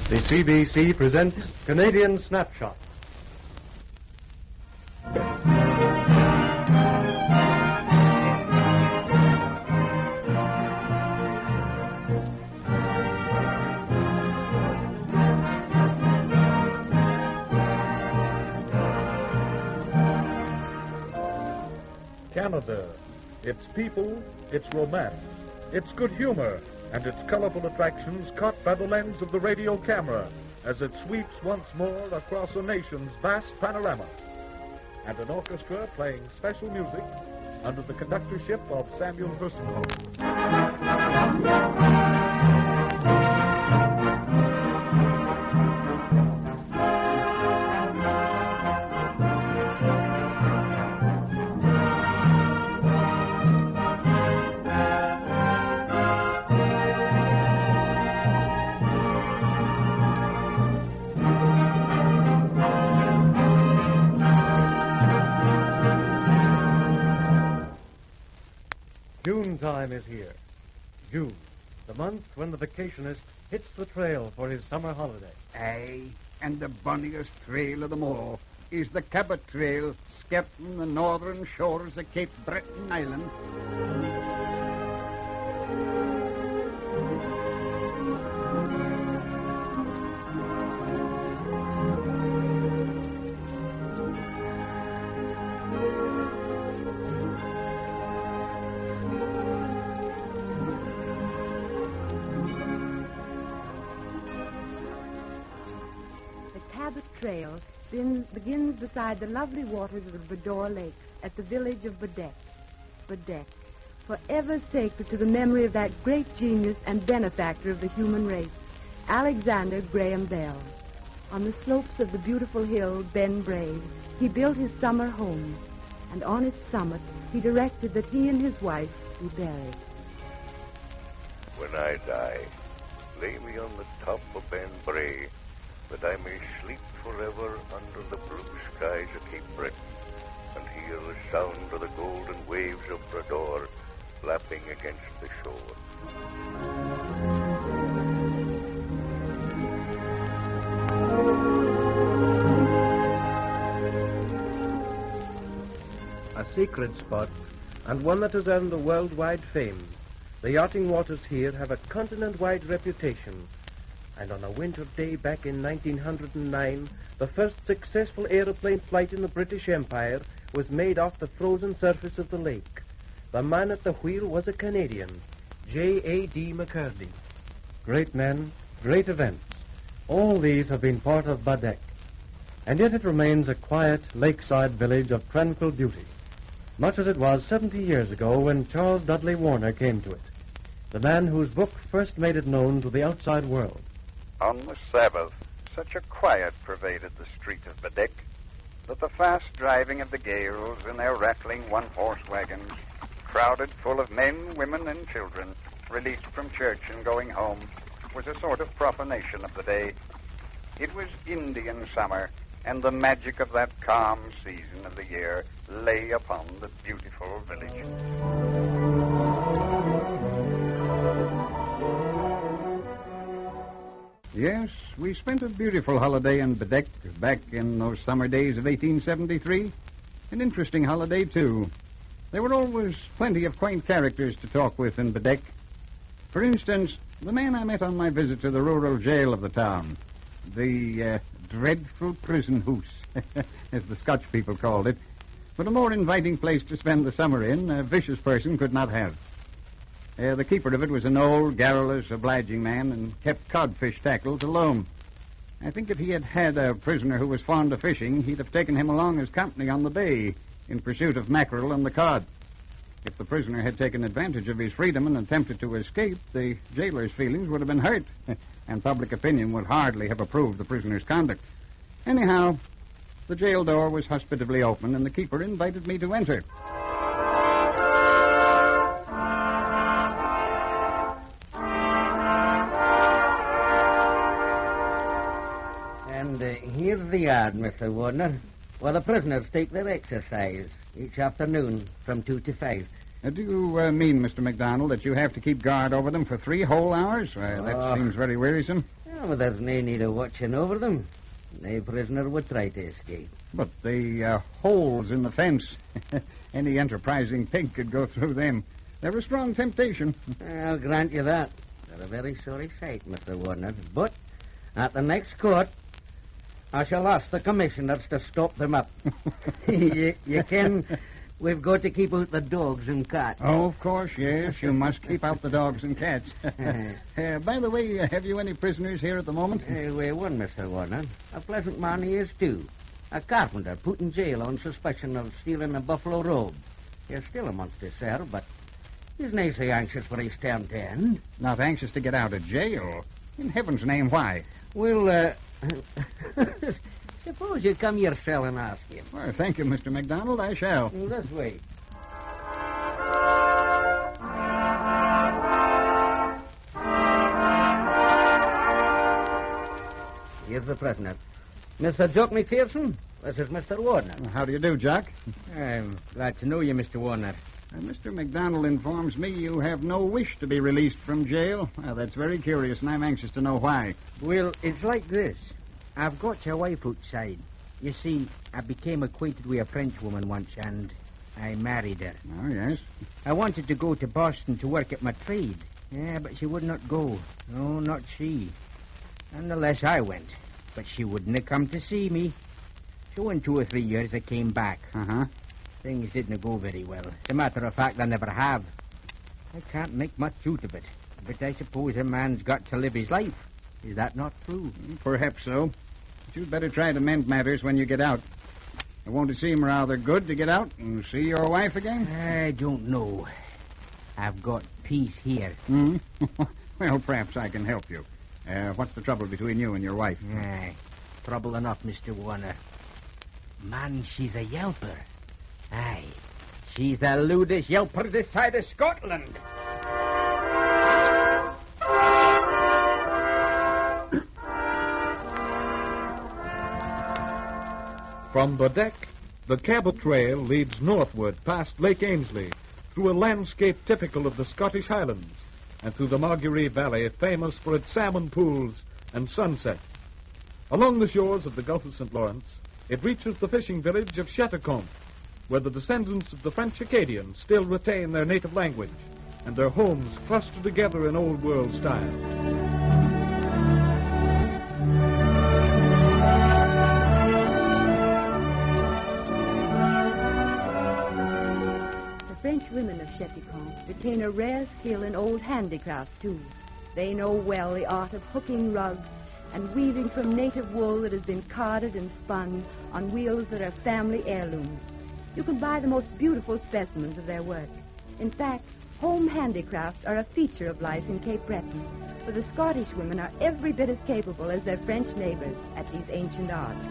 The CBC presents Canadian Snapshots. Canada, its people, its romance, its good humor, and its colorful attractions caught by the lens of the radio camera as it sweeps once more across a nation's vast panorama. And an orchestra playing special music under the conductorship of Samuel Versenholm. June time is here. June, the month when the vacationist hits the trail for his summer holiday. Aye, and the bonniest trail of them all is the Cabot Trail, skirting the northern shores of Cape Breton Island. Cabot Trail begins beside the lovely waters of the Bador Lakes at the village of Badek. Badek, forever sacred to the memory of that great genius and benefactor of the human race, Alexander Graham Bell. On the slopes of the beautiful hill Ben Braid, he built his summer home, and on its summit he directed that he and his wife be buried. When I die, lay me on the top of Ben Braid, that I may sleep forever under the blue skies of Cape Breton, and hear the sound of the golden waves of Brador lapping against the shore. A secret spot, and one that has earned a worldwide fame. The yachting waters here have a continent-wide reputation. And on a winter day back in 1909, the first successful aeroplane flight in the British Empire was made off the frozen surface of the lake. The man at the wheel was a Canadian, J.A.D. McCurdy. Great men, great events. All these have been part of Badek. And yet it remains a quiet lakeside village of tranquil beauty, much as it was 70 years ago when Charles Dudley Warner came to it, the man whose book first made it known to the outside world. On the Sabbath, such a quiet pervaded the street of Badek that the fast driving of the gales in their rattling one-horse wagons, crowded full of men, women, and children, released from church and going home, was a sort of profanation of the day. It was Indian summer, and the magic of that calm season of the year lay upon the beautiful village. Yes, we spent a beautiful holiday in Badek back in those summer days of 1873. An interesting holiday, too. There were always plenty of quaint characters to talk with in Badek. For instance, the man I met on my visit to the rural jail of the town. The dreadful prison house, as the Scotch people called it. But a more inviting place to spend the summer in, a vicious person could not have. The keeper of it was an old, garrulous, obliging man and kept codfish tackles alone. I think if he had had a prisoner who was fond of fishing, he'd have taken him along as company on the bay in pursuit of mackerel and the cod. If the prisoner had taken advantage of his freedom and attempted to escape, the jailer's feelings would have been hurt, and public opinion would hardly have approved the prisoner's conduct. Anyhow, the jail door was hospitably open, and the keeper invited me to enter. Here's the yard, Mr. Warner, where the prisoners take their exercise each afternoon from 2 to 5. Do you mean, Mr. McDonald, that you have to keep guard over them for 3 whole hours? That seems very wearisome. Well, there's no need of watching over them. No prisoner would try to escape. But the holes in the fence, any enterprising pig could go through them. They're a strong temptation. I'll grant you that. They're a very sorry sight, Mr. Warner. But at the next court, I shall ask the commissioners to stop them up. you can... We've got to keep out the dogs and cats. Oh, of course, yes. You must keep out the dogs and cats. By the way, have you any prisoners here at the moment? We one, Mr. Warner. A pleasant man he is, too. A carpenter put in jail on suspicion of stealing a buffalo robe. He's still amongst us, sir, but he's not so anxious for his term to end. Not anxious to get out of jail? In heaven's name, why? Well, suppose you come yourself and ask him. Well, thank you, Mr. MacDonald. I shall. This way. Here's the prisoner. Mr. Jock McPherson, this is Mr. Warner. How do you do, Jock? I'm glad to know you, Mr. Warner. Mr. MacDonald informs me you have no wish to be released from jail. That's very curious, and I'm anxious to know why. Well, it's like this. I've got your wife outside. You see, I became acquainted with a French woman once, and I married her. Oh, yes? I wanted to go to Boston to work at my trade. Yeah, but she would not go. No, not she. Nonetheless, I went. But she wouldn't have come to see me. So in 2 or 3 years, I came back. Uh-huh. Things didn't go very well. As a matter of fact, I never have. I can't make much out of it. But I suppose a man's got to live his life. Is that not true? Perhaps so. But you'd better try to mend matters when you get out. Won't it seem rather good to get out and see your wife again? I don't know. I've got peace here. Hmm? Well, perhaps I can help you. What's the trouble between you and your wife? Aye, trouble enough, Mr. Warner. Man, she's a yelper. Aye, she's the lewdest yelper this side of Scotland. From Bedeck, the Cabot Trail leads northward past Lake Ainslie, through a landscape typical of the Scottish Highlands, and through the Marguerite Valley, famous for its salmon pools and sunsets. Along the shores of the Gulf of St. Lawrence, it reaches the fishing village of Chateaucomte, where the descendants of the French Acadians still retain their native language, and their homes cluster together in Old World style. The French women of Chateaucomte retain a rare skill in old handicrafts, too. They know well the art of hooking rugs and weaving from native wool that has been carded and spun on wheels that are family heirlooms. You can buy the most beautiful specimens of their work. In fact, home handicrafts are a feature of life in Cape Breton, for the Scottish women are every bit as capable as their French neighbors at these ancient arts.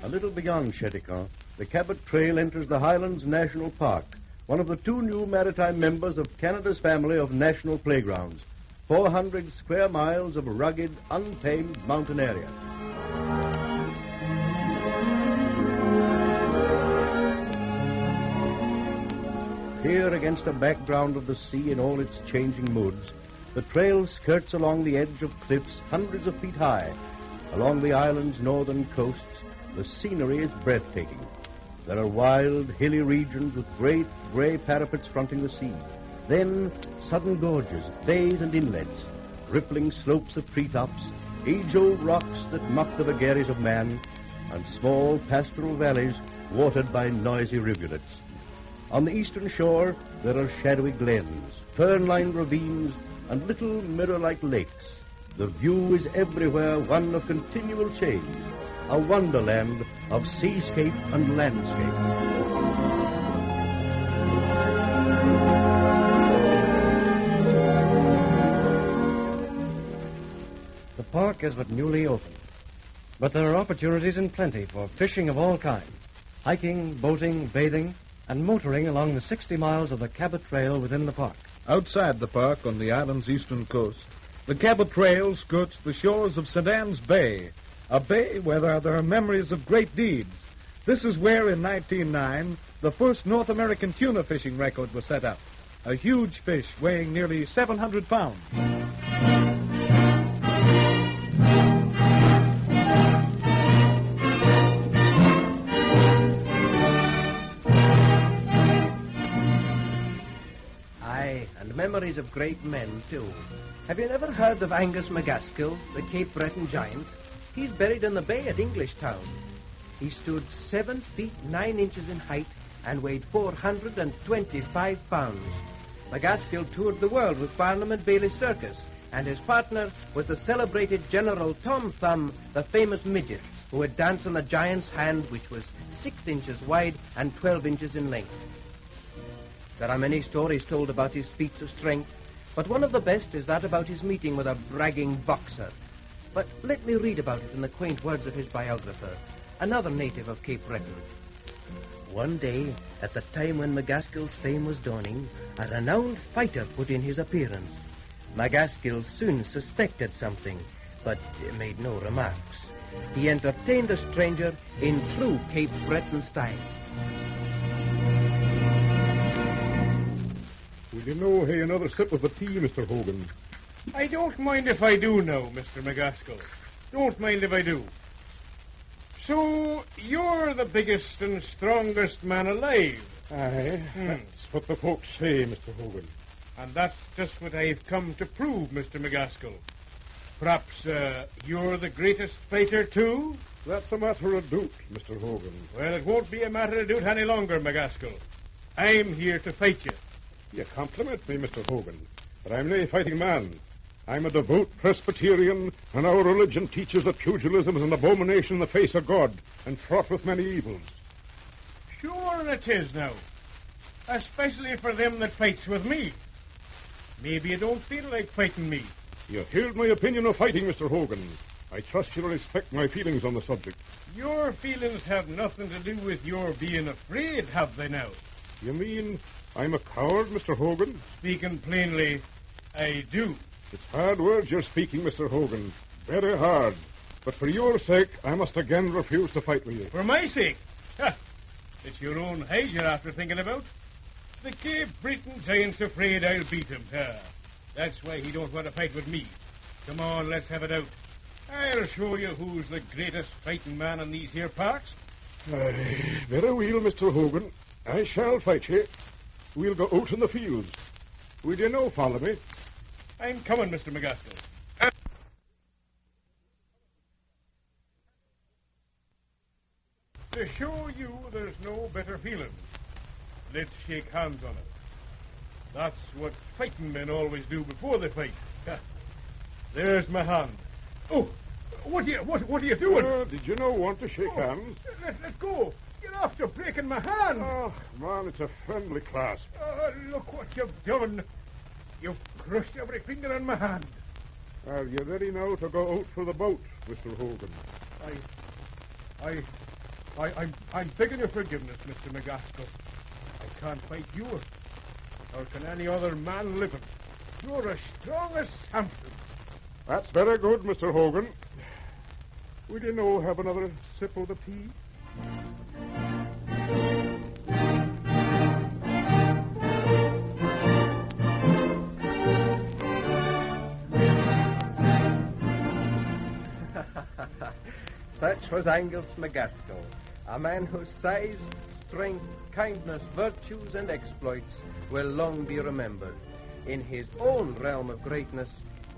A little beyond Chateaucomte, the Cabot Trail enters the Highlands National Park, one of the 2 new maritime members of Canada's family of national playgrounds. 400 square miles of rugged, untamed mountain area. Here, against a background of the sea in all its changing moods, the trail skirts along the edge of cliffs hundreds of feet high. Along the island's northern coasts, the scenery is breathtaking. There are wild, hilly regions with great gray parapets fronting the sea. Then, sudden gorges, bays and inlets, rippling slopes of treetops, age-old rocks that mock the vagaries of man, and small pastoral valleys watered by noisy rivulets. On the eastern shore, there are shadowy glens, fern-lined ravines, and little mirror-like lakes. The view is everywhere one of continual change, a wonderland of seascape and landscape. The park is but newly opened, but there are opportunities in plenty for fishing of all kinds, hiking, boating, bathing, and motoring along the 60 miles of the Cabot Trail within the park. Outside the park on the island's eastern coast, the Cabot Trail skirts the shores of St. Anne's Bay, a bay where there are memories of great deeds, This is where, in 1909, the first North American tuna fishing record was set up. A huge fish weighing nearly 700 pounds. Aye, and memories of great men, too. Have you never heard of Angus McGaskill, the Cape Breton giant? He's buried in the bay at Englishtown. He stood 7 feet 9 inches in height and weighed 425 pounds. McGaskill toured the world with Barnum and Bailey Circus, and his partner was the celebrated General Tom Thumb, the famous midget, who would dance on the giant's hand, which was 6 inches wide and 12 inches in length. There are many stories told about his feats of strength, but one of the best is that about his meeting with a bragging boxer. But let me read about it in the quaint words of his biographer, another native of Cape Breton. One day, at the time when McGaskill's fame was dawning, a renowned fighter put in his appearance. McGaskill soon suspected something, but made no remarks. He entertained the stranger in true Cape Breton style. Will you know, hey, another sip of the tea, Mr. Hogan? I don't mind if I do now, Mr. McGaskill. Don't mind if I do. So, you're the biggest and strongest man alive. Aye, that's what the folks say, Mr. Hogan. And that's just what I've come to prove, Mr. McGaskill. Perhaps you're the greatest fighter, too? That's a matter of doubt, Mr. Hogan. Well, it won't be a matter of doubt any longer, McGaskill. I'm here to fight you. You compliment me, Mr. Hogan, but I'm no fighting man. I'm a devout Presbyterian, and our religion teaches that pugilism is an abomination in the face of God and fraught with many evils. Sure it is now. Especially for them that fights with me. Maybe you don't feel like fighting me. You heard my opinion of fighting, Mr. Hogan. I trust you'll respect my feelings on the subject. Your feelings have nothing to do with your being afraid, have they now? You mean I'm a coward, Mr. Hogan? Speaking plainly, I do. It's hard words you're speaking, Mr. Hogan. Very hard. But for your sake, I must again refuse to fight with you. For my sake? Ha! It's your own hide you're after thinking about. The Cape Breton giant's afraid I'll beat him. That's why he don't want to fight with me. Come on, let's have it out. I'll show you who's the greatest fighting man in these here parts. Aye, very well, Mr. Hogan. I shall fight you. We'll go out in the fields. Will you now follow me? I'm coming, Mr. McGaskill. To show you there's no better feeling, let's shake hands on it. That's what fighting men always do before they fight. There's my hand. Oh, what are you doing? Did you not want to shake hands? Let go. You're after breaking my hand. Oh, man, it's a friendly clasp. Look what you've done. You've crushed every finger on my hand. Are you ready now to go out for the boat, Mr. Hogan? I'm begging your forgiveness, Mr. McGaskill. I can't fight you, or can any other man living. You're as strong as Samson. That's very good, Mr. Hogan. Will you now have another sip of the tea? Such was Angus McGaskill, a man whose size, strength, kindness, virtues, and exploits will long be remembered. In his own realm of greatness,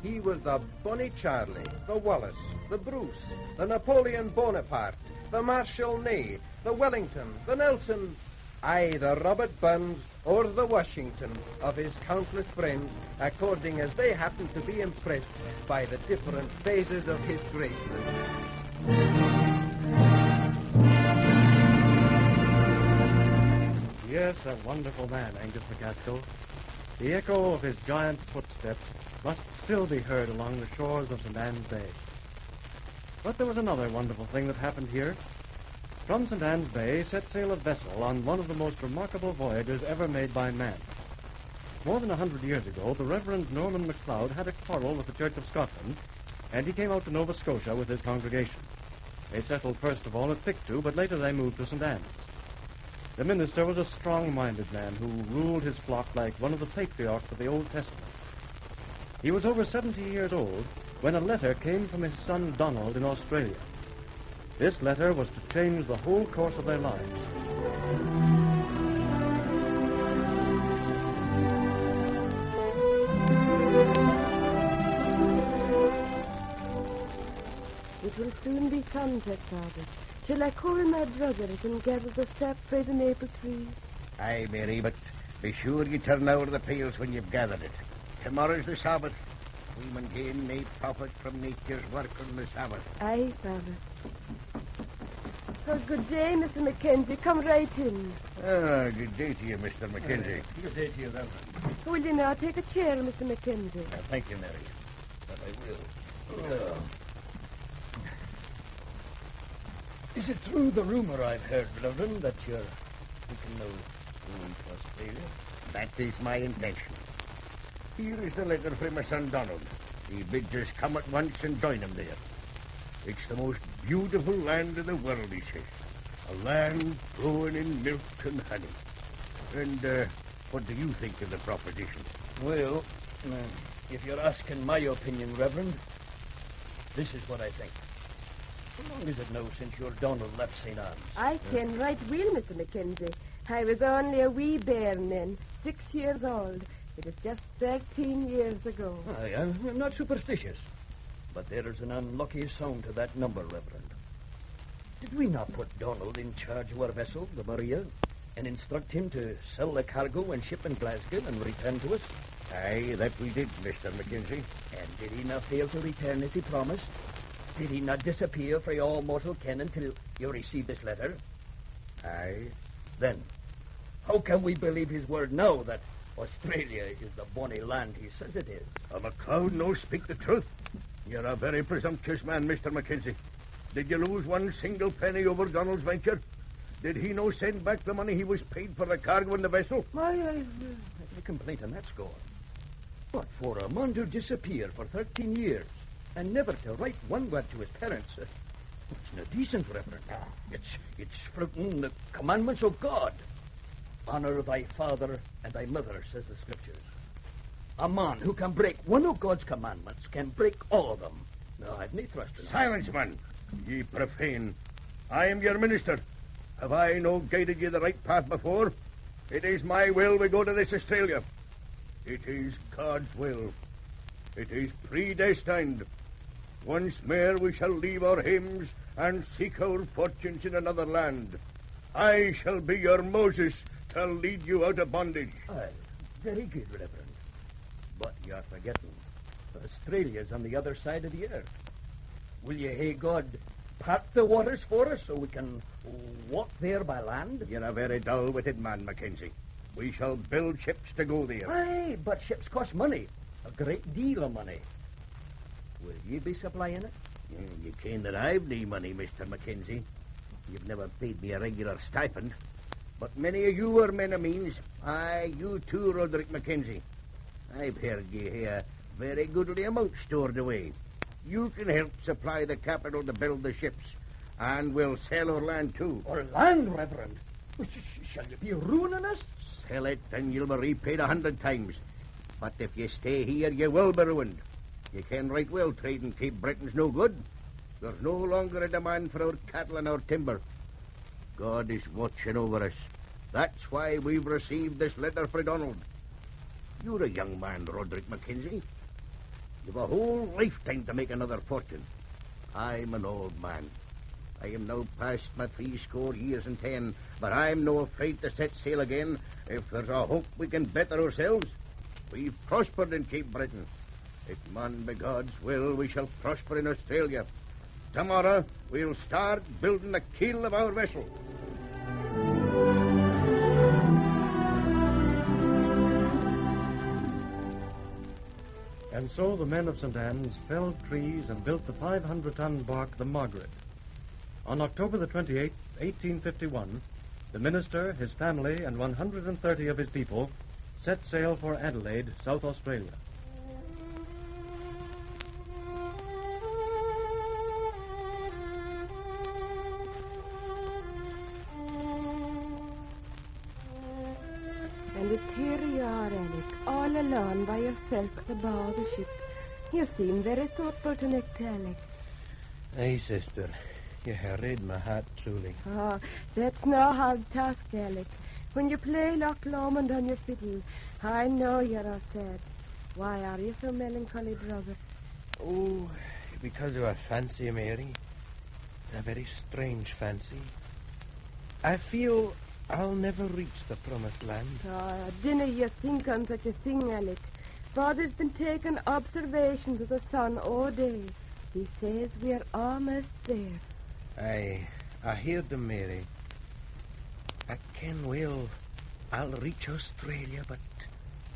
he was the Bonnie Charlie, the Wallace, the Bruce, the Napoleon Bonaparte, the Marshal Ney, the Wellington, the Nelson, aye, the Robert Burns, or the Washington of his countless friends, according as they happened to be impressed by the different phases of his greatness. Yes, a wonderful man, Angus McGaskill. The echo of his giant footsteps must still be heard along the shores of St. Anne's Bay. But there was another wonderful thing that happened here. From St. Anne's Bay set sail a vessel on one of the most remarkable voyages ever made by man. More than 100 years ago, the Reverend Norman MacLeod had a quarrel with the Church of Scotland, and he came out to Nova Scotia with his congregation. They settled first of all at Pictou, but later they moved to St. Anne's. The minister was a strong-minded man who ruled his flock like one of the patriarchs of the Old Testament. He was over 70 years old when a letter came from his son Donald in Australia. This letter was to change the whole course of their lives. It will soon be sunset, Father. Shall I call my brothers and gather the sap frae the maple trees? Aye, Mary, but be sure you turn over the pails when you've gathered it. Tomorrow's the Sabbath. We mun gain nae profit from nature's work on the Sabbath. Aye, Father. Oh, good day, Mr. Mackenzie. Come right in. Ah, good day to you, Mr. Mackenzie. Good day to you, Reverend. Will you now take a chair, Mr. Mackenzie? Thank you, Mary. But I will. Is it true, the rumor I've heard, Reverend, that you're thinking of going to Australia? That is my intention. Here is the letter from my son Donald. He bids us come at once and join him there. It's the most beautiful land in the world, he says. A land flowing in milk and honey. And what do you think of the proposition? Well, if you're asking my opinion, Reverend, this is what I think. How long is it now since your Donald left St. Anne's? I ken right well, Mr. Mackenzie. I was only a wee bairn then, 6 years old. It was just 13 years ago. I'm not superstitious, but there's an unlucky sound to that number, Reverend. Did we not put Donald in charge of our vessel, the Maria, and instruct him to sell the cargo and ship in Glasgow and return to us? Aye, that we did, Mr. Mackenzie. And did he not fail to return as he promised? Did he not disappear from all mortal ken until you received this letter? Aye. Then, how can we believe his word now that Australia is the bonny land he says it is? McLeod no speak the truth. You're a very presumptuous man, Mr. Mackenzie. Did you lose one single penny over Donald's venture? Did he no send back the money he was paid for the cargo in the vessel? I've a complaint on that score. But for a man to disappear for 13 years and never to write one word to his parents, it's not decent, Reverend. It's flouting the commandments of God. Honor thy father and thy mother, says the Scriptures. A man who can break one of God's commandments can break all of them. No, I've no trust in him. Silence, man. Ye profane. I am your minister. Have I no guided you the right path before? It is my will we go to this Australia. It is God's will. It is predestined. Once more we shall leave our homes and seek our fortunes in another land. I shall be your Moses to lead you out of bondage. Aye, very good, Reverend. But you're forgetting. Australia's on the other side of the earth. Will you, hey God, part the waters for us so we can walk there by land? You're a very dull-witted man, Mackenzie. We shall build ships to go there. Aye, but ships cost money. A great deal of money. Will you be supplying it? You ken that I've no money, Mr. Mackenzie. You've never paid me a regular stipend. But many of you are men of means. Aye, you too, Roderick Mackenzie. I've heard you here very goodly amount stored away. You can help supply the capital to build the ships. And we'll sell our land too. Our land, Reverend? Shall you be ruining us? Sell it and you'll be repaid 100 times. But if you stay here, you will be ruined. You can right well trade in Cape Britain's no good. There's no longer a demand for our cattle and our timber. God is watching over us. That's why we've received this letter for Donald. You're a young man, Roderick Mackenzie. You've a whole lifetime to make another fortune. I'm an old man. I am now past my 80 years and 10, but I'm no afraid to set sail again if there's a hope we can better ourselves. We've prospered in Cape Breton. It man be God's will we shall prosper in Australia. Tomorrow we'll start building the keel of our vessel. And so the men of St. Anne's felled trees and built the 500-ton bark, the Margaret. On October the 28th, 1851, the minister, his family, and 130 of his people set sail for Adelaide, South Australia. And it's here you are, Alec, all alone by yourself at the bow of the ship. You seem very thoughtful tonight, Alec. Aye, sister. You harried my heart truly. Oh, that's no hard task, Alec. When you play Loch Lomond on your fiddle, I know you're all sad. Why are you so melancholy, brother? Oh, because of a fancy, Mary. A very strange fancy. I feel I'll never reach the promised land. Oh, dinna you think on such a thing, Alec. Father's been taking observations of the sun all day. He says we're almost there. Aye, I heard them, Mary. I ken well I'll reach Australia, but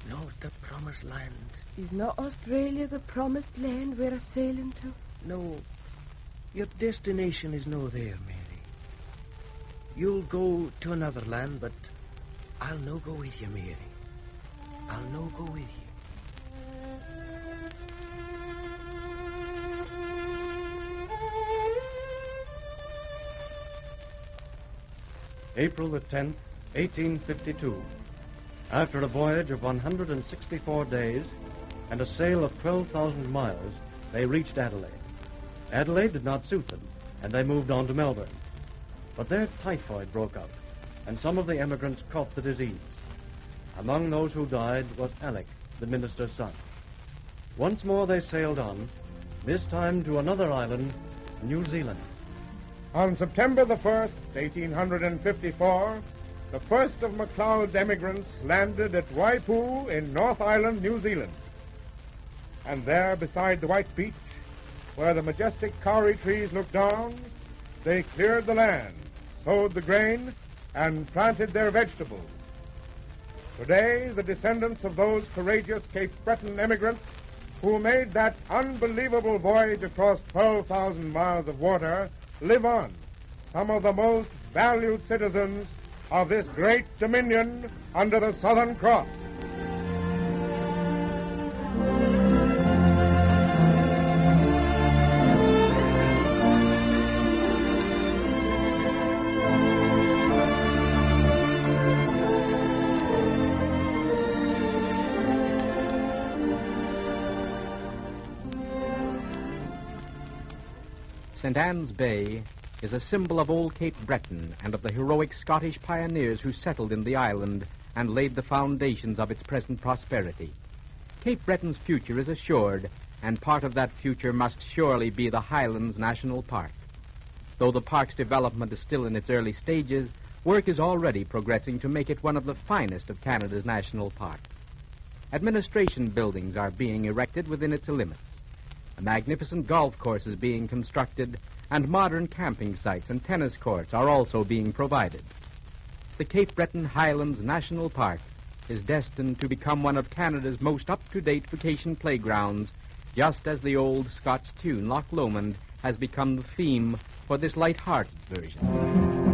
not the promised land. Is not Australia the promised land we're sailing to? No, your destination is no there, Mary. You'll go to another land, but I'll no go with you, Mary. I'll no go with you. April the 10th, 1852. After a voyage of 164 days and a sail of 12,000 miles, they reached Adelaide. Adelaide did not suit them, and they moved on to Melbourne. But there typhoid broke out, and some of the emigrants caught the disease. Among those who died was Alec, the minister's son. Once more they sailed on, this time to another island, New Zealand. On September the 1st, 1854, the first of MacLeod's emigrants landed at Waipu in North Island, New Zealand. And there, beside the white beach, where the majestic kauri trees looked down, they cleared the land, sowed the grain, and planted their vegetables. Today, the descendants of those courageous Cape Breton emigrants who made that unbelievable voyage across 12,000 miles of water live on, some of the most valued citizens of this great dominion under the Southern Cross. St. Anne's Bay is a symbol of old Cape Breton and of the heroic Scottish pioneers who settled in the island and laid the foundations of its present prosperity. Cape Breton's future is assured, and part of that future must surely be the Highlands National Park. Though the park's development is still in its early stages, work is already progressing to make it one of the finest of Canada's national parks. Administration buildings are being erected within its limits. A magnificent golf course is being constructed, and modern camping sites and tennis courts are also being provided. The Cape Breton Highlands National Park is destined to become one of Canada's most up-to-date vacation playgrounds, just as the old Scots tune Loch Lomond has become the theme for this light-hearted version.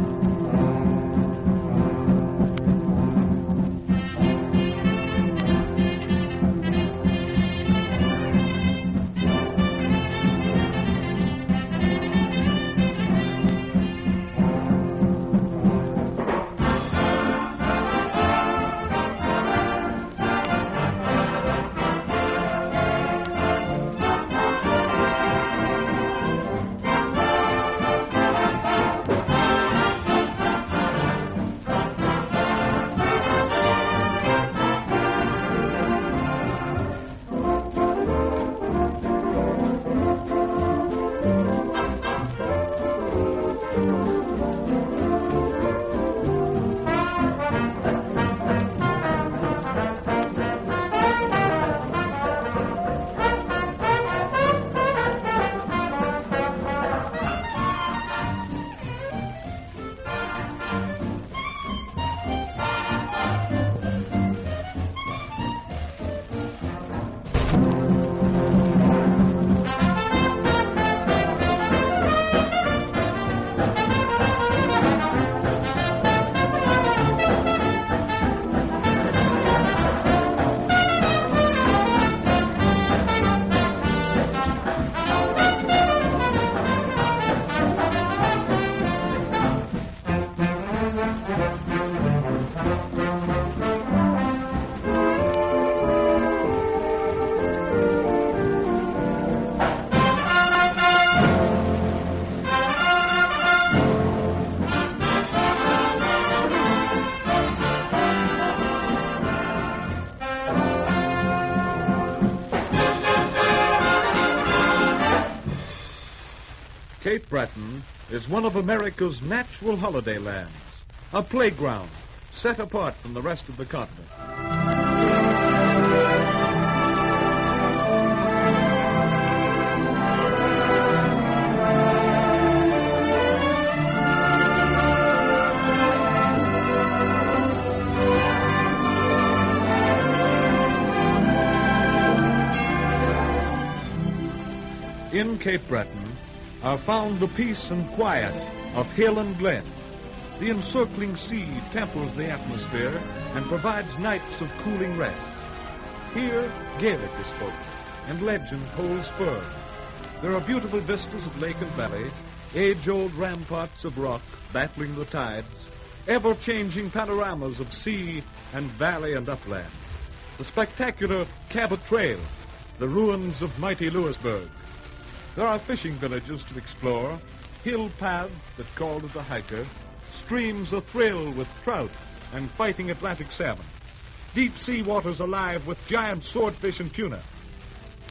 Cape Breton is one of America's natural holiday lands, a playground set apart from the rest of the continent. In Cape Breton are found the peace and quiet of hill and glen. The encircling sea tempers the atmosphere and provides nights of cooling rest. Here, Gaelic is spoken, and legend holds firm. There are beautiful vistas of lake and valley, age-old ramparts of rock battling the tides, ever-changing panoramas of sea and valley and upland, the spectacular Cabot Trail, the ruins of mighty Louisburg. There are fishing villages to explore, hill paths that call to the hiker, streams athrill with trout and fighting Atlantic salmon, deep sea waters alive with giant swordfish and tuna.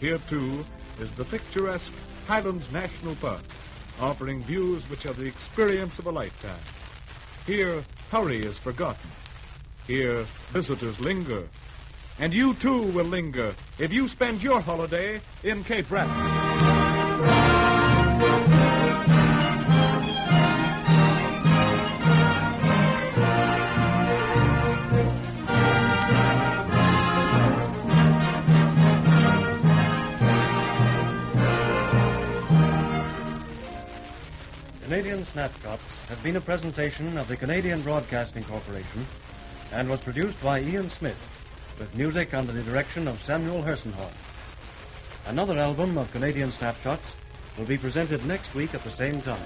Here, too, is the picturesque Highlands National Park, offering views which are the experience of a lifetime. Here, hurry is forgotten. Here, visitors linger. And you, too, will linger if you spend your holiday in Cape Breton. Canadian Snapshots has been a presentation of the Canadian Broadcasting Corporation and was produced by Ian Smith with music under the direction of Samuel Hersenhorn. Another album of Canadian Snapshots will be presented next week at the same time.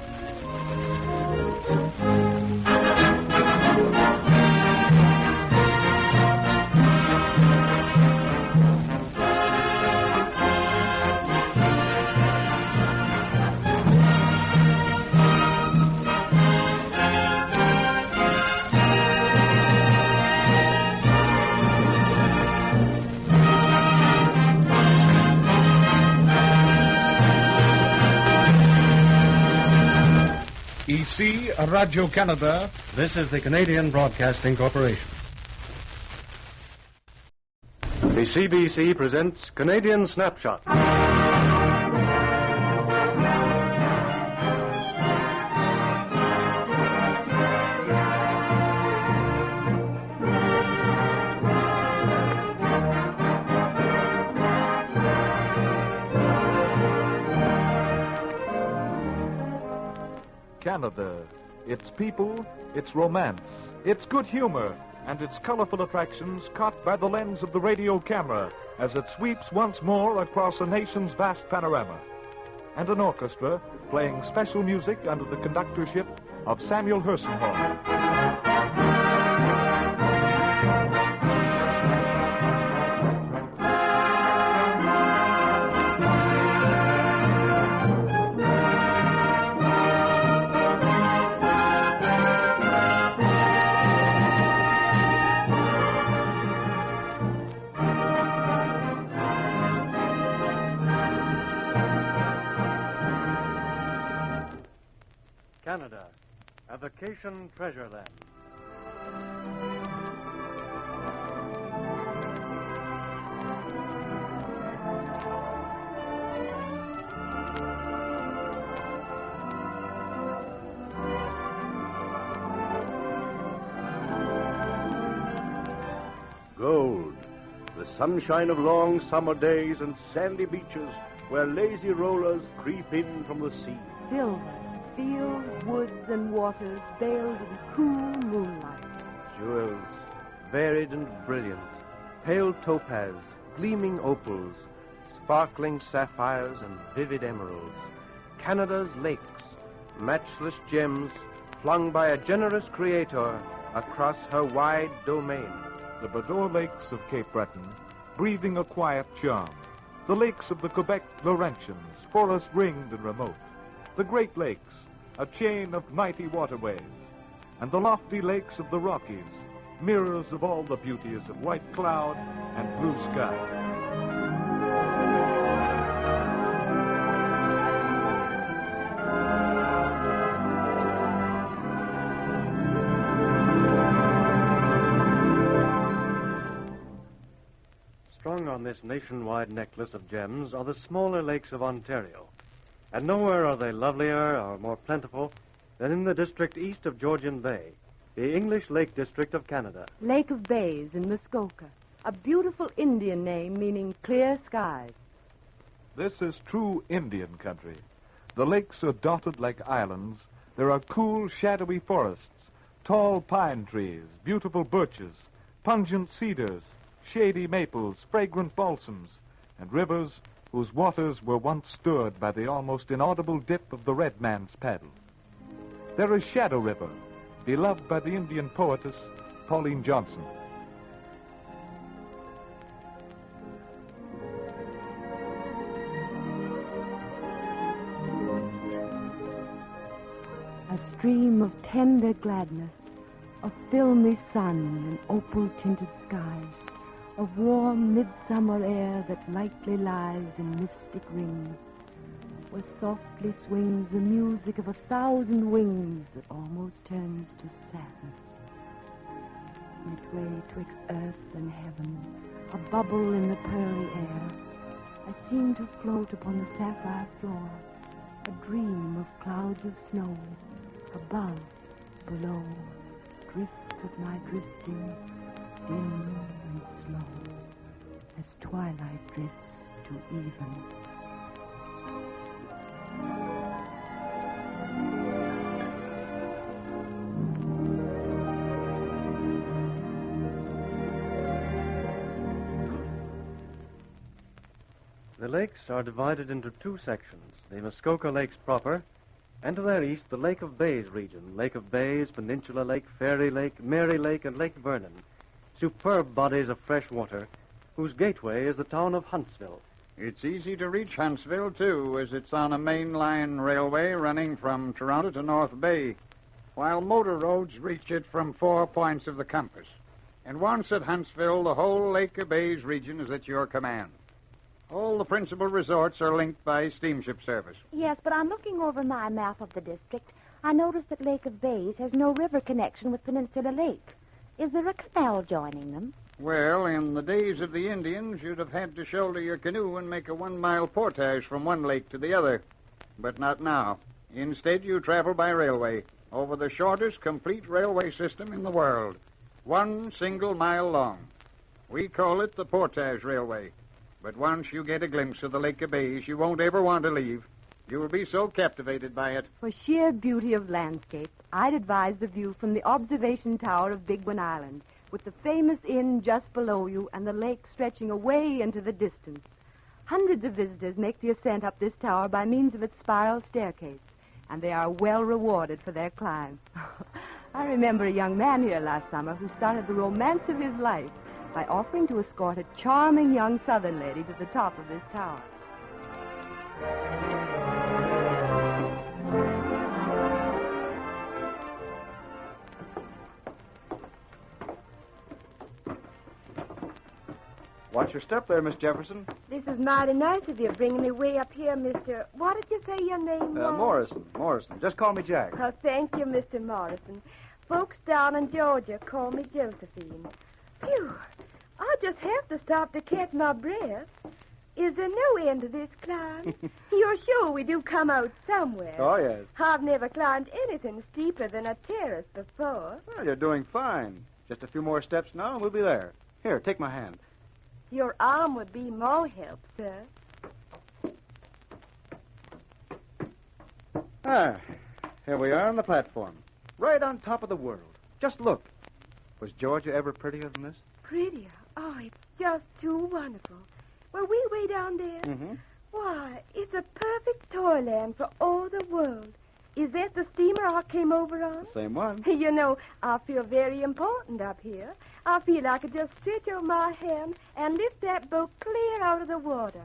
Ici, Radio Canada. This is the Canadian Broadcasting Corporation. The CBC presents Canadian Snapshot. Canada, its people, its romance, its good humor, and its colorful attractions caught by the lens of the radio camera as it sweeps once more across a nation's vast panorama. And an orchestra playing special music under the conductorship of Samuel Hersenhorn. Canada, a vacation treasure land. Gold, the sunshine of long summer days and sandy beaches where lazy rollers creep in from the sea. Silver, fields, woods, and waters veiled in cool moonlight. Jewels, varied and brilliant, pale topaz, gleaming opals, sparkling sapphires, and vivid emeralds. Canada's lakes, matchless gems flung by a generous creator across her wide domain. The Bador Lakes of Cape Breton, breathing a quiet charm. The lakes of the Quebec Laurentians, forest-ringed and remote. The Great Lakes, a chain of mighty waterways. And the lofty lakes of the Rockies, mirrors of all the beauties of white cloud and blue sky. on this nationwide necklace of gems are the smaller lakes of Ontario. And nowhere are they lovelier or more plentiful than in the district east of Georgian Bay, the English Lake District of Canada. Lake of Bays in Muskoka, a beautiful Indian name meaning clear skies. This is true Indian country. The lakes are dotted like islands. There are cool, shadowy forests, tall pine trees, beautiful birches, pungent cedars, shady maples, fragrant balsams, and rivers whose waters were once stirred by the almost inaudible dip of the red man's paddle. There is Shadow River, beloved by the Indian poetess Pauline Johnson. A stream of tender gladness, of filmy sun and opal-tinted skies, of warm midsummer air that lightly lies in mystic rings, where softly swings the music of 1,000 wings that almost turns to sadness. Midway twixt earth and heaven, a bubble in the pearly air, I seem to float upon the sapphire floor, a dream of clouds of snow, above, below, drift with my drifting, dim and slow, as twilight drifts to even. The lakes are divided into two sections, the Muskoka Lakes proper, and to their east, the Lake of Bays region, Lake of Bays, Peninsula Lake, Fairy Lake, Mary Lake, and Lake Vernon, superb bodies of fresh water, whose gateway is the town of Huntsville. It's easy to reach Huntsville, too, as it's on a main line railway running from Toronto to North Bay, while motor roads reach it from 4 points of the compass. And once at Huntsville, the whole Lake of Bays region is at your command. All the principal resorts are linked by steamship service. Yes, but on looking over my map of the district, I noticed that Lake of Bays has no river connection with Peninsula Lake. Is there a canal joining them? Well, in the days of the Indians, you'd have had to shoulder your canoe and make a 1-mile portage from one lake to the other. But not now. Instead, you travel by railway over the shortest complete railway system in the world, 1 single mile long. We call it the Portage Railway. But once you get a glimpse of the Lake of Bays, you won't ever want to leave. You will be so captivated by it. For sheer beauty of landscape, I'd advise the view from the observation tower of Big One Island, with the famous inn just below you and the lake stretching away into the distance. Hundreds of visitors make the ascent up this tower by means of its spiral staircase, and they are well rewarded for their climb. I remember a young man here last summer who started the romance of his life by offering to escort a charming young southern lady to the top of this tower. Watch your step there, Miss Jefferson. This is mighty nice of you bringing me way up here, Mr. What did you say your name was? Morrison. Just call me Jack. Oh, thank you, Mr. Morrison. Folks down in Georgia call me Josephine. Phew. I'll just have to stop to catch my breath. Is there no end to this climb? You're sure we do come out somewhere? Oh, yes. I've never climbed anything steeper than a terrace before. Well, you're doing fine. Just a few more steps now, and we'll be there. Here, take my hand. Your arm would be more help, sir. Ah, here we are on the platform. Right on top of the world. Just look. Was Georgia ever prettier than this? Prettier? Oh, it's just too wonderful. Were we way down there? Mm-hmm. Why, it's a perfect toyland for all the world. Is that the steamer I came over on? Same one. You know, I feel very important up here. I feel I could just stretch out my hand and lift that boat clear out of the water.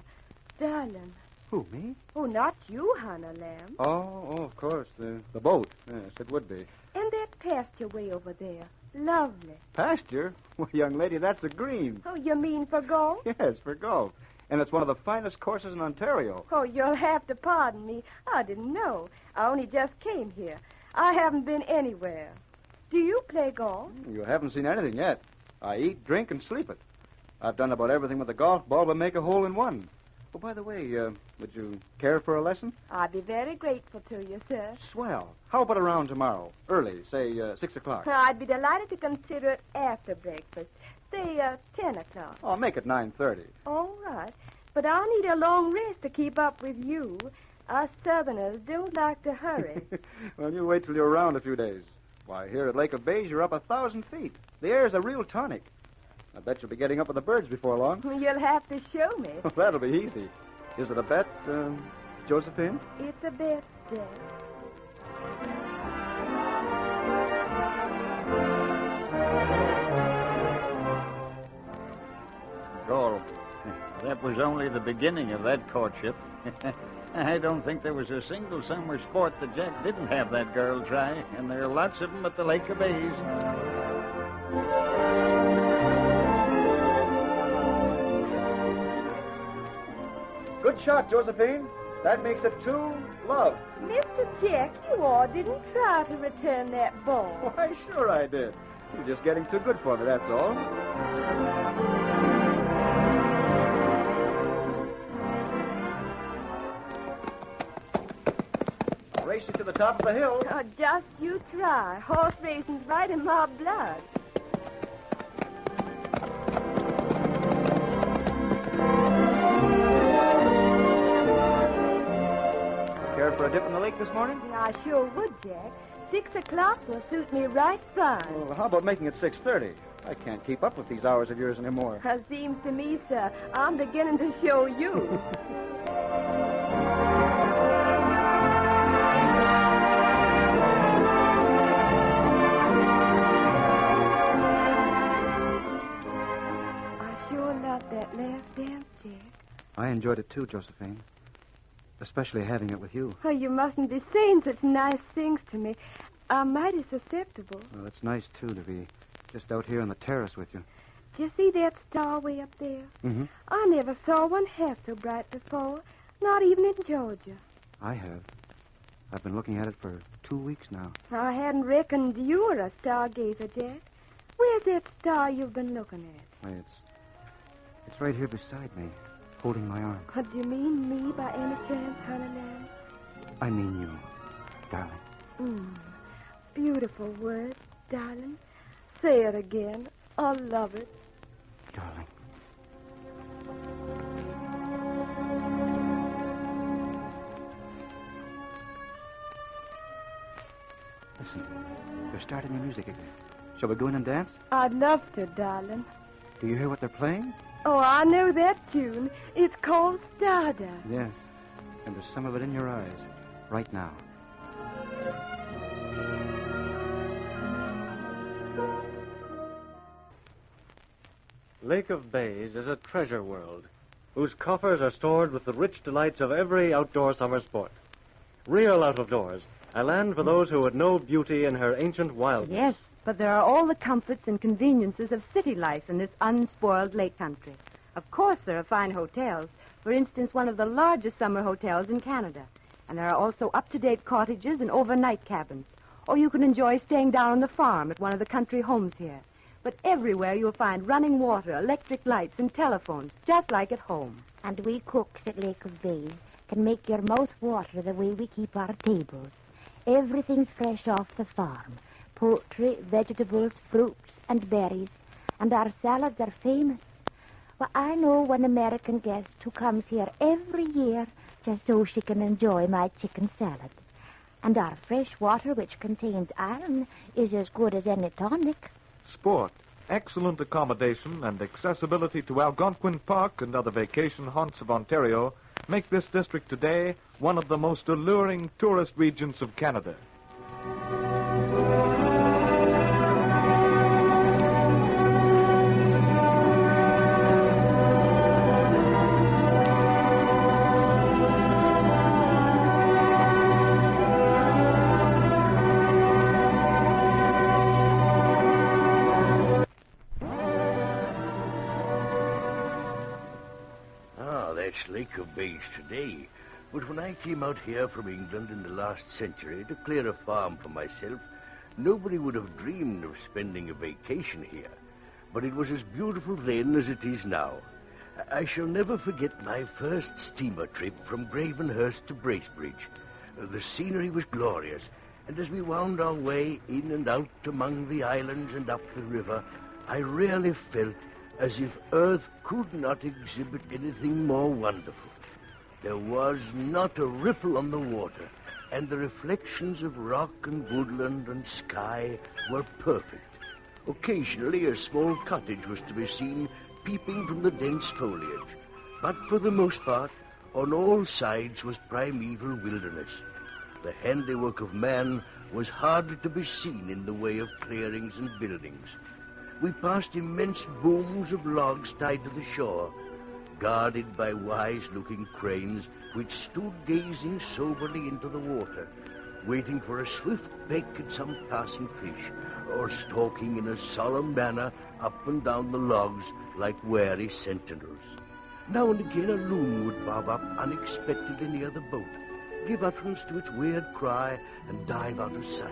Darling. Who, me? Oh, not you, Hannah Lamb. Oh, of course. The boat. Yes, it would be. And that pasture way over there. Lovely. Pasture? Well, young lady, that's a green. Oh, you mean for golf? Yes, for golf. And it's one of the finest courses in Ontario. Oh, you'll have to pardon me. I didn't know. I only just came here. I haven't been anywhere. Do you play golf? You haven't seen anything yet. I eat, drink, and sleep it. I've done about everything with a golf ball but make a hole in one. Oh, by the way, would you care for a lesson? I'd be very grateful to you, sir. Swell. How about around tomorrow? Early, say 6 o'clock. I'd be delighted to consider it after breakfast. Say 10 o'clock. Oh, make it 9:30. All right. But I'll need a long rest to keep up with you. Us Southerners don't like to hurry. Well, you wait till you're around a few days. Why, here at Lake of Bays, you're up 1,000 feet. The air's a real tonic. I bet you'll be getting up with the birds before long. You'll have to show me. That'll be easy. Is it a bet, Josephine? It's a bet, Jack. Joel, that was only the beginning of that courtship. I don't think there was a single summer sport that Jack didn't have that girl try, and there are lots of them at the Lake of Bays. Good shot, Josephine. That makes it 2 love. Mr. Jack, you all didn't try to return that ball. Why, sure I did. You're just getting too good for me, that's all. I'll race you to the top of the hill. Oh, just you try. Horse racing's right in my blood. Care for a dip in the lake this morning? I sure would, Jack. 6 o'clock will suit me right fine. Well, how about making it 6:30? I can't keep up with these hours of yours anymore. Seems to me, sir, I'm beginning to show you. I sure loved that last dance, Jack. I enjoyed it too, Josephine. Especially having it with you. Oh, you mustn't be saying such nice things to me. I'm mighty susceptible. Well, it's nice, too, to be just out here on the terrace with you. Do you see that star way up there? Mm-hmm. I never saw one half so bright before, not even in Georgia. I have. I've been looking at it for 2 weeks now. I hadn't reckoned you were a stargazer, Jack. Where's that star you've been looking at? Why, it's right here beside me, holding my arm. Do you mean me by any chance, honey lamb? I mean you, darling. Beautiful word, darling. Say it again. I love it. Darling. Listen, they're starting the music again. Shall we go in and dance? I'd love to, darling. Do you hear what they're playing? Oh, I know that tune. It's called Stardust. Yes. And there's some of it in your eyes, right now. Lake of Bays is a treasure world whose coffers are stored with the rich delights of every outdoor summer sport. Real out of doors, a land for those who would know beauty in her ancient wildness. Yes, but there are all the comforts and conveniences of city life in this unspoiled lake country. Of course, there are fine hotels. For instance, one of the largest summer hotels in Canada. And there are also up-to-date cottages and overnight cabins. Or you can enjoy staying down on the farm at one of the country homes here. But everywhere you'll find running water, electric lights, and telephones, just like at home. And we cooks at Lake of Bays can make your mouth water the way we keep our tables. Everything's fresh off the farm. Poultry, vegetables, fruits, and berries. And our salads are famous. Well, I know one American guest who comes here every year just so she can enjoy my chicken salad. And our fresh water, which contains iron, is as good as any tonic. Sport, excellent accommodation, and accessibility to Algonquin Park and other vacation haunts of Ontario make this district today one of the most alluring tourist regions of Canada. Lake of Bays today, but when I came out here from England in the last century to clear a farm for myself, nobody would have dreamed of spending a vacation here. but it was as beautiful then as it is now. I shall never forget my first steamer trip from Gravenhurst to Bracebridge. The scenery was glorious, and as we wound our way in and out among the islands and up the river, I really felt as if Earth could not exhibit anything more wonderful. There was not a ripple on the water, and the reflections of rock and woodland and sky were perfect. Occasionally a small cottage was to be seen peeping from the dense foliage, but for the most part, on all sides was primeval wilderness. The handiwork of man was hardly to be seen in the way of clearings and buildings. We passed immense booms of logs tied to the shore, guarded by wise-looking cranes which stood gazing soberly into the water, waiting for a swift peck at some passing fish, or stalking in a solemn manner up and down the logs like wary sentinels. Now and again a loon would bob up unexpectedly near the boat, give utterance to its weird cry, and dive out of sight.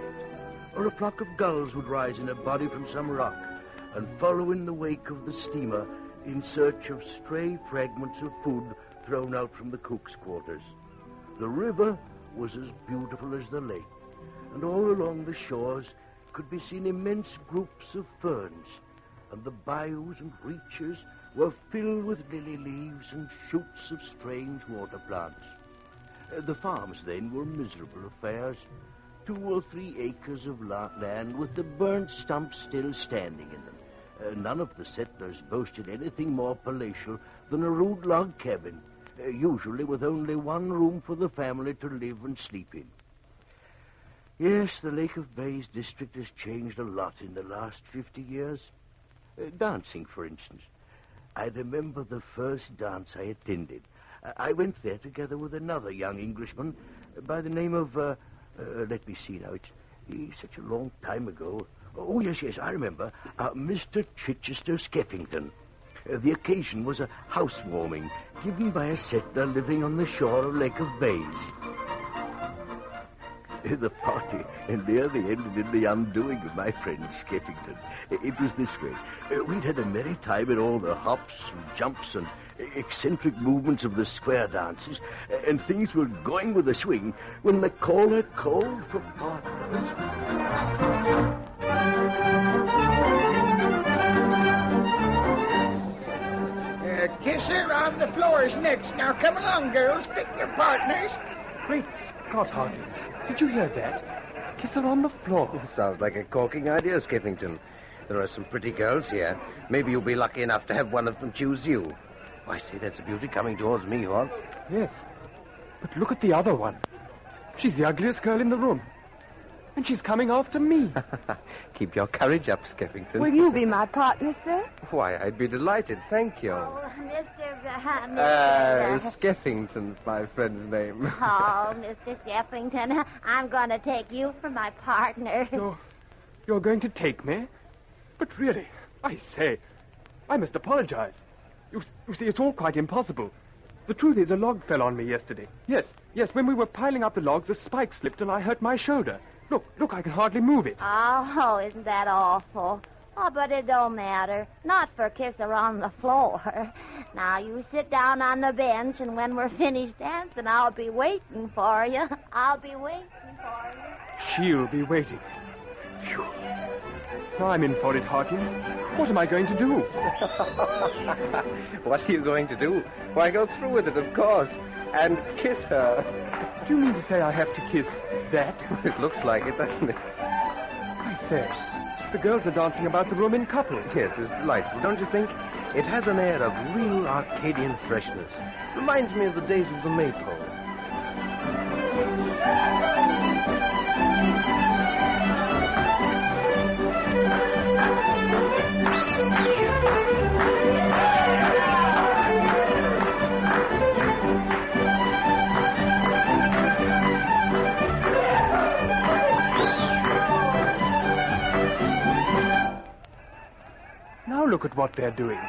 Or a flock of gulls would rise in a body from some rock and follow in the wake of the steamer in search of stray fragments of food thrown out from the cook's quarters. The river was as beautiful as the lake, and all along the shores could be seen immense groups of ferns, and the bayous and reaches were filled with lily leaves and shoots of strange water plants. The farms then were miserable affairs, 2 or 3 acres of land with the burnt stumps still standing in them. None of the settlers boasted anything more palatial than a rude log cabin, usually with only one room for the family to live and sleep in. Yes, the Lake of Bays district has changed a lot in the last 50 years. Dancing, for instance. I remember the first dance I attended. I went there together with another young Englishman by the name of, let me see now, it's such a long time ago. Oh, yes, I remember. Mr. Chichester Skeffington. The occasion was a housewarming given by a settler living on the shore of Lake of Bays. The party nearly ended in the undoing of my friend Skeffington. It was this way. We'd had a merry time in all the hops and jumps and eccentric movements of the square dances, and things were going with a swing when the caller called for partners. Kiss her on the floors next. Now come along, girls. Pick your partners. Great Scott, Hawkins. Did you hear that? Kiss her on the floor. Sounds like a corking idea, Skeffington. There are some pretty girls here. Maybe you'll be lucky enough to have one of them choose you. I see, that's a beauty coming towards me, Hawk. Yes. But look at the other one. She's the ugliest girl in the room. And she's coming after me. Keep your courage up, Skeffington. Will you be my partner, sir? Why, I'd be delighted, thank you. Oh, Skeffington's my friend's name. Oh, Mr. Skeffington, I'm going to take you for my partner. You're going to take me? But really, I say, I must apologize. You see, it's all quite impossible. The truth is, a log fell on me yesterday. Yes, when we were piling up the logs, a spike slipped and I hurt my shoulder. Look, I can hardly move it. Oh, isn't that awful? Oh, but it don't matter. Not for kiss her on the floor. Now, you sit down on the bench, and when we're finished dancing, I'll be waiting for you. I'll be waiting for you. She'll be waiting. Phew. Now I'm in for it, Hawkins. What am I going to do? What are you going to do? Why, go through with it, of course. And kiss her. Do you mean to say I have to kiss that? It looks like it, doesn't it? I say, the girls are dancing about the room in couples. Yes, it's delightful, don't you think? It has an air of real Arcadian freshness. Reminds me of the days of the Maypole. Now look at what they're doing.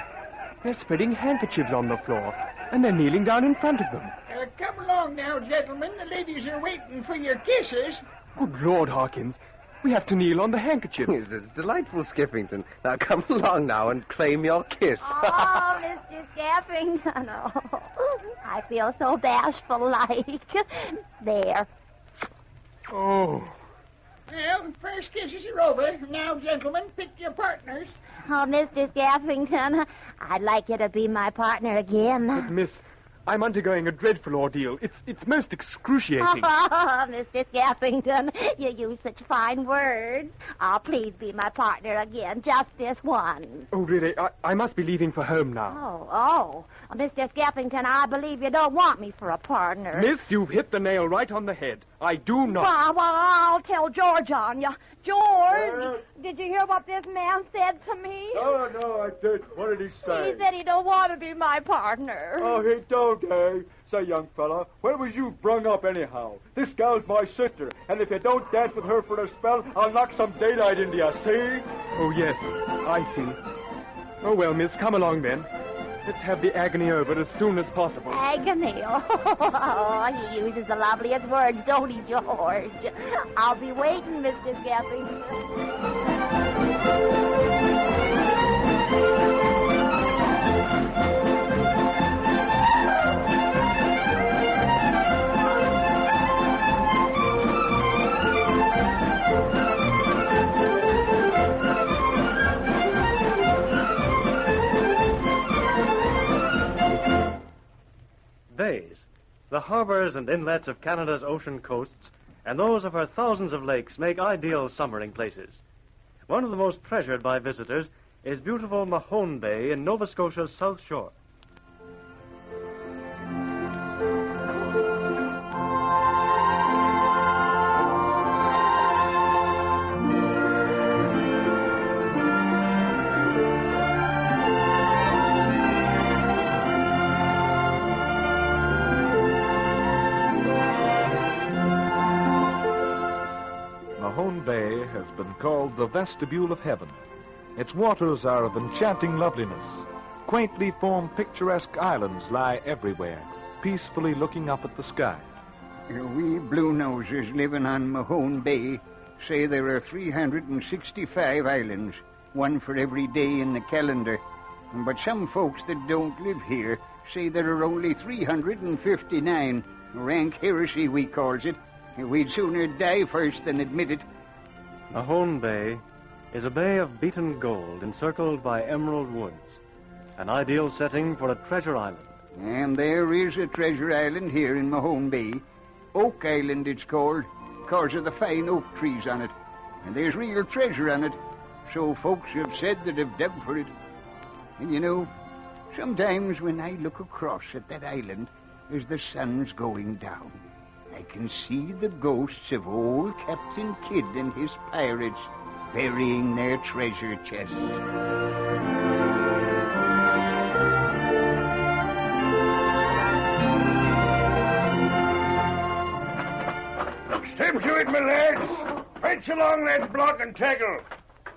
They're spreading handkerchiefs on the floor, and they're kneeling down in front of them. Come along now, gentlemen. The ladies are waiting for your kisses. Good Lord, Hawkins. We have to kneel on the handkerchiefs. Yes, it's delightful, Skiffington. Now come along now and claim your kiss. Oh, Mr. Skaffington. Oh, I feel so bashful-like. There. Oh. Well, first kisses are over. Now, gentlemen, pick your partners. Oh, Mr. Skaffington, I'd like you to be my partner again. But, miss, I'm undergoing a dreadful ordeal. It's most excruciating. Oh, Mr. Skaffington, you use such fine words. Oh, please be my partner again, just this once. Oh, really? I must be leaving for home now. Oh, Mr. Skaffington, I believe you don't want me for a partner. Miss, you've hit the nail right on the head. I do not. Well, I'll tell George on you. George, did you hear what this man said to me? No, I did. What did he say? He said he don't want to be my partner. Oh, he don't, eh? Say, young fella, where was you brung up anyhow? This gal's my sister, and if you don't dance with her for a spell, I'll knock some daylight into you, see? Oh, yes, I see. Oh, well, miss, come along then. Let's have the agony over as soon as possible. Agony? Oh, he uses the loveliest words, don't he, George? I'll be waiting, Mr. Skaffington. Bays, the harbors and inlets of Canada's ocean coasts and those of her thousands of lakes make ideal summering places. One of the most treasured by visitors is beautiful Mahone Bay in Nova Scotia's South Shore. Mahone Bay has been called the vestibule of heaven. Its waters are of enchanting loveliness. Quaintly formed picturesque islands lie everywhere, peacefully looking up at the sky. We blue noses living on Mahone Bay say there are 365 islands, one for every day in the calendar. But some folks that don't live here say there are only 359. Rank heresy, we calls it. We'd sooner die first than admit it. Mahone Bay is a bay of beaten gold encircled by emerald woods, an ideal setting for a treasure island. And there is a treasure island here in Mahone Bay. Oak Island it's called, because of the fine oak trees on it. And there's real treasure on it, so folks have said that have dug for it. And you know, sometimes when I look across at that island as the sun's going down, I can see the ghosts of old Captain Kidd and his pirates burying their treasure chests. Step to it, my lads. Wrench along that block and tackle.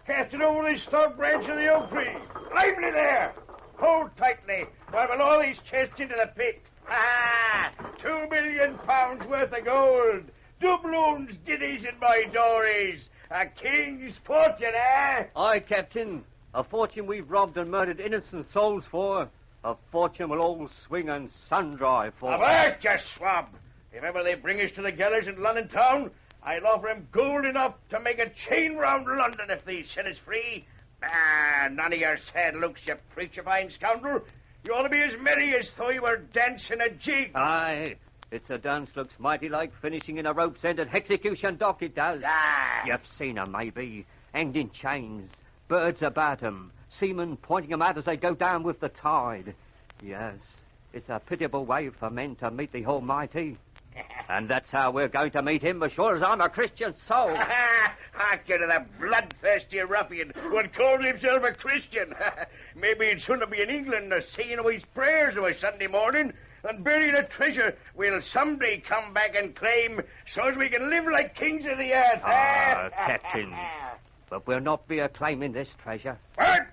Cast it over this stout branch of the oak tree. Lively there. Hold tightly while we lower these chests into the pit. Ah, 2 million pounds worth of gold. Doubloons, guineas, and my dories. A king's fortune, eh? Aye, Captain. A fortune we've robbed and murdered innocent souls for. A fortune we'll all swing and sun-dry for. Avast, you swab. If ever they bring us to the gallows in London town, I'll offer 'em gold enough to make a chain round London if they set us free. Ah, none of your sad looks, you preacher-fine scoundrel. You ought to be as merry as though you were dancing a jig. Aye, it's a dance looks mighty like finishing in a rope's end at execution dock, it does. Ah. You've seen 'em, maybe, hanged in chains, birds about 'em, seamen pointing 'em out as they go down with the tide. Yes, it's a pitiable way for men to meet the Almighty. And that's how we're going to meet him, as sure as I'm a Christian soul. Harken to the bloodthirsty ruffian who had called himself a Christian. Maybe he'd sooner be in England saying his prayers of a Sunday morning than burying a treasure we'll someday come back and claim so as we can live like kings of the earth. Captain, but we'll not be a-claiming this treasure. What?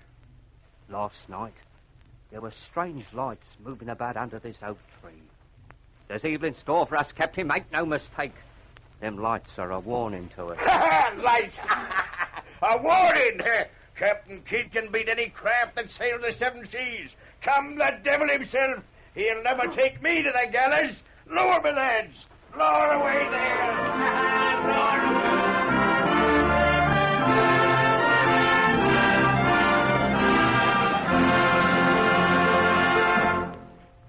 Last night, there were strange lights moving about under this oak tree. There's evil in store for us, Captain, make no mistake. Them lights are a warning to us. Lights! A warning! Captain Kidd can beat any craft that sails the seven seas. Come, the devil himself. He'll never take me to the gallows. Lower me, lads. Lower away there. Lower away.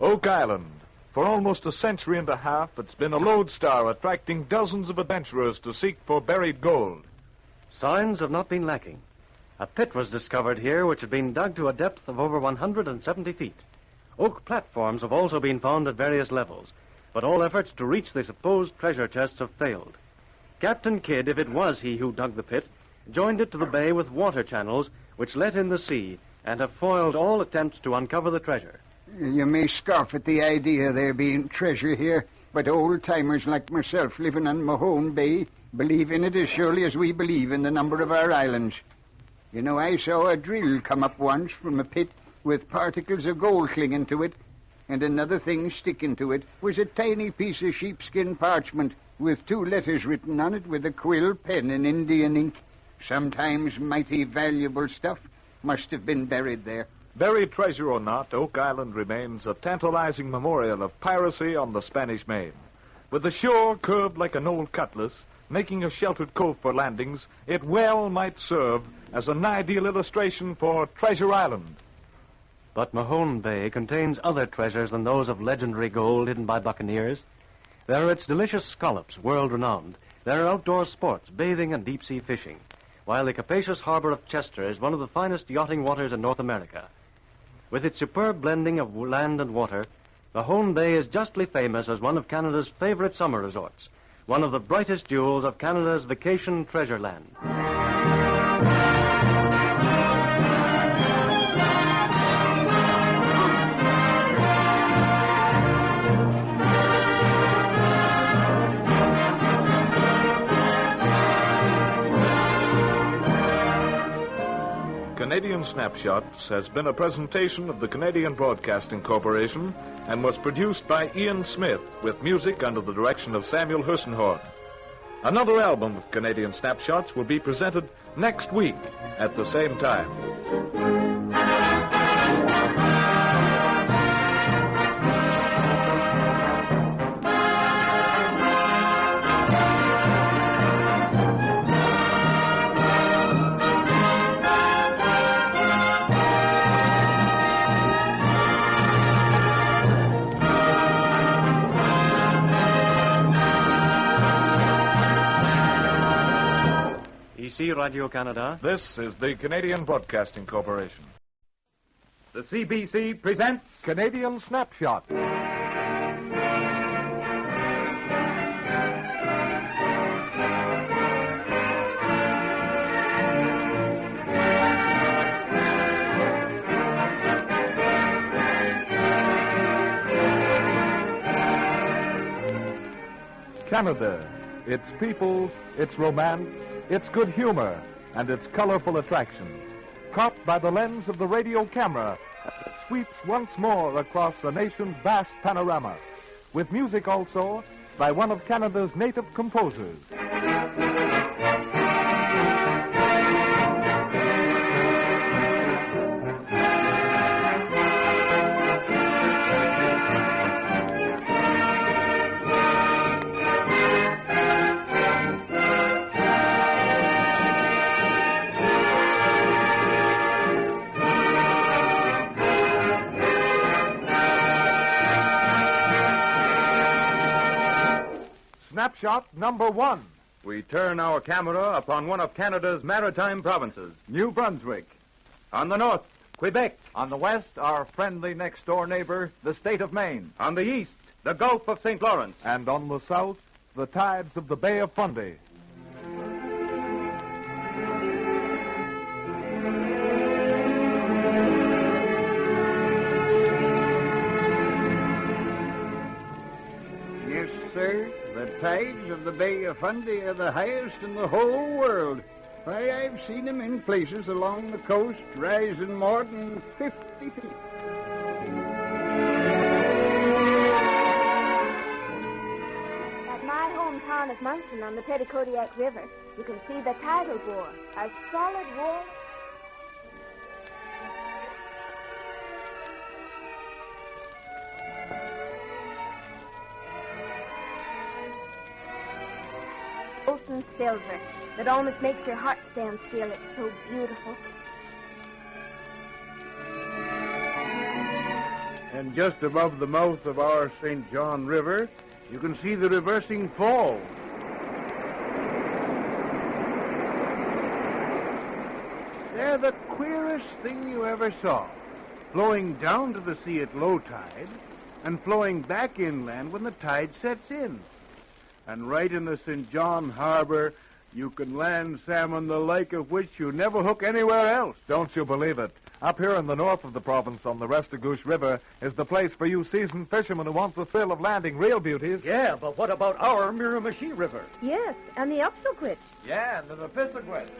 Oak Island. For almost a century and a half, it's been a lodestar attracting dozens of adventurers to seek for buried gold. Signs have not been lacking. A pit was discovered here which had been dug to a depth of over 170 feet. Oak platforms have also been found at various levels, but all efforts to reach the supposed treasure chests have failed. Captain Kidd, if it was he who dug the pit, joined it to the bay with water channels which let in the sea and have foiled all attempts to uncover the treasure. You may scoff at the idea of there being treasure here, but old-timers like myself living on Mahone Bay believe in it as surely as we believe in the number of our islands. You know, I saw a drill come up once from a pit with particles of gold clinging to it, and another thing sticking to it was a tiny piece of sheepskin parchment with 2 letters written on it with a quill pen and Indian ink. Sometimes mighty valuable stuff must have been buried there. Buried treasure or not, Oak Island remains a tantalizing memorial of piracy on the Spanish Main. With the shore curved like an old cutlass, making a sheltered cove for landings, it well might serve as an ideal illustration for Treasure Island. But Mahone Bay contains other treasures than those of legendary gold hidden by buccaneers. There are its delicious scallops, world-renowned. There are outdoor sports, bathing and deep-sea fishing, while the capacious harbor of Chester is one of the finest yachting waters in North America. With its superb blending of land and water, Mahone Bay is justly famous as one of Canada's favorite summer resorts, one of the brightest jewels of Canada's vacation treasure land. Canadian Snapshots has been a presentation of the Canadian Broadcasting Corporation and was produced by Ian Smith with music under the direction of Samuel Hersenhort. Another album of Canadian Snapshots will be presented next week at the same time. Radio Canada. This is the Canadian Broadcasting Corporation. The CBC presents Canadian Snapshot. Canada, its people, its romance, its good humor, and its colorful attractions, caught by the lens of the radio camera as it sweeps once more across the nation's vast panorama, with music also by one of Canada's native composers. Snapshot number 1. We turn our camera upon one of Canada's maritime provinces, New Brunswick. On the north, Quebec. On the west, our friendly next-door neighbor, the state of Maine. On the east, the Gulf of St. Lawrence. And on the south, the tides of the Bay of Fundy. Yes, sir. The tides of the Bay of Fundy are the highest in the whole world. Why, I've seen them in places along the coast rising more than 50 feet. At my hometown town of Moncton on the Petticodiac River, you can see the tidal bore, a solid wall. Molten silver that almost makes your heart stand still. It's so beautiful. And just above the mouth of our St. John River, you can see the reversing fall. They're the queerest thing you ever saw. Flowing down to the sea at low tide and flowing back inland when the tide sets in. And right in the St. John Harbor, you can land salmon the like of which you never hook anywhere else. Don't you believe it? Up here in the north of the province on the Restigouche River is the place for you seasoned fishermen who want the thrill of landing real beauties. Yeah, but what about our Miramichi River? Yes, and the Upsaquitch. Yeah, and the Pissaquid.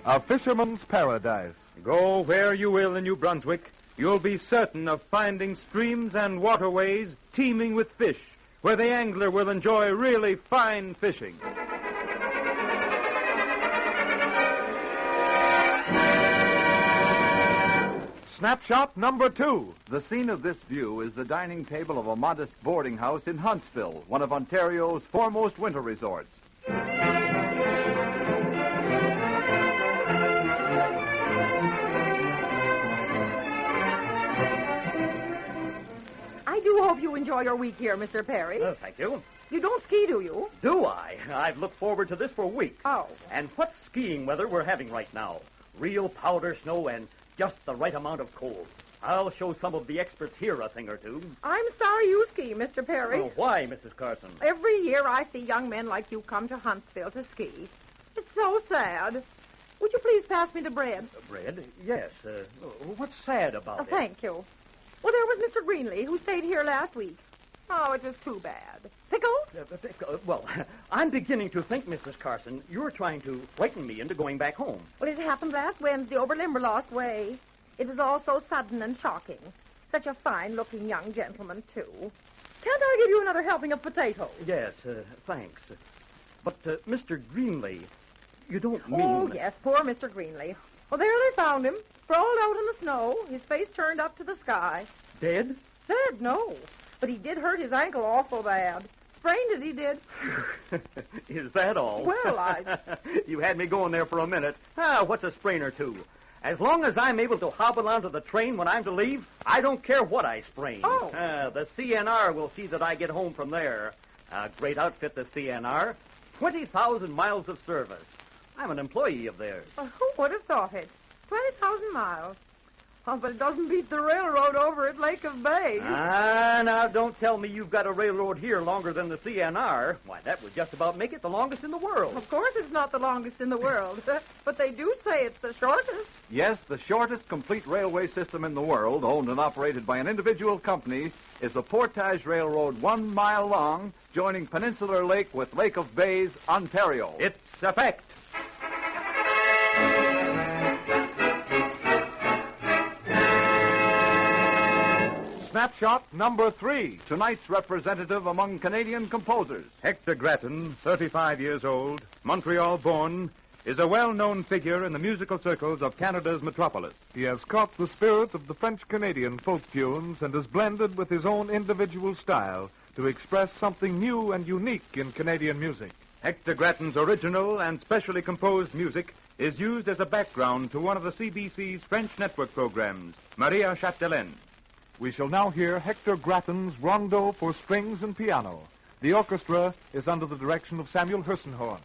A fisherman's paradise. Go where you will in New Brunswick, you'll be certain of finding streams and waterways teeming with fish, where the angler will enjoy really fine fishing. Snapshot number 2. The scene of this view is the dining table of a modest boarding house in Huntsville, one of Ontario's foremost winter resorts. I do hope you enjoy your week here, Mr. Perry. Thank you. You don't ski, do you? Do I? I've looked forward to this for weeks. Oh. And what skiing weather we're having right now. Real powder snow and just the right amount of cold. I'll show some of the experts here a thing or two. I'm sorry you ski, Mr. Perry. Oh, why, Mrs. Carson? Every year I see young men like you come to Huntsville to ski. It's so sad. Would you please pass me the bread? Bread? Yes. What's sad about it? Thank you. Well, there was Mr. Greenlee, who stayed here last week. Oh, it was too bad. Pickles? Well, I'm beginning to think, Mrs. Carson, you're trying to frighten me into going back home. Well, it happened last Wednesday over Limberlost Way. It was all so sudden and shocking. Such a fine-looking young gentleman, too. Can't I give you another helping of potatoes? Yes, thanks. But, Mr. Greenlee, you don't mean... Oh, yes, poor Mr. Greenlee. Well, there they found him, sprawled out in the snow, his face turned up to the sky. Dead? Dead, no. But he did hurt his ankle awful bad. Sprained it, he did. Is that all? Well, You had me going there for a minute. What's a sprain or two? As long as I'm able to hobble onto the train when I'm to leave, I don't care what I sprain. Oh. The CNR will see that I get home from there. A great outfit, the CNR. 20,000 miles of service. I'm an employee of theirs. Well, who would have thought it? 20,000 miles. Oh, but it doesn't beat the railroad over at Lake of Bays. Now don't tell me you've got a railroad here longer than the CNR. Why, that would just about make it the longest in the world. Of course it's not the longest in the world, but they do say it's the shortest. Yes, the shortest complete railway system in the world, owned and operated by an individual company, is the Portage Railroad, 1 mile long, joining Peninsular Lake with Lake of Bays, Ontario. It's a fact. Snapshot number 3. Tonight's representative among Canadian composers. Hector Grattan, 35 years old, Montreal-born, is a well-known figure in the musical circles of Canada's metropolis. He has caught the spirit of the French-Canadian folk tunes and has blended with his own individual style to express something new and unique in Canadian music. Hector Grattan's original and specially composed music is used as a background to one of the CBC's French network programs, Maria Chapdelaine. We shall now hear Hector Grattan's Rondo for strings and piano. The orchestra is under the direction of Samuel Hersenhorn.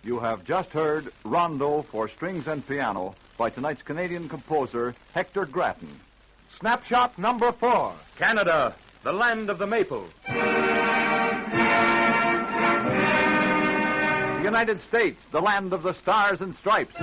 You have just heard Rondo for Strings and Piano by tonight's Canadian composer, Hector Grattan. Snapshot number 4. Canada, the land of the maple. The United States, the land of the stars and stripes.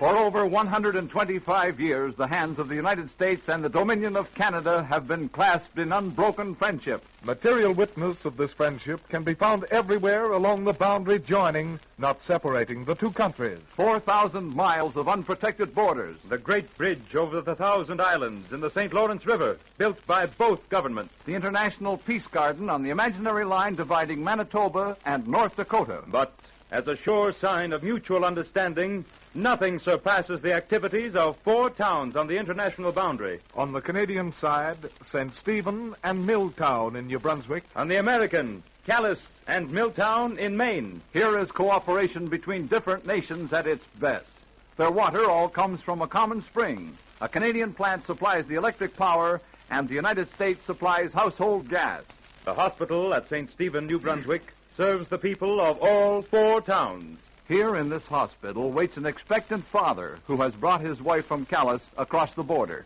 For over 125 years, the hands of the United States and the Dominion of Canada have been clasped in unbroken friendship. Material witness of this friendship can be found everywhere along the boundary joining, not separating, the two countries. 4,000 miles of unprotected borders. The great bridge over the Thousand Islands in the St. Lawrence River, built by both governments. The International Peace Garden on the imaginary line dividing Manitoba and North Dakota. But as a sure sign of mutual understanding, nothing surpasses the activities of 4 towns on the international boundary. On the Canadian side, St. Stephen and Milltown in New Brunswick. On the American, Calais and Milltown in Maine. Here is cooperation between different nations at its best. Their water all comes from a common spring. A Canadian plant supplies the electric power, and the United States supplies household gas. The hospital at St. Stephen, New Brunswick, serves the people of all 4 towns. Here in this hospital waits an expectant father who has brought his wife from Calais across the border.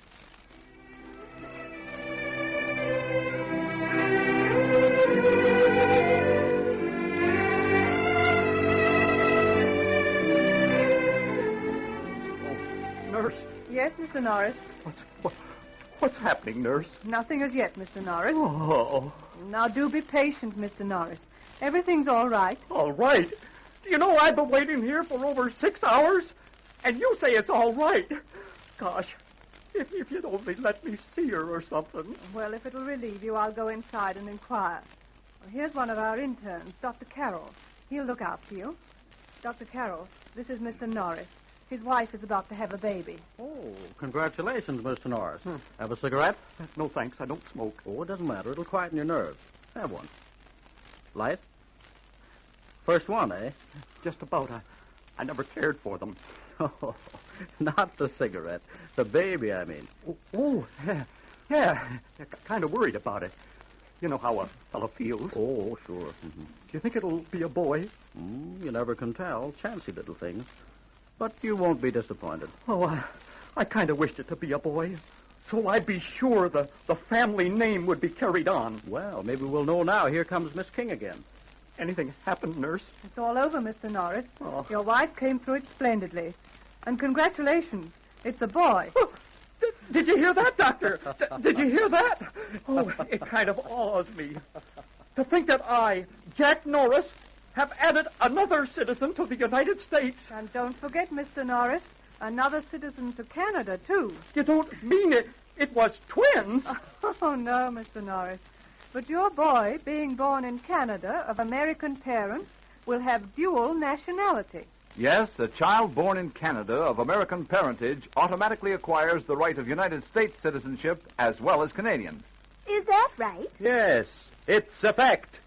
Nurse. Yes, Mr. Norris. What's happening, nurse? Nothing as yet, Mr. Norris. Oh. Now, do be patient, Mr. Norris. Everything's all right. All right? You know, I've been waiting here for over 6 hours, and you say it's all right. Gosh, if you'd only let me see her or something. Well, if it'll relieve you, I'll go inside and inquire. Well, here's one of our interns, Dr. Carroll. He'll look after you. Dr. Carroll, this is Mr. Norris. His wife is about to have a baby. Oh, congratulations, Mr. Norris. Have a cigarette? No, thanks. I don't smoke. Oh, it doesn't matter. It'll quieten your nerves. Have one. Light? First one, eh? Just about. I never cared for them. Oh, not the cigarette. The baby, I mean. Oh, yeah. Kind of worried about it. You know how a fellow feels. Oh, sure. Mm-hmm. Do you think it'll be a boy? You never can tell. Chancy little things. But you won't be disappointed. Oh, I kind of wished it to be a boy. So I'd be sure the family name would be carried on. Well, maybe we'll know now. Here comes Miss King again. Anything happened, nurse? It's all over, Mr. Norris. Oh. Your wife came through it splendidly. And congratulations. It's a boy. Oh, did you hear that, Doctor? Did you hear that? Oh, it kind of awes me. To think that I, Jack Norris, have added another citizen to the United States. And don't forget, Mr. Norris, another citizen to Canada, too. You don't mean it? It was twins? Oh, no, Mr. Norris. But your boy, being born in Canada of American parents, will have dual nationality. Yes, a child born in Canada of American parentage automatically acquires the right of United States citizenship as well as Canadian. Is that right? Yes, it's a fact.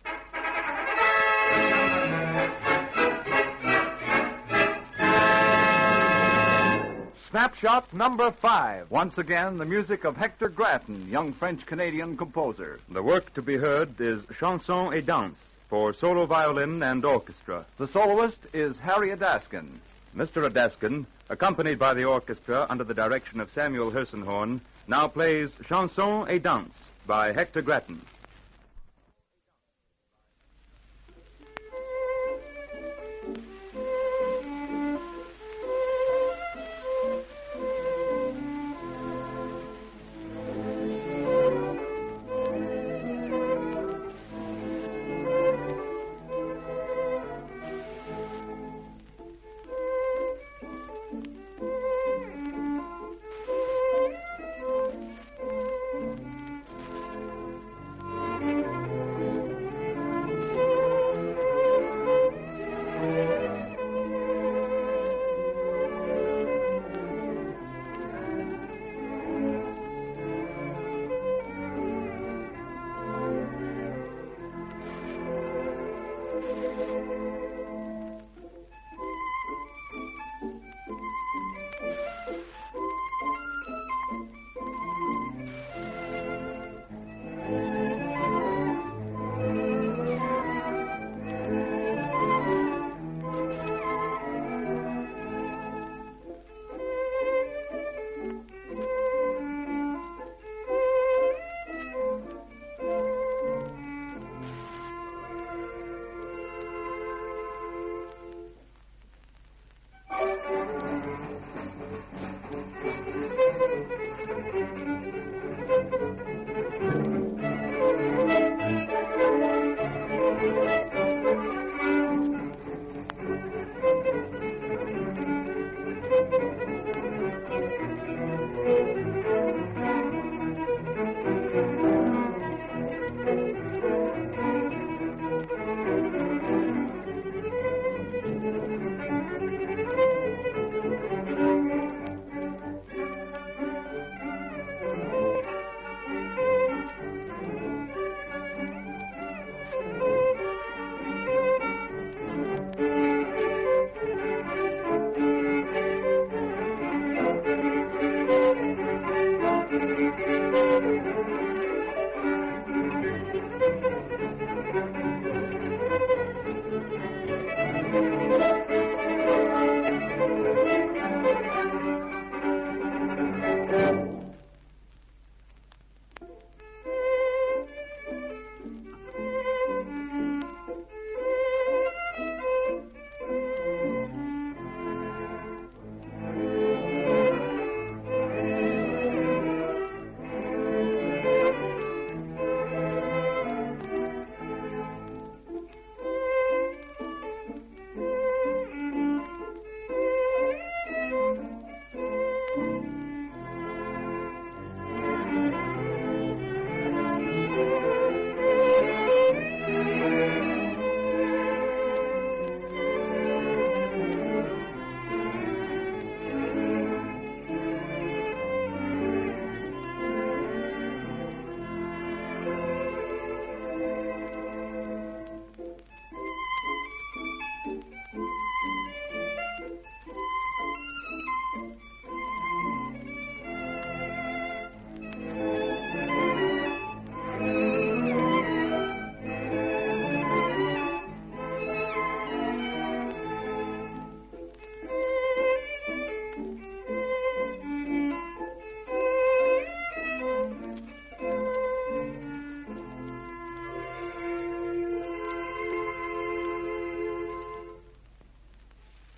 Snapshot number 5. Once again, the music of Hector Grattan, young French-Canadian composer. The work to be heard is Chanson et Danse for solo violin and orchestra. The soloist is Harry Adaskin. Mr. Adaskin, accompanied by the orchestra under the direction of Samuel Hersenhorn, now plays Chanson et Danse by Hector Grattan.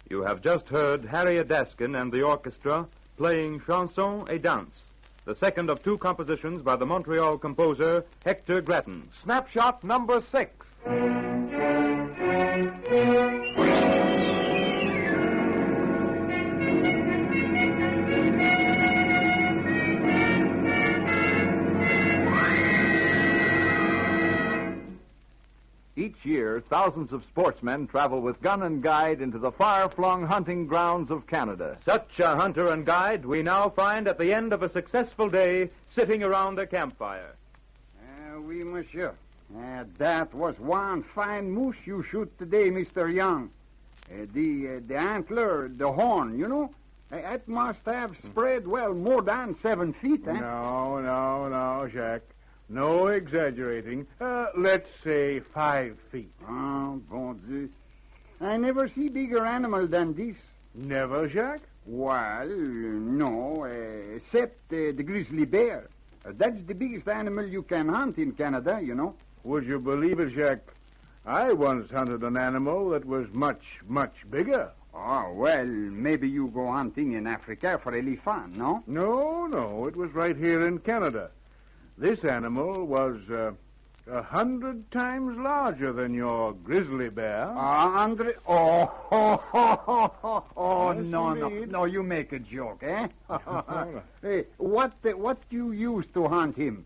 You have just heard Harriet Daskin and the orchestra playing Chanson et Danse, the second of two compositions by the Montreal composer Hector Grattan. Snapshot number 6. Each year, thousands of sportsmen travel with gun and guide into the far-flung hunting grounds of Canada. Such a hunter and guide we now find at the end of a successful day sitting around a campfire. Oui, monsieur. That was one fine moose you shoot today, Mr. Young. The antler, the horn, you know, it must have spread, well, more than 7 feet, eh? No, Jacques. No exaggerating. Let's say 5 feet. Oh, bon Dieu. I never see bigger animal than this. Never, Jacques? Well, no, except the grizzly bear. That's the biggest animal you can hunt in Canada, you know. Would you believe it, Jacques? I once hunted an animal that was much, much bigger. Oh, well, maybe you go hunting in Africa for elephant, no? No, it was right here in Canada. This animal was 100 times larger than your grizzly bear. 100? Oh, no, you make a joke, eh? Hey, what do you use to hunt him?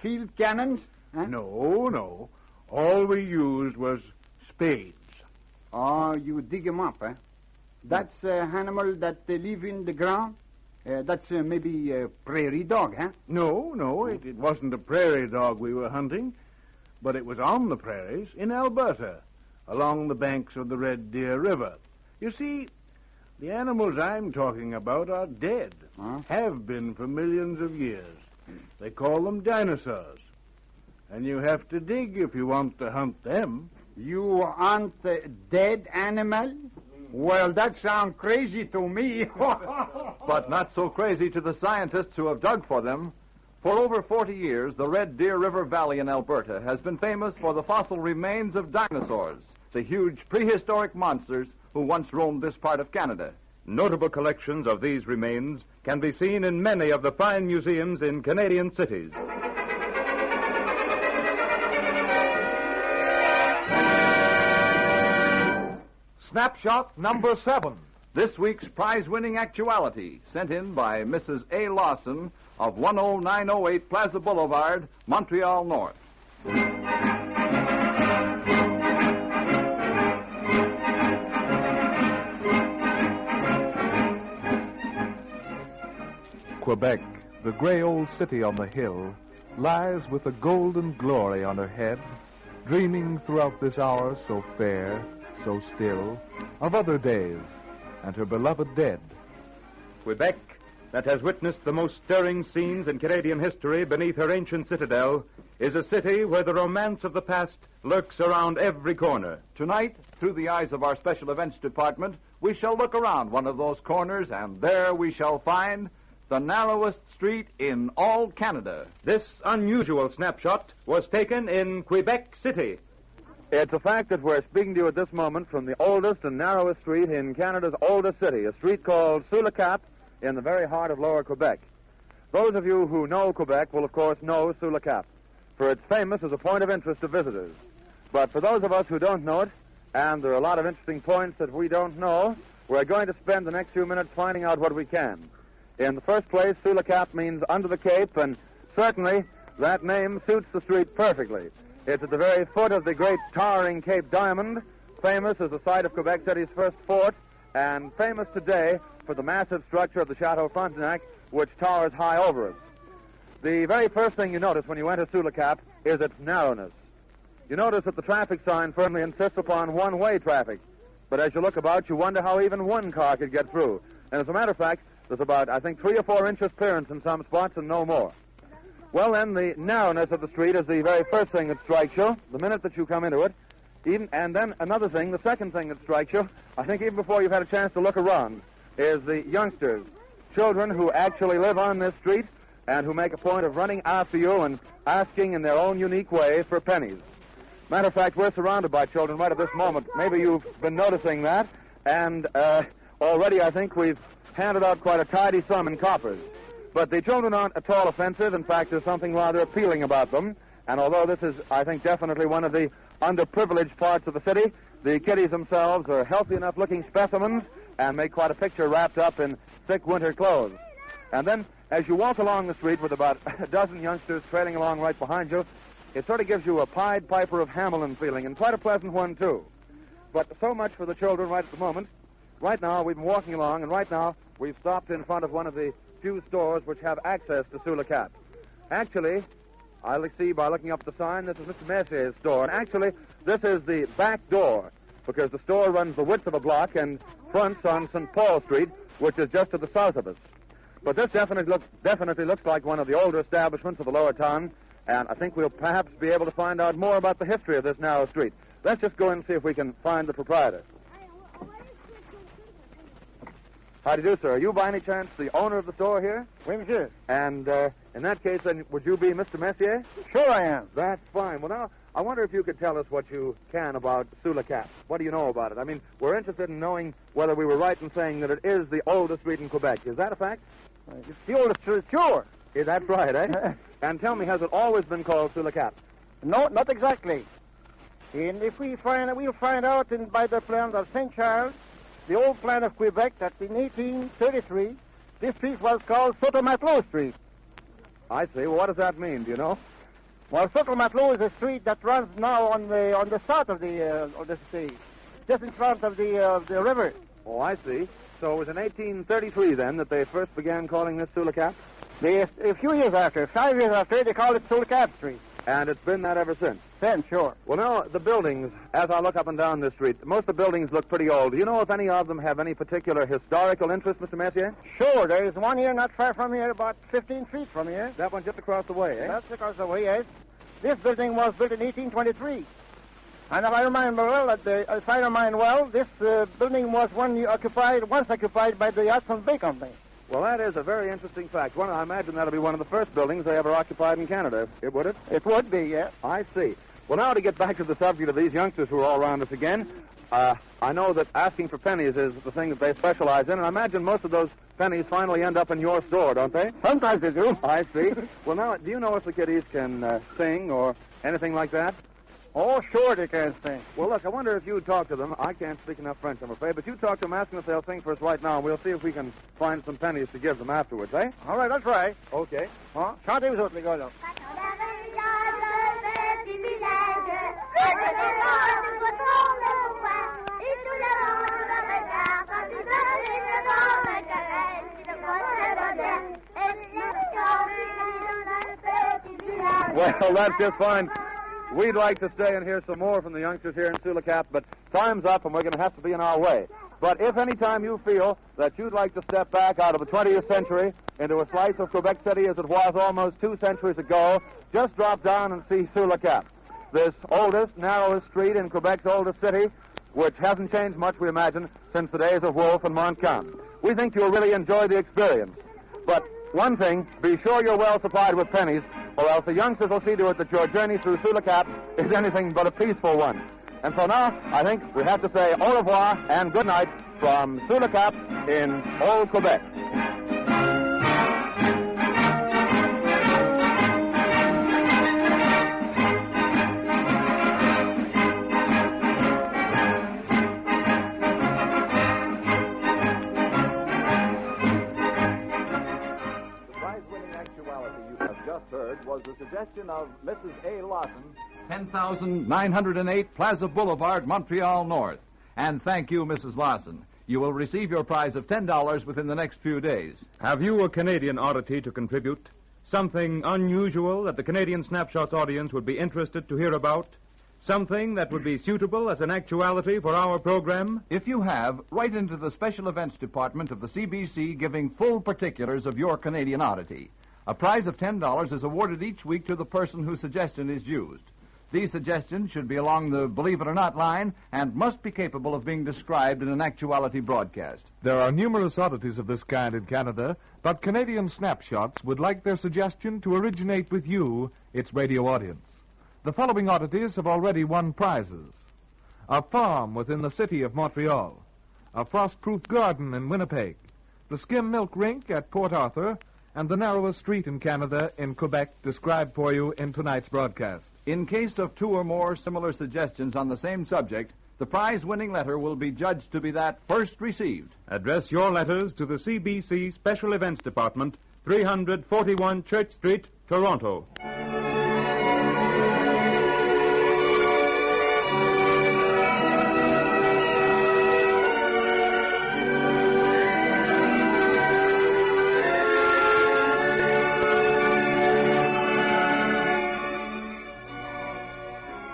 Field cannons? Huh? No. All we used was spades. Oh, you dig him up, eh? That's an animal that live in the ground? That's maybe a prairie dog, huh? No, it wasn't a prairie dog we were hunting, but it was on the prairies in Alberta, along the banks of the Red Deer River. You see, the animals I'm talking about are dead, have been for millions of years. They call them dinosaurs, and you have to dig if you want to hunt them. You hunt dead animal? Well, that sounds crazy to me. But not so crazy to the scientists who have dug for them. For over 40 years, the Red Deer River Valley in Alberta has been famous for the fossil remains of dinosaurs, the huge prehistoric monsters who once roamed this part of Canada. Notable collections of these remains can be seen in many of the fine museums in Canadian cities. Snapshot number 7. This week's prize-winning actuality, sent in by Mrs. A. Lawson of 10908 Plaza Boulevard, Montreal North. Quebec, the gray old city on the hill, lies with a golden glory on her head, dreaming throughout this hour so fair, so still, of other days, and her beloved dead. Quebec, that has witnessed the most stirring scenes in Canadian history beneath her ancient citadel is a city where the romance of the past lurks around every corner. Tonight, through the eyes of our special events department, we shall look around one of those corners, and there we shall find the narrowest street in all Canada. This unusual snapshot was taken in Quebec City. It's a fact that we're speaking to you at this moment from the oldest and narrowest street in Canada's oldest city, a street called Sous le Cap in the very heart of Lower Quebec. Those of you who know Quebec will, of course, know Sous le Cap, for it's famous as a point of interest to visitors. But for those of us who don't know it, and there are a lot of interesting points that we don't know, we're going to spend the next few minutes finding out what we can. In the first place, Sous le Cap means under the Cape, and certainly that name suits the street perfectly. It's at the very foot of the great towering Cape Diamond, famous as the site of Quebec City's first fort, and famous today for the massive structure of the Chateau Frontenac, which towers high over us. The very first thing you notice when you enter Sous le Cap is its narrowness. You notice that the traffic sign firmly insists upon one-way traffic, but as you look about, you wonder how even one car could get through. And as a matter of fact, there's about, 3 or 4 inches clearance in some spots and no more. Well, then, the narrowness of the street is the very first thing that strikes you the minute that you come into it. And then another thing, the second thing that strikes you, I think even before you've had a chance to look around, is the youngsters, children who actually live on this street and who make a point of running after you and asking in their own unique way for pennies. Matter of fact, we're surrounded by children right at this moment. Maybe you've been noticing that, and already I think we've handed out quite a tidy sum in coppers. But the children aren't at all offensive. In fact, there's something rather appealing about them. And although this is, I think, definitely one of the underprivileged parts of the city, the kiddies themselves are healthy enough-looking specimens and make quite a picture wrapped up in thick winter clothes. And then, as you walk along the street with about a dozen youngsters trailing along right behind you, it sort of gives you a Pied Piper of Hamelin feeling, and quite a pleasant one, too. But so much for the children right at the moment. Right now, we've been walking along, and right now, we've stopped in front of one of the few stores which have access to Sous le Cap. Actually, I'll see by looking up the sign, this is Mr. Messier's store. And actually, this is the back door, because the store runs the width of a block and fronts on St. Paul Street, which is just to the south of us. But this definitely looks like one of the older establishments of the lower town, and I think we'll perhaps be able to find out more about the history of this narrow street. Let's just go in and see if we can find the proprietor. How do you do, sir? Are you, by any chance, the owner of the store here? Oui, monsieur. And in that case, then, would you be Mr. Messier? Sure I am. That's fine. Well, now, I wonder if you could tell us what you can about Sous le Cap. What do you know about it? I mean, we're interested in knowing whether we were right in saying that it is the oldest street in Quebec. Is that a fact? It's the oldest street, sure. That's right, eh? And tell me, has it always been called Sous le Cap? No, not exactly. And if we'll find out by the plans of St. Charles, the old plan of Quebec, that in 1833, this street was called Soto-Matelot Street. I see. Well, what does that mean? Do you know? Well, Soto-Matelot is a street that runs now on the south of the city, just in front of the river. Oh, I see. So it was in 1833 then that they first began calling this Sous le Cap? A few years after, 5 years after, they called it Sous le Cap Street. And it's been that ever since? Sure. Well, now, the buildings, as I look up and down this street, most of the buildings look pretty old. Do you know if any of them have any particular historical interest, Mr. Messier? Sure. There is one here not far from here, about 15 feet from here. That one just across the way, eh? That's across the way, yes. This building was built in 1823. And if I remember well, this building was once occupied by the Hudson Bay Company. Well, that is a very interesting fact. I imagine that'll be one of the first buildings they ever occupied in Canada, would it? It would be, yes. I see. Well, now to get back to the subject of these youngsters who are all around us again, I know that asking for pennies is the thing that they specialize in, and I imagine most of those pennies finally end up in your store, don't they? Sometimes they do. I see. Well, now, do you know if the kiddies can sing or anything like that? Oh, sure they can sing. Well, look, I wonder if you'd talk to them. I can't speak enough French, I'm afraid, but you talk to them, ask them if they'll sing for us right now, and we'll see if we can find some pennies to give them afterwards, eh? All right, I'll try. Okay. Chantez vous autres, les gars, là. Well, that's just fine. We'd like to stay and hear some more from the youngsters here in Sous le Cap, but time's up and we're going to have to be on our way. But if any time you feel that you'd like to step back out of the 20th century into a slice of Quebec City as it was almost 2 centuries ago, just drop down and see Sous le Cap, this oldest, narrowest street in Quebec's oldest city, which hasn't changed much, we imagine, since the days of Wolfe and Montcalm. We think you'll really enjoy the experience. But one thing, be sure you're well supplied with pennies, or else the youngsters will see to it that your journey through Sous le Cap is anything but a peaceful one. And so now, I think we have to say au revoir and good night from Sous le Cap in Old Quebec. Was the suggestion of Mrs. A. Lawson. 10,908 Plaza Boulevard, Montreal North. And thank you, Mrs. Lawson. You will receive your prize of $10 within the next few days. Have you a Canadian oddity to contribute? Something unusual that the Canadian Snapshots audience would be interested to hear about? Something that would be suitable as an actuality for our program? If you have, write into the Special Events Department of the CBC giving full particulars of your Canadian oddity. A prize of $10 is awarded each week to the person whose suggestion is used. These suggestions should be along the believe it or not line and must be capable of being described in an actuality broadcast. There are numerous oddities of this kind in Canada, but Canadian Snapshots would like their suggestion to originate with you, its radio audience. The following oddities have already won prizes. A farm within the city of Montreal, a frost-proof garden in Winnipeg, the skim milk rink at Port Arthur, and the narrowest street in Canada in Quebec described for you in tonight's broadcast. In case of 2 or more similar suggestions on the same subject, the prize-winning letter will be judged to be that first received. Address your letters to the CBC Special Events Department, 341 Church Street, Toronto.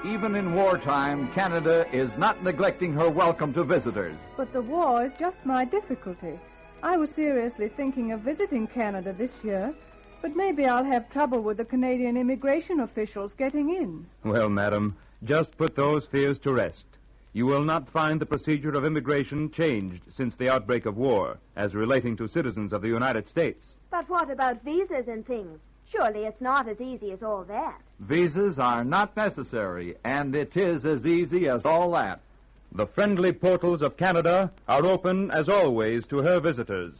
Even in wartime, Canada is not neglecting her welcome to visitors. But the war is just my difficulty. I was seriously thinking of visiting Canada this year, but maybe I'll have trouble with the Canadian immigration officials getting in. Well, madam, just put those fears to rest. You will not find the procedure of immigration changed since the outbreak of war, as relating to citizens of the United States. But what about visas and things? Surely it's not as easy as all that. Visas are not necessary, and it is as easy as all that. The friendly portals of Canada are open, as always, to her visitors.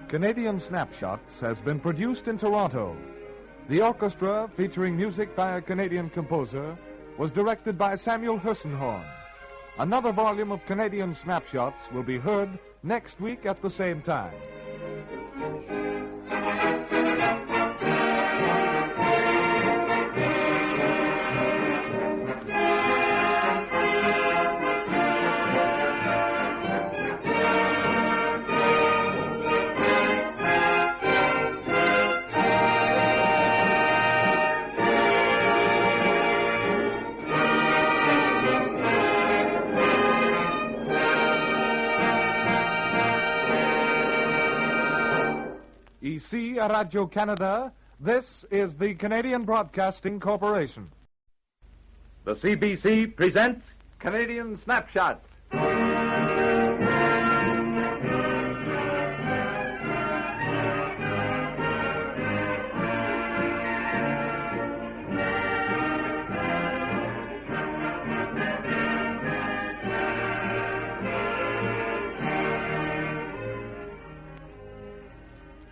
Canadian Snapshots has been produced in Toronto. The orchestra, featuring music by a Canadian composer, was directed by Samuel Hersenhorn. Another volume of Canadian Snapshots will be heard next week at the same time. Ici à Radio-Canada, this is the Canadian Broadcasting Corporation. The CBC presents Canadian Snapshots.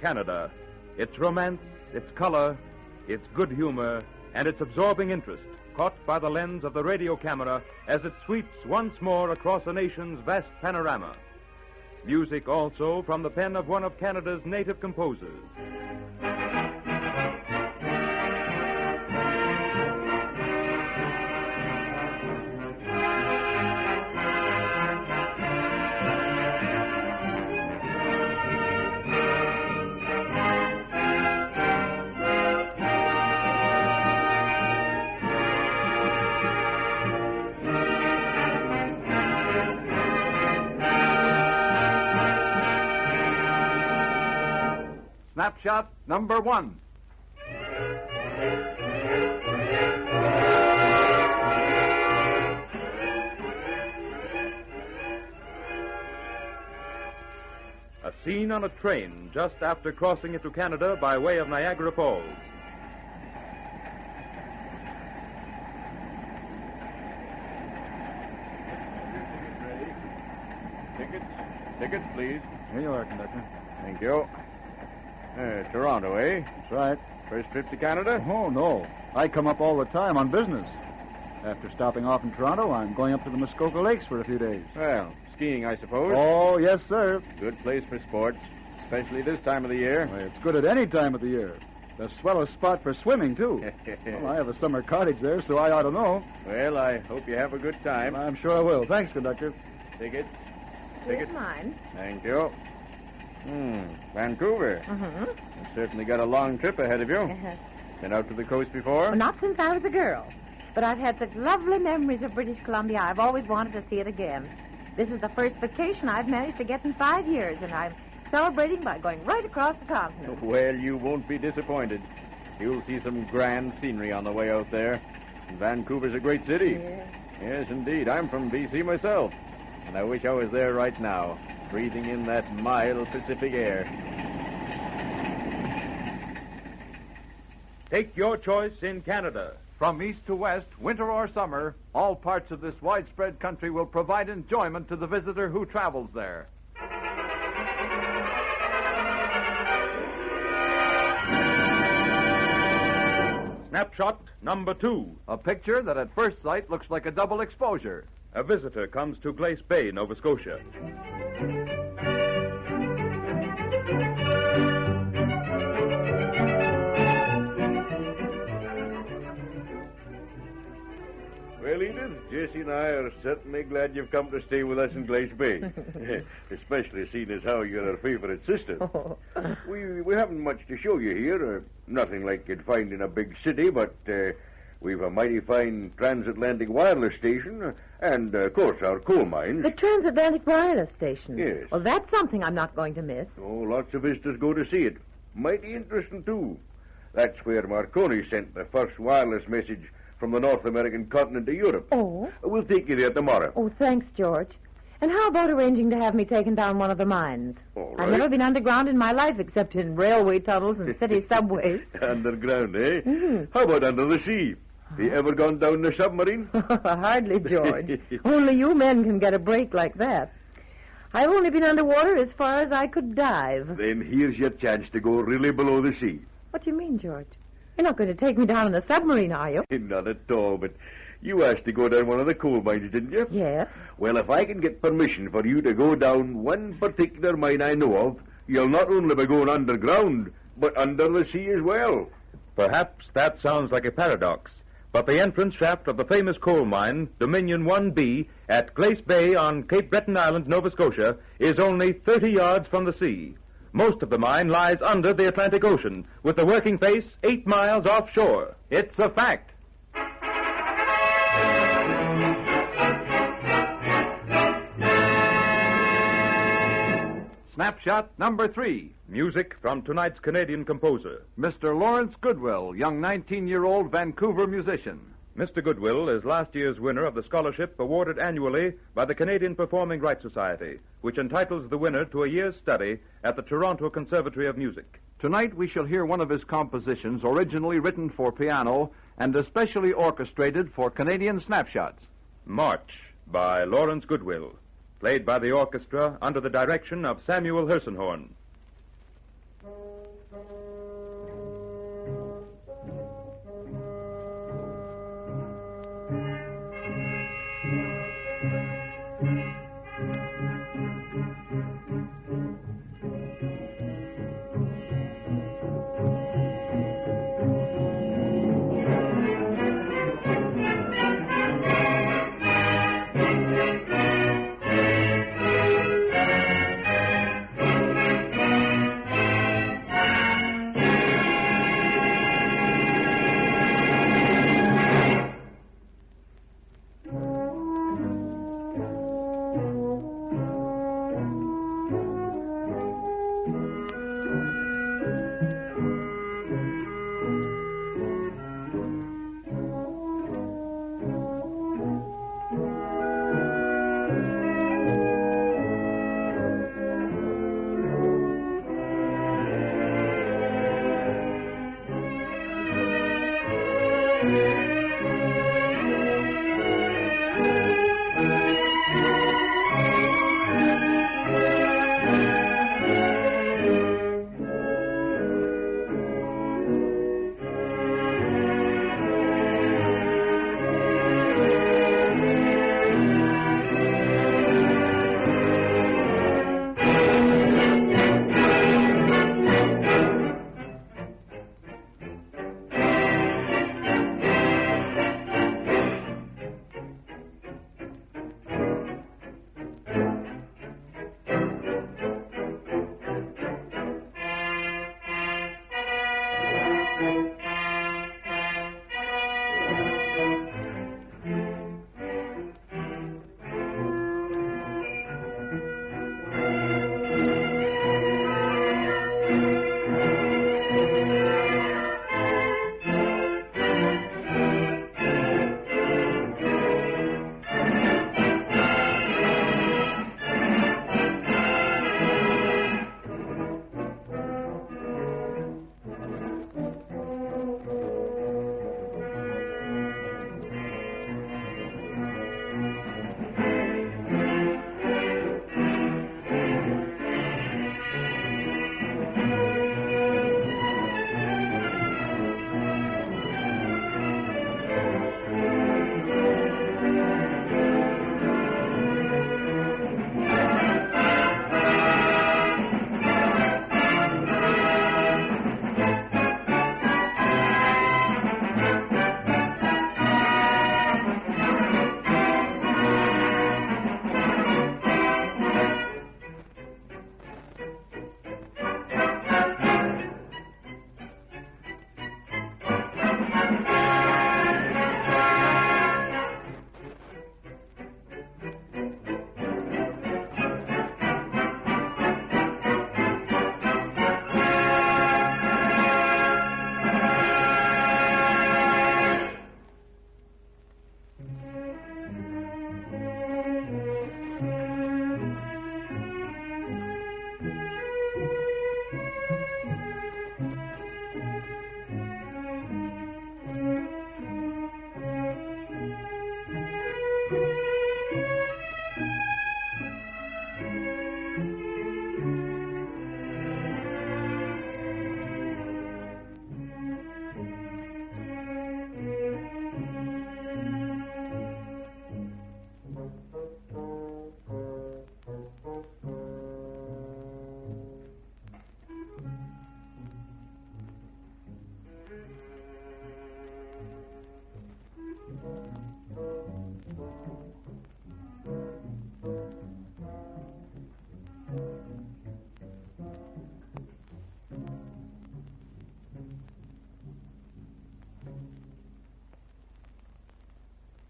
Canada, its romance, its color, its good humor, and its absorbing interest, caught by the lens of the radio camera as it sweeps once more across a nation's vast panorama. Music also from the pen of one of Canada's native composers. Snapshot number 1. A scene on a train just after crossing into Canada by way of Niagara Falls. Tickets, please. Here you are, conductor. Thank you. Toronto, eh? That's right. First trip to Canada? Oh, no. I come up all the time on business. After stopping off in Toronto, I'm going up to the Muskoka Lakes for a few days. Well, skiing, I suppose. Oh, yes, sir. Good place for sports, especially this time of the year. Well, it's good at any time of the year. The swellest spot for swimming, too. Well, I have a summer cottage there, so I ought to know. Well, I hope you have a good time. I'm sure I will. Thanks, conductor. Tickets? Here's mine. Thank you. Vancouver. Mm-hmm. You've certainly got a long trip ahead of you. Been out to the coast before? Well, not since I was a girl. But I've had such lovely memories of British Columbia, I've always wanted to see it again. This is the first vacation I've managed to get in 5 years, and I'm celebrating by going right across the continent. Well, you won't be disappointed. You'll see some grand scenery on the way out there. And Vancouver's a great city. Yes, indeed. I'm from B.C. myself, and I wish I was there right now, breathing in that mild Pacific air. Take your choice in Canada. From east to west, winter or summer, all parts of this widespread country will provide enjoyment to the visitor who travels there. Snapshot number 2. A picture that at first sight looks like a double exposure. A visitor comes to Glace Bay, Nova Scotia. Well, Edith, Jesse and I are certainly glad you've come to stay with us in Glace Bay. Especially seeing as how you're our favorite sister. We haven't much to show you here. Nothing like you'd find in a big city, but we've a mighty fine transatlantic wireless station and, of course, our coal mines. The transatlantic wireless station? Yes. Well, that's something I'm not going to miss. Oh, lots of visitors go to see it. Mighty interesting, too. That's where Marconi sent the first wireless message from the North American continent to Europe. Oh? We'll take you there tomorrow. Oh, thanks, George. And how about arranging to have me taken down one of the mines? All I've right. never been underground in my life except in railway tunnels and city subways. Underground, eh? How about under the sea? You ever gone down in a submarine? Hardly, George. Only you men can get a break like that. I've only been underwater as far as I could dive. Then here's your chance to go really below the sea. What do you mean, George? You're not going to take me down in a submarine, are you? Not at all, but you asked to go down one of the coal mines, didn't you? Yes. Well, if I can get permission for you to go down one particular mine I know of, you'll not only be going underground, but under the sea as well. Perhaps that sounds like a paradox, but the entrance shaft of the famous coal mine, Dominion 1B, at Glace Bay on Cape Breton Island, Nova Scotia, is only 30 yards from the sea. Most of the mine lies under the Atlantic Ocean, with the working face 8 miles offshore. It's a fact. Snapshot number 3. Music from tonight's Canadian composer. Mr. Lawrence Goodwill, young 19-year-old Vancouver musician. Mr. Goodwill is last year's winner of the scholarship awarded annually by the Canadian Performing Rights Society, which entitles the winner to a year's study at the Toronto Conservatory of Music. Tonight we shall hear one of his compositions originally written for piano and especially orchestrated for Canadian Snapshots. March by Lawrence Goodwill, played by the orchestra under the direction of Samuel Hersenhorn.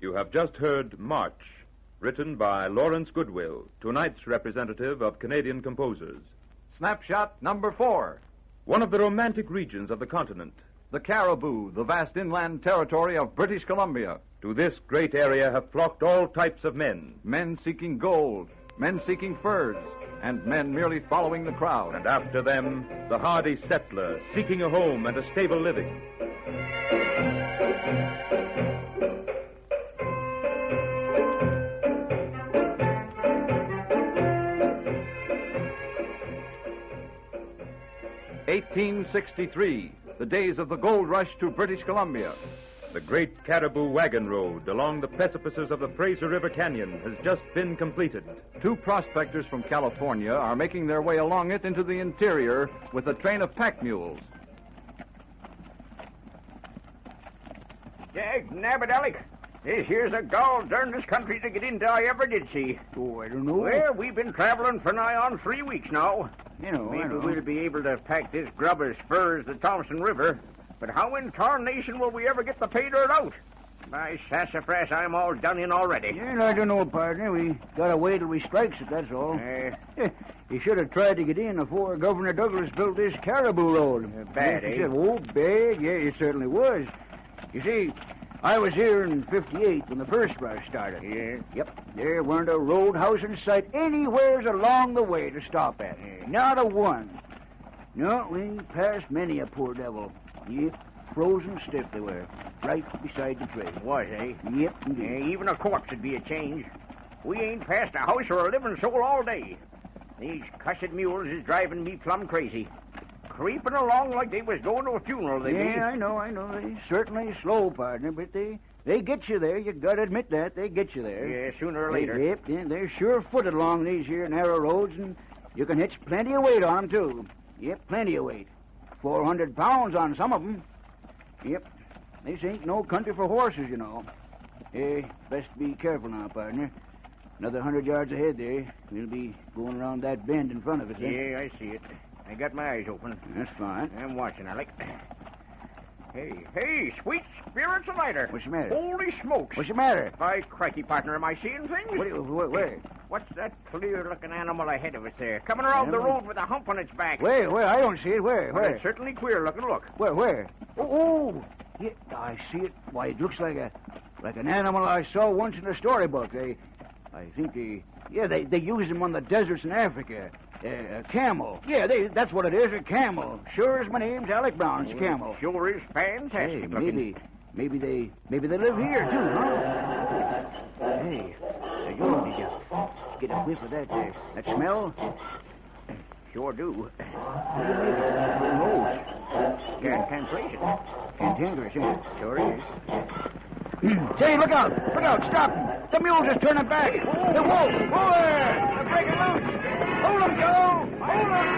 You have just heard March, written by Lawrence Goodwill, tonight's representative of Canadian composers. Snapshot number 4. One of the romantic regions of the continent. The Cariboo, the vast inland territory of British Columbia. To this great area have flocked all types of men. Men seeking gold, men seeking furs, and men merely following the crowd. And after them, the hardy settler, seeking a home and a stable living. (1863), the days of the gold rush to British Columbia. The great Cariboo Wagon Road along the precipices of the Fraser River Canyon has just been completed. 2 prospectors from California are making their way along it into the interior with a train of pack mules. Jag nabbit, this here's a gall-darndest country to get into I ever did see. Oh, I don't know. Well, we've been traveling for nigh on 3 weeks now. Maybe we'll be able to pack this grub as fur as the Thompson River. But how in tarnation will we ever get the pay dirt out? By sassafras, I'm all done in already. Yeah, I don't know, partner. We gotta wait till we strikes it, that's all. You should have tried to get in before Governor Douglas built this Cariboo Road. Bad, eh? Oh, bad? Yeah, it certainly was. You see, I was here in 58 when the first rush started. Yeah? Yep. There weren't a roadhouse in sight anywheres along the way to stop at. Not a one. No, we passed many a poor devil. Yep. Frozen stiff they were, right beside the trail. Was, eh? Yep. Even a corpse would be a change. We ain't passed a house or a living soul all day. These cussed mules is driving me plumb crazy. Creeping along like they was going to a funeral, they be. Yeah, I know. They certainly slow, partner, but they get you there. You gotta admit that. They get you there. Yeah, sooner or later. Yep, they're sure footed along these here narrow roads, and you can hitch plenty of weight on them, too. Yep, plenty of weight. 400 pounds on some of them. Yep. This ain't no country for horses, you know. Best be careful now, partner. Another 100 yards ahead there. We'll be going around that bend in front of us, eh? Yeah, I see it. I got my eyes open. That's fine. I'm watching, Alec. Hey, sweet spirits of lighter. What's the matter? Holy smokes. What's the matter? By crikey, partner, am I seeing things? Where? What's that clear-looking animal ahead of us there? Coming around the road with a hump on its back. Where? I don't see it. Where? Well, it's certainly queer-looking. Look. Where? Oh! Yeah, I see it. Why, it looks like an animal I saw once in a storybook. I think they use them on the deserts in Africa. A camel. Yeah, that's what it is, a camel. Sure as my name's Alec Brown, it's a camel. Sure is fantastic looking. Maybe they live here, too, huh? Hey, you did you get a whiff of that smell? Sure do. Who knows? Can't trace it. Cantankerous, ain't it? Sure is. Say, look out! Stop them! The mules is turning back! The wolf! Whoa there! They're breaking loose! Hold them, Joe! Hold them!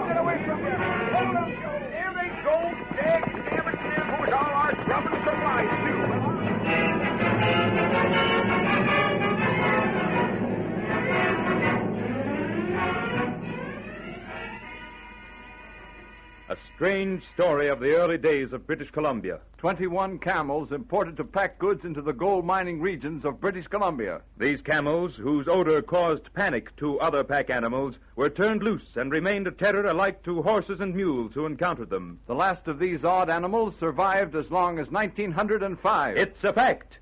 Get away from me! Hold them, Joe! There they go! Dead, damn it, there goes all our drumming supplies, A strange story of the early days of British Columbia. 21 camels imported to pack goods into the gold mining regions of British Columbia. These camels, whose odor caused panic to other pack animals, were turned loose and remained a terror alike to horses and mules who encountered them. The last of these odd animals survived as long as 1905. It's a fact.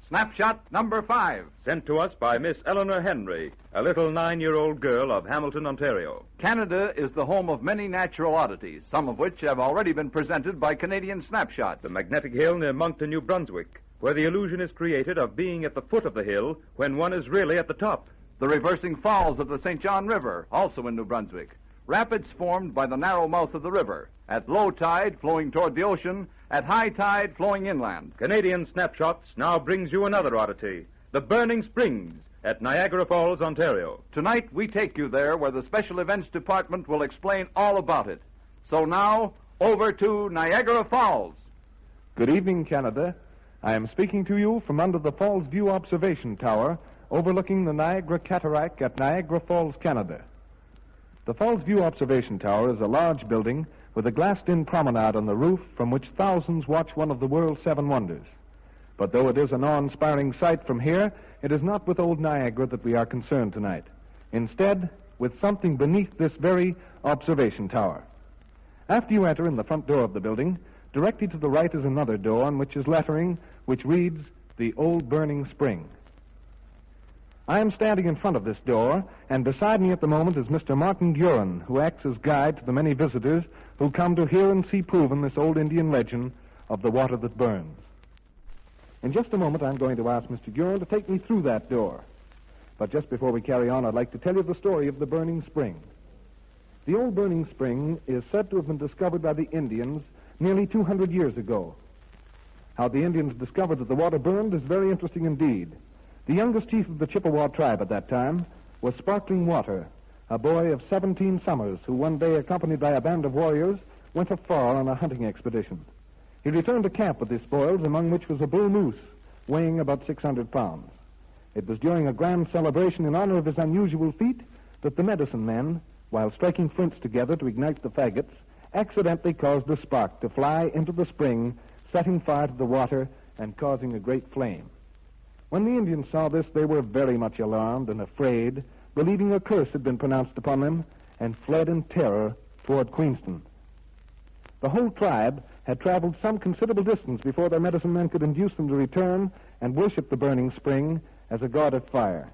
Snapshot number 5. Sent to us by Miss Eleanor Henry, a little 9-year-old girl of Hamilton, Ontario. Canada is the home of many natural oddities, some of which have already been presented by Canadian Snapshots. The magnetic hill near Moncton, New Brunswick, where the illusion is created of being at the foot of the hill when one is really at the top. The reversing falls of the St. John River, also in New Brunswick. Rapids formed by the narrow mouth of the river. At low tide, flowing toward the ocean. At high tide, flowing inland. Canadian Snapshots now brings you another oddity, the Burning Springs at Niagara Falls, Ontario. Tonight, we take you there where the Special Events Department will explain all about it. So now, over to Niagara Falls. Good evening, Canada. I am speaking to you from under the Falls View Observation Tower overlooking the Niagara Cataract at Niagara Falls, Canada. The Falls View Observation Tower is a large building with a glassed-in promenade on the roof from which thousands watch one of the world's 7 wonders. But though it is an awe-inspiring sight from here, it is not with old Niagara that we are concerned tonight. Instead, with something beneath this very observation tower. After you enter in the front door of the building, directly to the right is another door on which is lettering which reads, The Old Burning Spring. I am standing in front of this door, and beside me at the moment is Mr. Martin Gurin, who acts as guide to the many visitors who come to hear and see proven this old Indian legend of the water that burns. In just a moment, I'm going to ask Mr. Gurin to take me through that door. But just before we carry on, I'd like to tell you the story of the Burning Spring. The old Burning Spring is said to have been discovered by the Indians nearly 200 years ago. How the Indians discovered that the water burned is very interesting indeed. The youngest chief of the Chippewa tribe at that time was Sparkling Water, a boy of 17 summers who one day, accompanied by a band of warriors, went afar on a hunting expedition. He returned to camp with his spoils, among which was a bull moose weighing about 600 pounds. It was during a grand celebration in honor of his unusual feat that the medicine men, while striking flints together to ignite the faggots, accidentally caused a spark to fly into the spring, setting fire to the water and causing a great flame. When the Indians saw this, they were very much alarmed and afraid, believing a curse had been pronounced upon them, and fled in terror toward Queenston. The whole tribe had traveled some considerable distance before their medicine men could induce them to return and worship the burning spring as a god of fire.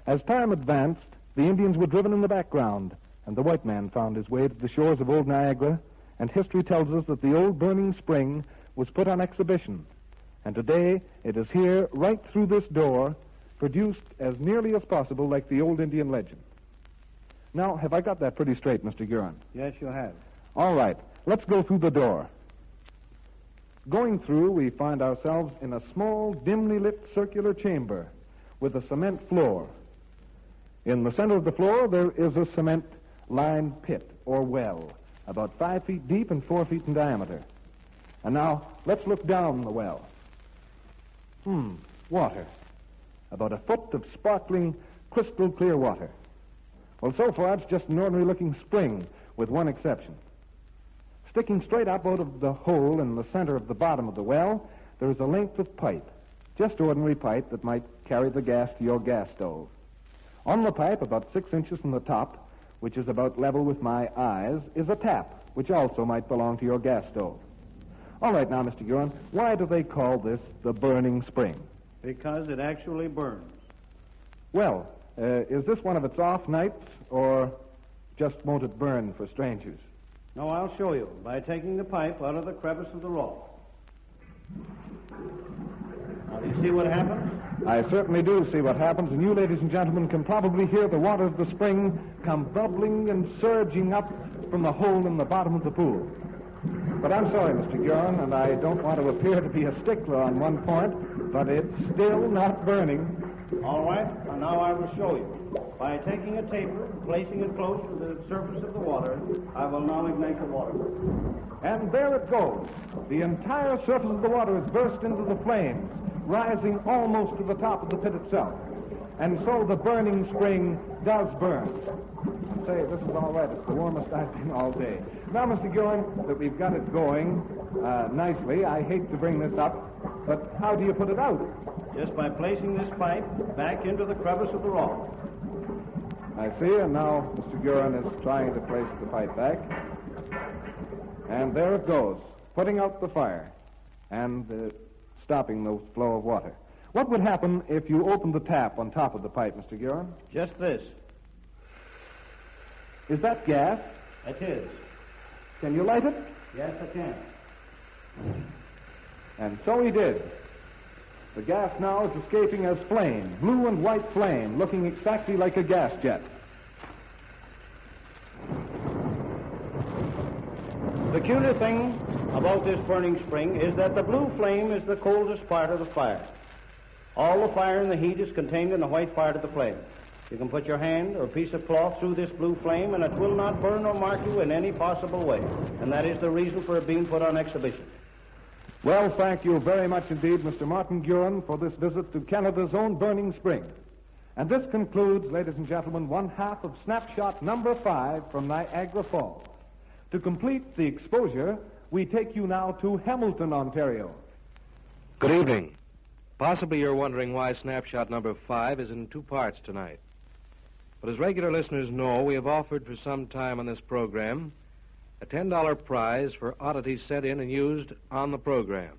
As time advanced, the Indians were driven in the background, and the white man found his way to the shores of old Niagara, and history tells us that the old burning spring was put on exhibition. And today, it is here, right through this door, produced as nearly as possible like the old Indian legend. Now, have I got that pretty straight, Mr. Guerin? Yes, you have. All right, let's go through the door. Going through, we find ourselves in a small, dimly lit circular chamber with a cement floor. In the center of the floor, there is a cement-lined pit, or well, about 5 feet deep and 4 feet in diameter. And now, let's look down the well. Water. About a foot of sparkling, crystal clear water. Well, so far, it's just an ordinary-looking spring, with one exception. Sticking straight up out of the hole in the center of the bottom of the well, there is a length of pipe, just ordinary pipe that might carry the gas to your gas stove. On the pipe, about 6 inches from the top, which is about level with my eyes, is a tap, which also might belong to your gas stove. All right, now, Mr. Guerin, why do they call this the burning spring? Because it actually burns. Well, is this one of its off nights, or just won't it burn for strangers? No, I'll show you by taking the pipe out of the crevice of the rock. Now, do you see what happens? I certainly do see what happens, and you, ladies and gentlemen, can probably hear the water of the spring come bubbling and surging up from the hole in the bottom of the pool. But I'm sorry, Mr. Guerin, and I don't want to appear to be a stickler on one point, but it's still not burning. All right, and now I will show you. By taking a taper and placing it close to the surface of the water, I will now ignite the water. And there it goes. The entire surface of the water is burst into the flames, rising almost to the top of the pit itself. And so the burning spring does burn. And say, this is all right. It's the warmest I've been all day. Now, Mr. Guerin, that we've got it going nicely, I hate to bring this up, but how do you put it out? Just by placing this pipe back into the crevice of the rock. I see, and now Mr. Guerin is trying to place the pipe back. And there it goes, putting out the fire and stopping the flow of water. What would happen if you opened the tap on top of the pipe, Mr. Guerin? Just this. Is that gas? It is. Can you light it? Yes, I can. And so he did. The gas now is escaping as flame, blue and white flame, looking exactly like a gas jet. The peculiar thing about this burning spring is that the blue flame is the coldest part of the fire. All the fire and the heat is contained in the white part of the flame. You can put your hand or a piece of cloth through this blue flame, and it will not burn or mark you in any possible way. And that is the reason for it being put on exhibition. Well, thank you very much indeed, Mr. Martin Guerin, for this visit to Canada's own burning spring. And this concludes, ladies and gentlemen, one half of Snapshot number 5 from Niagara Falls. To complete the exposure, we take you now to Hamilton, Ontario. Good evening. Possibly you're wondering why Snapshot number 5 is in 2 parts tonight. But as regular listeners know, we have offered for some time on this program a $10 prize for oddities sent in and used on the program.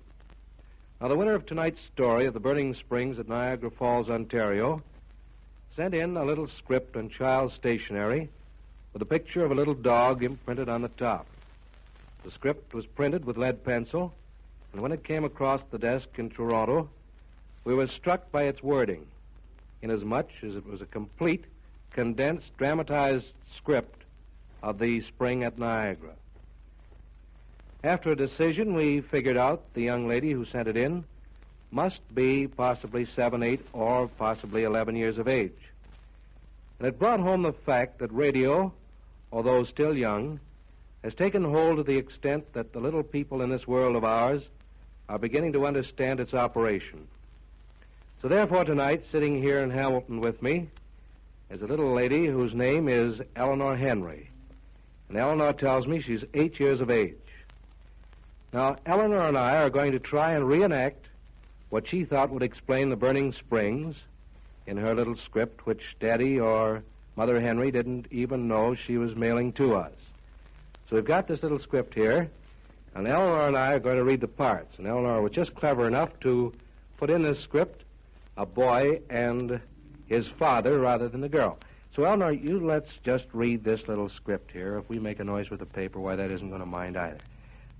Now, the winner of tonight's story of the burning springs at Niagara Falls, Ontario, sent in a little script on child's stationery with a picture of a little dog imprinted on the top. The script was printed with lead pencil, and when it came across the desk in Toronto, we were struck by its wording, inasmuch as it was a complete, condensed, dramatized script of the spring at Niagara. After a decision, we figured out the young lady who sent it in must be possibly 7, 8, or possibly 11 years of age. And it brought home the fact that radio, although still young, has taken hold to the extent that the little people in this world of ours are beginning to understand its operation. So therefore tonight, sitting here in Hamilton with me, is a little lady whose name is Eleanor Henry. And Eleanor tells me she's 8 years of age. Now, Eleanor and I are going to try and reenact what she thought would explain the burning springs in her little script, which Daddy or Mother Henry didn't even know she was mailing to us. So we've got this little script here, and Eleanor and I are going to read the parts. And Eleanor was just clever enough to put in this script a boy and his father rather than the girl. So, Eleanor, let's just read this little script here. If we make a noise with the paper, why, that isn't going to mind either.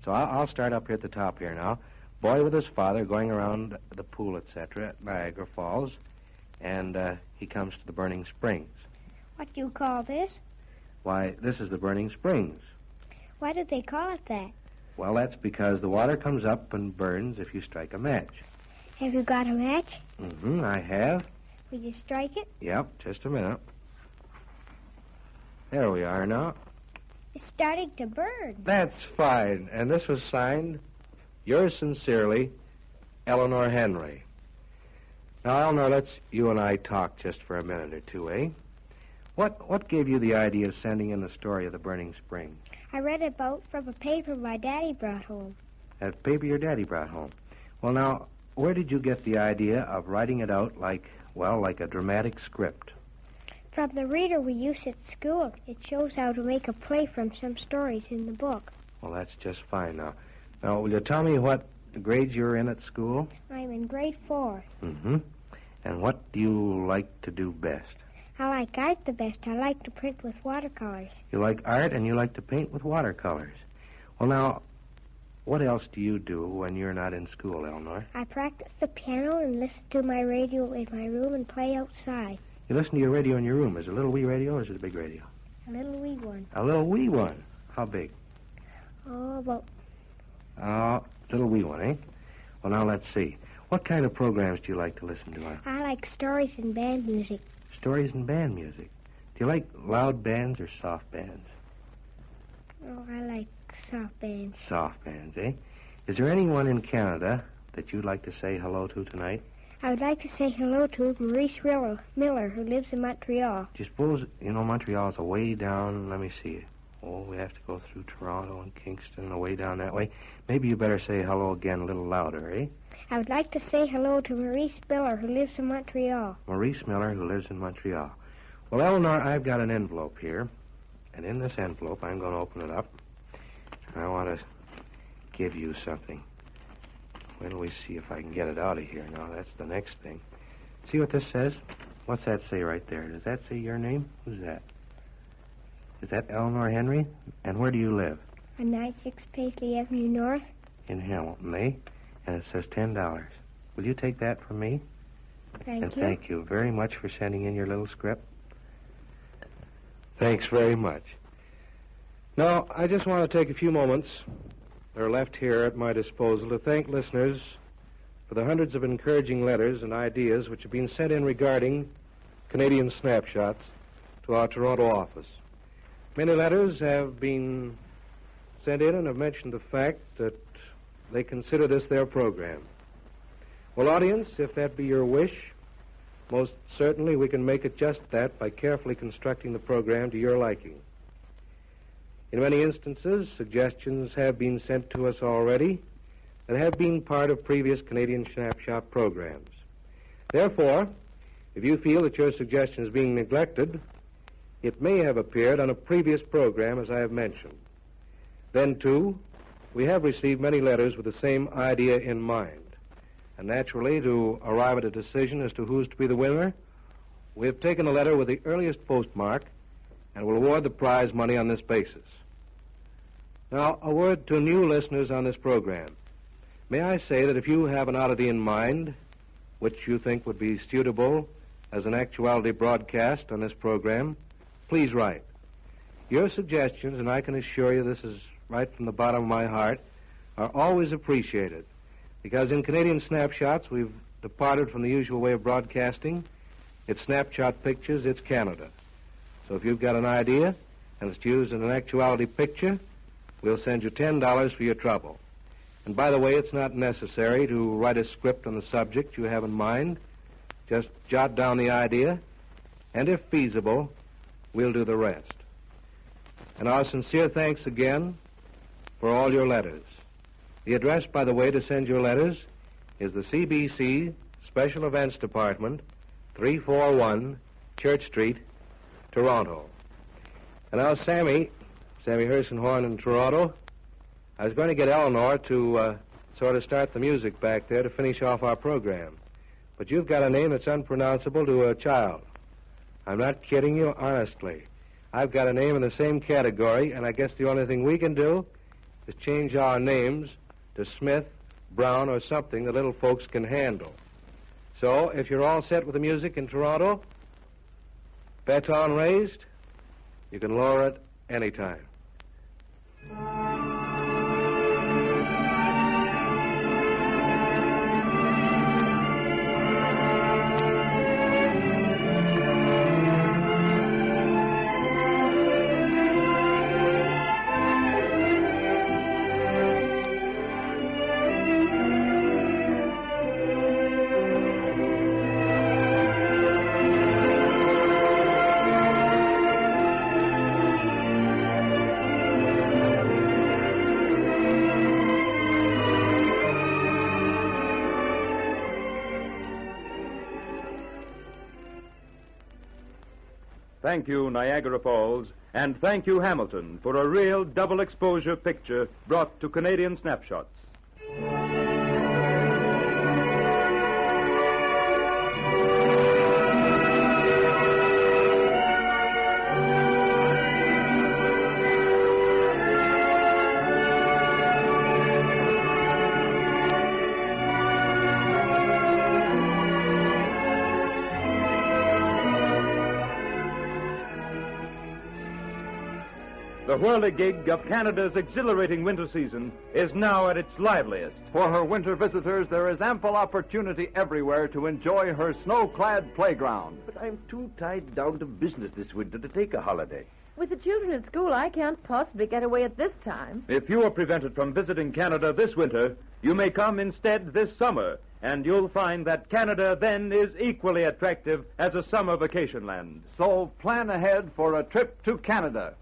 So I'll start up here at the top here now. Boy with his father going around the pool, etc., at Niagara Falls, and he comes to the Burning Springs. What do you call this? Why, this is the Burning Springs. Why do they call it that? Well, that's because the water comes up and burns if you strike a match. Have you got a match? Mm-hmm, I have. Will you strike it? Yep, just a minute. There we are now. It's starting to burn. That's fine. And this was signed, yours sincerely, Eleanor Henry. Now, Eleanor, let's you and I talk just for a minute or two, eh? What gave you the idea of sending in the story of the Burning Springs? I read about from a paper my daddy brought home. That paper your daddy brought home. Well, now, where did you get the idea of writing it out like a dramatic script? From the reader we use at school. It shows how to make a play from some stories in the book. Well, that's just fine now. Now, will you tell me what grade you're in at school? I'm in grade 4. Mm-hmm. And what do you like to do best? I like art the best. I like to print with watercolors. You like art and you like to paint with watercolors. Well, now, what else do you do when you're not in school, Eleanor? I practice the piano and listen to my radio in my room and play outside. You listen to your radio in your room. Is it a little wee radio or is it a big radio? A little wee one. A little wee one. How big? Oh, about... Oh, little wee one, eh? Well, now, let's see. What kind of programs do you like to listen to? I like stories and band music. Stories and band music. Do you like loud bands or soft bands? Oh, I like soft bands. Soft bands, eh? Is there anyone in Canada that you'd like to say hello to tonight? I would like to say hello to Maurice Miller, who lives in Montreal. Do you suppose, Montreal's away down, let me see. Oh, we have to go through Toronto and Kingston, away down that way. Maybe you better say hello again a little louder, eh? I would like to say hello to Maurice Miller, who lives in Montreal. Maurice Miller, who lives in Montreal. Well, Eleanor, I've got an envelope here. And in this envelope, I'm going to open it up. And I want to give you something. Wait till we see if I can get it out of here. Now, that's the next thing. See what this says? What's that say right there? Does that say your name? Who's that? Is that Eleanor Henry? And where do you live? On 96 Paisley Avenue North. In Hamilton, eh? And it says $10. Will you take that from me? Thank and you. Thank you very much for sending in your little script. Thanks very much. Now, I just want to take a few moments that are left here at my disposal to thank listeners for the hundreds of encouraging letters and ideas which have been sent in regarding Canadian Snapshots to our Toronto office. Many letters have been sent in and have mentioned the fact that they consider this their program. Well, audience, if that be your wish, most certainly we can make it just that by carefully constructing the program to your liking. In many instances, suggestions have been sent to us already that have been part of previous Canadian Snapshot programs. Therefore, if you feel that your suggestion is being neglected, it may have appeared on a previous program, as I have mentioned. Then, too, we have received many letters with the same idea in mind. And naturally, to arrive at a decision as to who's to be the winner, we have taken a letter with the earliest postmark and will award the prize money on this basis. Now, a word to new listeners on this program. May I say that if you have an oddity in mind, which you think would be suitable as an actuality broadcast on this program, please write. Your suggestions, and I can assure you this is right from the bottom of my heart, are always appreciated. Because in Canadian Snapshots, we've departed from the usual way of broadcasting. It's snapshot pictures, it's Canada. So if you've got an idea and it's used in an actuality picture, we'll send you $10 for your trouble. And by the way, it's not necessary to write a script on the subject you have in mind. Just jot down the idea, and if feasible, we'll do the rest. And our sincere thanks again for all your letters. The address, by the way, to send your letters is the CBC Special Events Department, 341 Church Street, Toronto. And now, Sammy Hersenhorn in Toronto, I was going to get Eleanor to sort of start the music back there to finish off our program. but you've got a name that's unpronounceable to a child. I'm not kidding you, honestly. I've got a name in the same category, and I guess the only thing we can do is change our names to Smith, Brown, or something the little folks can handle. So, if you're all set with the music in Toronto, baton raised, you can lower it anytime. Thank you, Niagara Falls, and thank you, Hamilton, for a real double exposure picture brought to Canadian Snapshots. The whirligig of Canada's exhilarating winter season is now at its liveliest. For her winter visitors, there is ample opportunity everywhere to enjoy her snow-clad playground. But I'm too tied down to business this winter to take a holiday. With the children at school, I can't possibly get away at this time. If you are prevented from visiting Canada this winter, you may come instead this summer, and you'll find that Canada then is equally attractive as a summer vacation land. So plan ahead for a trip to Canada.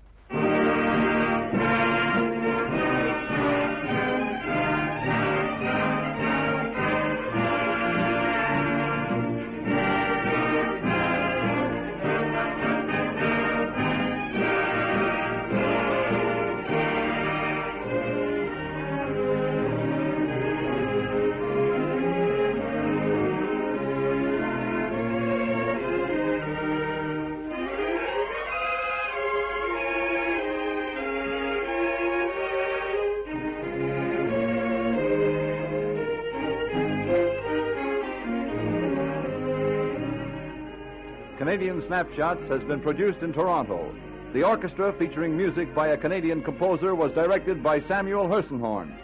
Canadian Snapshots has been produced in Toronto. The orchestra, featuring music by a Canadian composer, was directed by Samuel Hersenhorn.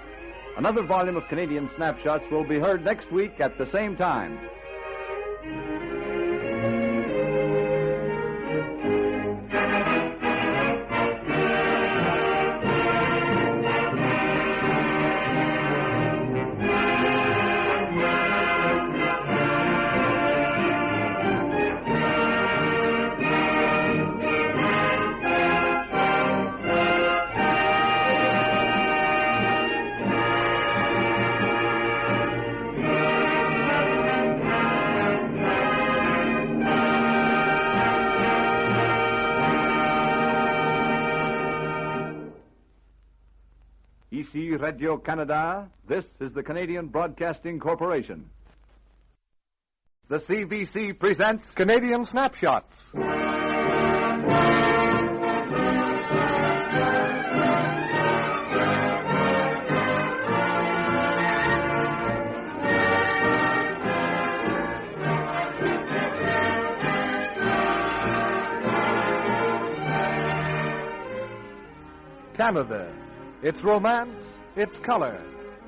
Another volume of Canadian Snapshots will be heard next week at the same time. Ici Radio Canada, this is the Canadian Broadcasting Corporation. The CBC presents Canadian Snapshots. Canada. Its romance, its color,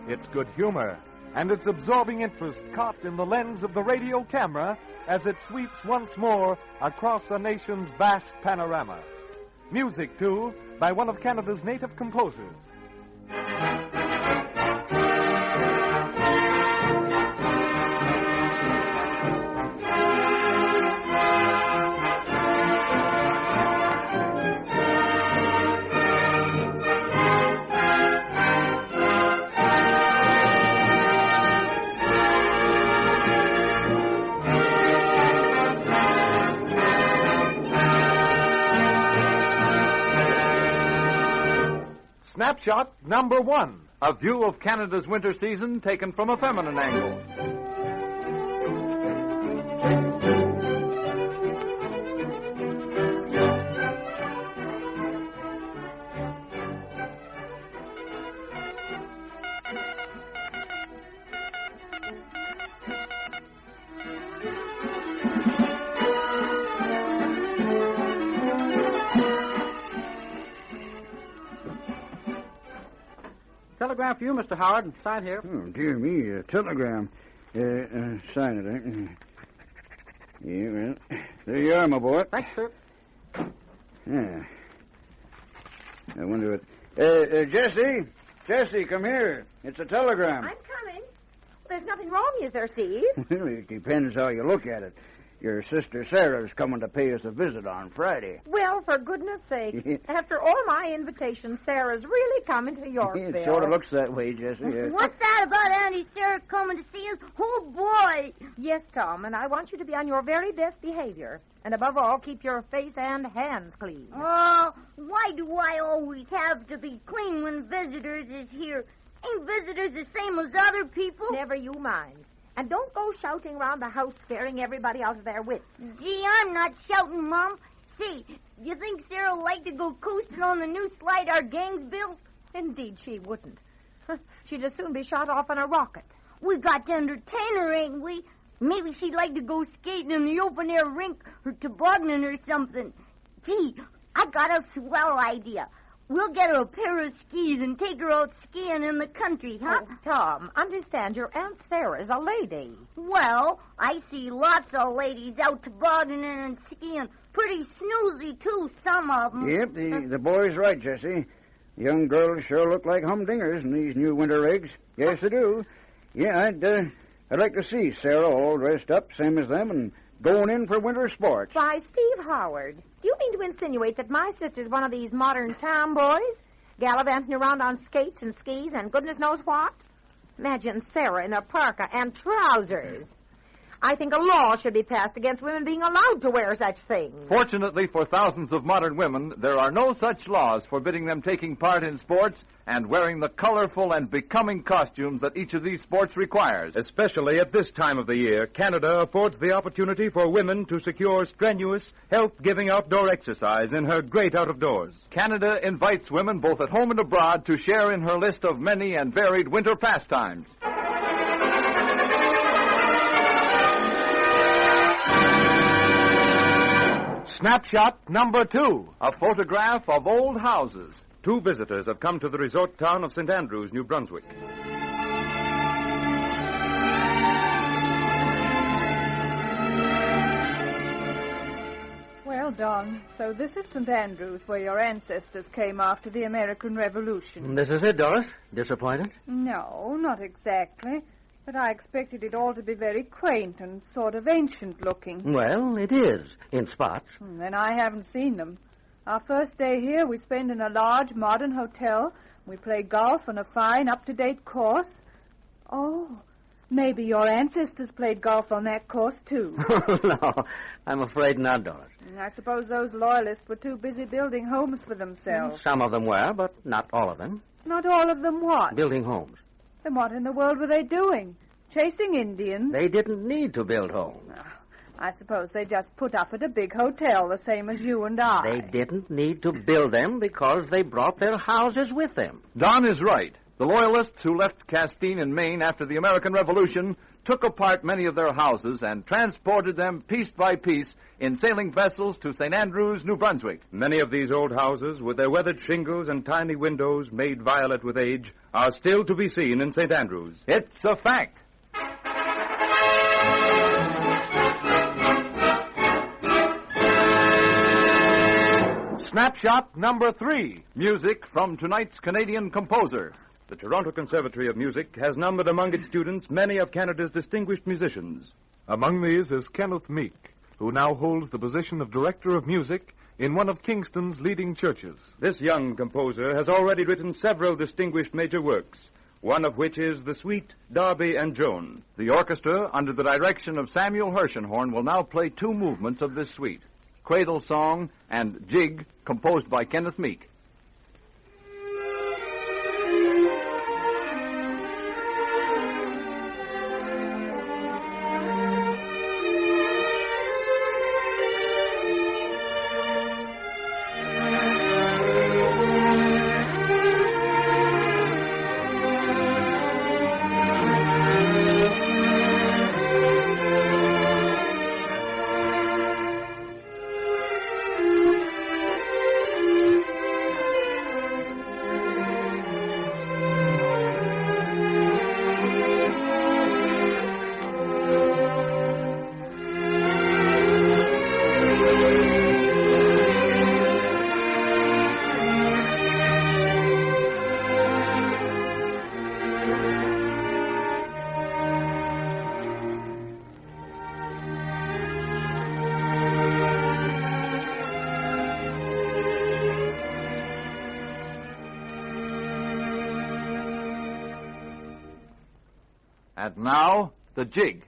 its good humor, and its absorbing interest caught in the lens of the radio camera as it sweeps once more across a nation's vast panorama. Music, too, by one of Canada's native composers. Snapshot number 1. A view of Canada's winter season taken from a feminine angle. telegram for you, Mr. Howard. Sign here. Oh, dear me, a telegram. Sign it, eh? Yeah, well, there you are, my boy. Thanks, sir. Yeah. I wonder what... Jesse, come here. It's a telegram. I'm coming. There's nothing wrong, is there, Steve? Well, it depends how you look at it. Your sister Sarah's coming to pay us a visit on Friday. Well, for goodness sake. After all my invitations, Sarah's really coming to Yorkville. It sort of looks that way, Jesse. Yeah. What's that about Auntie Sarah coming to see us? Oh, boy. Yes, Tom, and I want you to be on your very best behavior. And above all, keep your face and hands clean. Oh, why do I always have to be clean when visitors is here? Ain't visitors the same as other people? Never you mind. And don't go shouting around the house, scaring everybody out of their wits. Gee, I'm not shouting, Mom. Say, you think Sarah would like to go coasting on the new slide our gang's built? Indeed, she wouldn't. She'd as soon be shot off on a rocket. We got to entertain her, ain't we? Maybe she'd like to go skating in the open-air rink or tobogganing or something. Gee, I got a swell idea. We'll get her a pair of skis and take her out skiing in the country, huh? Oh, Tom, understand your Aunt Sarah's a lady. Well, I see lots of ladies out tobogganing and skiing. Pretty snoozy, too, some of them. Yep, the boy's right, Jesse. Young girls sure look like humdingers in these new winter rigs. Yes, they do. Yeah, I'd like to see Sarah all dressed up, same as them, and going in for winter sports. Why, Steve Howard, do you mean to insinuate that my sister's one of these modern tomboys? Gallivanting around on skates and skis and goodness knows what? Imagine Sarah in a parka and trousers. I think a law should be passed against women being allowed to wear such things. Fortunately for thousands of modern women, there are no such laws forbidding them taking part in sports and wearing the colorful and becoming costumes that each of these sports requires. Especially at this time of the year, Canada affords the opportunity for women to secure strenuous, health-giving outdoor exercise in her great out-of-doors. Canada invites women both at home and abroad to share in her list of many and varied winter pastimes. Snapshot number 2. A photograph of old houses. 2 visitors have come to the resort town of St. Andrews, New Brunswick. Well, Don, so this is St. Andrews, where your ancestors came after the American Revolution. This is it, Doris. Disappointed? No, not exactly. But I expected it all to be very quaint and sort of ancient-looking. Well, it is, in spots. And I haven't seen them. Our first day here we spend in a large, modern hotel. We play golf on a fine, up-to-date course. Oh, maybe your ancestors played golf on that course, too. No, I'm afraid not, Doris. I suppose those loyalists were too busy building homes for themselves. Some of them were, but not all of them. Not all of them what? Building homes. Then what in the world were they doing? Chasing Indians? They didn't need to build homes. I suppose they just put up at a big hotel, the same as you and I. They didn't need to build them because they brought their houses with them. Don is right. The Loyalists who left Castine in Maine after the American Revolution took apart many of their houses and transported them piece by piece in sailing vessels to St. Andrews, New Brunswick. Many of these old houses, with their weathered shingles and tiny windows made violet with age, are still to be seen in St. Andrews. It's a fact. Snapshot number 3. Music from tonight's Canadian composer. The Toronto Conservatory of Music has numbered among its students many of Canada's distinguished musicians. Among these is Kenneth Meek, who now holds the position of Director of Music in one of Kingston's leading churches. This young composer has already written several distinguished major works, one of which is the suite Darby and Joan. The orchestra, under the direction of Samuel Hirshenhorn, will now play 2 movements of this suite, Cradle Song and Jig, composed by Kenneth Meek. And now, the jig.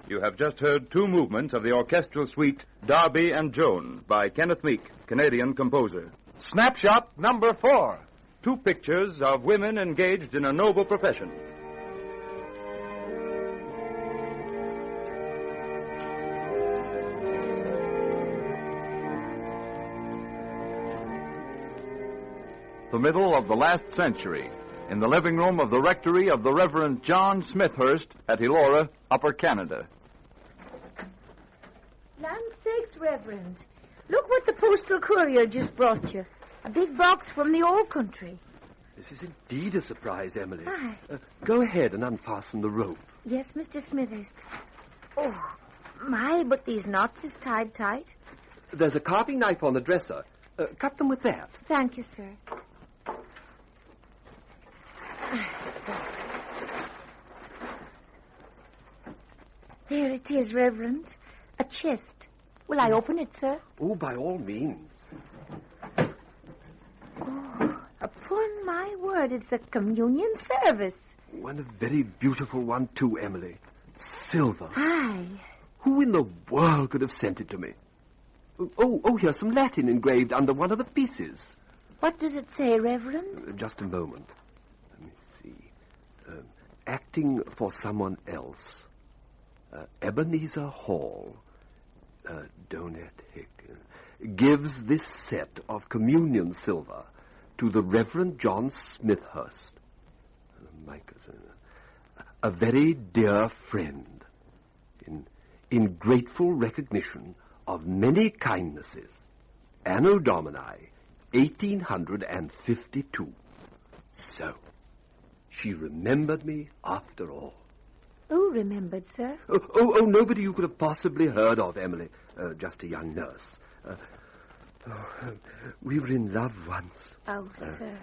You have just heard two movements of the orchestral suite Darby and Joan by Kenneth Meek, Canadian composer. Snapshot number 4. Two pictures of women engaged in a noble profession. The middle of the last century, in the living room of the rectory of the Reverend John Smithhurst at Elora, Upper Canada. Land sakes, Reverend. Look what the postal courier just brought you. A big box from the old country. This is indeed a surprise, Emily. Aye. Go ahead and unfasten the rope. Yes, Mr. Smithhurst. Oh, my, but these knots is tied tight. There's a carving knife on the dresser. Cut them with that. Thank you, sir. There it is, Reverend. A chest. Will I open it, sir? Oh, by all means. Oh, upon my word, it's a communion service. And a very beautiful one, too, Emily. Silver. Aye. Who in the world could have sent it to me? Oh, here's some Latin engraved under one of the pieces. What does it say, Reverend? Just a moment. Let me see. Acting for someone else. Ebenezer Hall, Donut Hick, gives this set of communion silver to the Reverend John Smithhurst, a very dear friend, in grateful recognition of many kindnesses, Anno Domini, 1852. So, she remembered me after all. Who remembered, sir? Oh, nobody you could have possibly heard of, Emily. Just a young nurse. We were in love once. Oh, sir.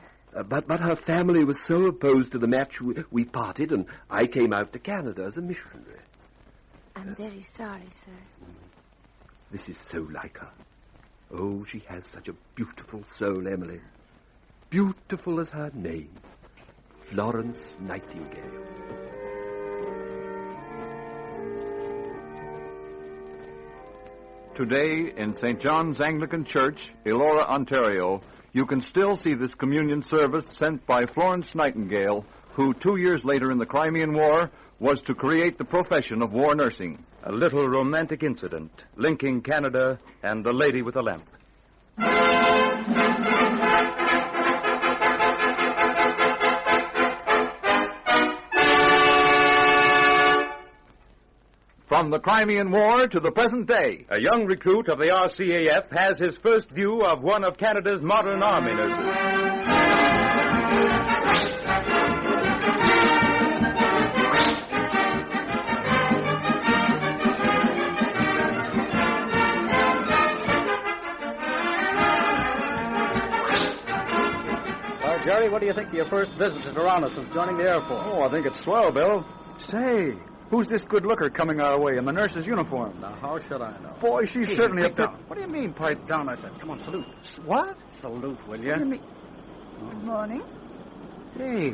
But her family was so opposed to the match, we parted, and I came out to Canada as a missionary. I'm very sorry, sir. This is so like her. Oh, she has such a beautiful soul, Emily. Beautiful as her name, Florence Nightingale. Today, in St. John's Anglican Church, Elora, Ontario, you can still see this communion service sent by Florence Nightingale, who 2 years later in the Crimean War was to create the profession of war nursing. A little romantic incident linking Canada and the lady with the lamp. From the Crimean War to the present day. A young recruit of the RCAF has his first view of one of Canada's modern army nurses. Jerry, what do you think of your first visit to Toronto since joining the Air Force? Oh, I think it's swell, Bill. Say, who's this good looker coming our way in the nurse's uniform? Now, how should I know? Boy, she's certainly a pipe bit... down. What do you mean, pipe down? I said, come on, salute. What? Salute, will you? What do you mean? Good morning. Hey,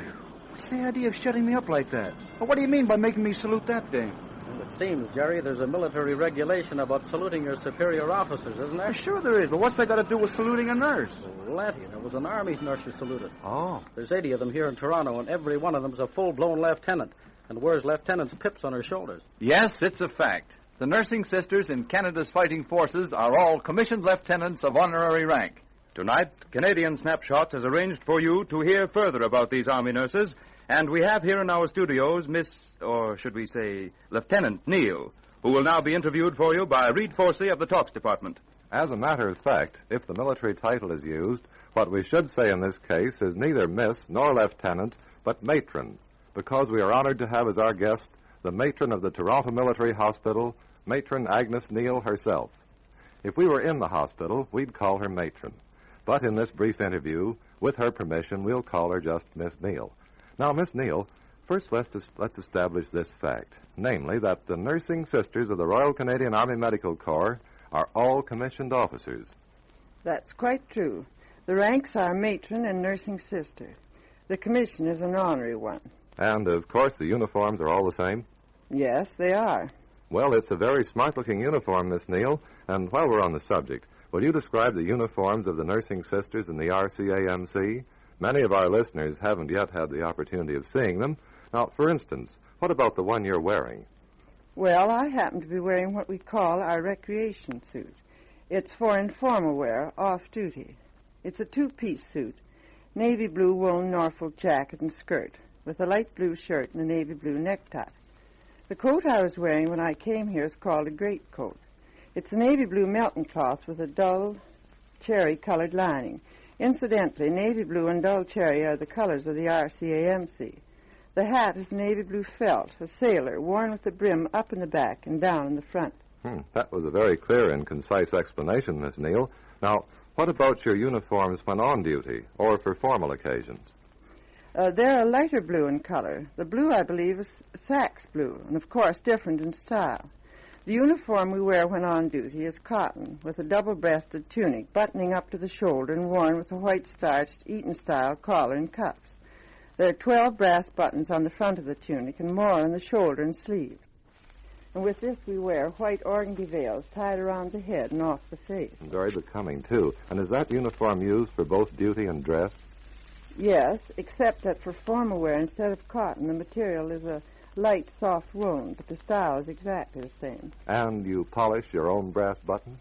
what's the idea of shutting me up like that? Well, what do you mean by making me salute that dame? Well, it seems, Jerry, there's a military regulation about saluting your superior officers, isn't there? Sure there is, but what's that got to do with saluting a nurse? Plenty. There was an Army nurse you saluted. Oh. There's 80 of them here in Toronto, and every one of them's a full-blown lieutenant and wears lieutenant's pips on her shoulders. Yes, it's a fact. The nursing sisters in Canada's fighting forces are all commissioned lieutenants of honorary rank. Tonight, Canadian Snapshots has arranged for you to hear further about these Army nurses, and we have here in our studios Miss, or should we say, Lieutenant Neal, who will now be interviewed for you by Reed Forsey of the Talks Department. As a matter of fact, if the military title is used, what we should say in this case is neither Miss nor Lieutenant, but Matron, because we are honored to have as our guest the matron of the Toronto Military Hospital, Matron Agnes Neal herself. If we were in the hospital, we'd call her Matron. But in this brief interview, with her permission, we'll call her just Miss Neal. Now, Miss Neal, first let's establish this fact, namely that the nursing sisters of the Royal Canadian Army Medical Corps are all commissioned officers. That's quite true. The ranks are matron and nursing sister. The commission is an honorary one. And, of course, the uniforms are all the same? Yes, they are. Well, it's a very smart-looking uniform, Miss Neal. And while we're on the subject, will you describe the uniforms of the nursing sisters in the RCAMC? Many of our listeners haven't yet had the opportunity of seeing them. Now, for instance, what about the one you're wearing? Well, I happen to be wearing what we call our recreation suit. It's for informal wear, off-duty. It's a two-piece suit, navy blue woolen Norfolk jacket and skirt, with a light blue shirt and a navy blue necktie. The coat I was wearing when I came here is called a greatcoat. It's a navy blue melton cloth with a dull cherry-colored lining. Incidentally, navy blue and dull cherry are the colors of the RCAMC. The hat is navy blue felt, a sailor, worn with the brim up in the back and down in the front. That was a very clear and concise explanation, Miss Neal. Now, what about your uniforms when on duty or for formal occasions? They're a lighter blue in color. The blue, I believe, is sax blue, and of course different in style. The uniform we wear when on duty is cotton, with a double-breasted tunic buttoning up to the shoulder and worn with a white-starched Eton-style collar and cuffs. There are 12 brass buttons on the front of the tunic and more on the shoulder and sleeve. And with this we wear white organdy veils tied around the head and off the face. Very becoming, too. And is that uniform used for both duty and dress? Yes, except that for formal wear, instead of cotton, the material is a light, soft woolen, but the style is exactly the same. And you polish your own brass buttons?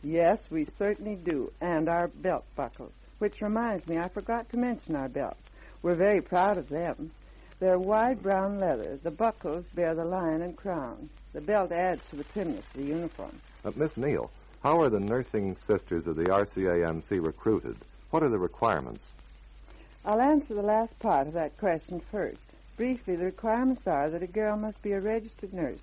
Yes, we certainly do, and our belt buckles. Which reminds me, I forgot to mention our belts. We're very proud of them. They're wide brown leather. The buckles bear the lion and crown. The belt adds to the trimness of the uniform. Miss Neal, how are the nursing sisters of the RCAMC recruited? What are the requirements? I'll answer the last part of that question first. Briefly, the requirements are that a girl must be a registered nurse,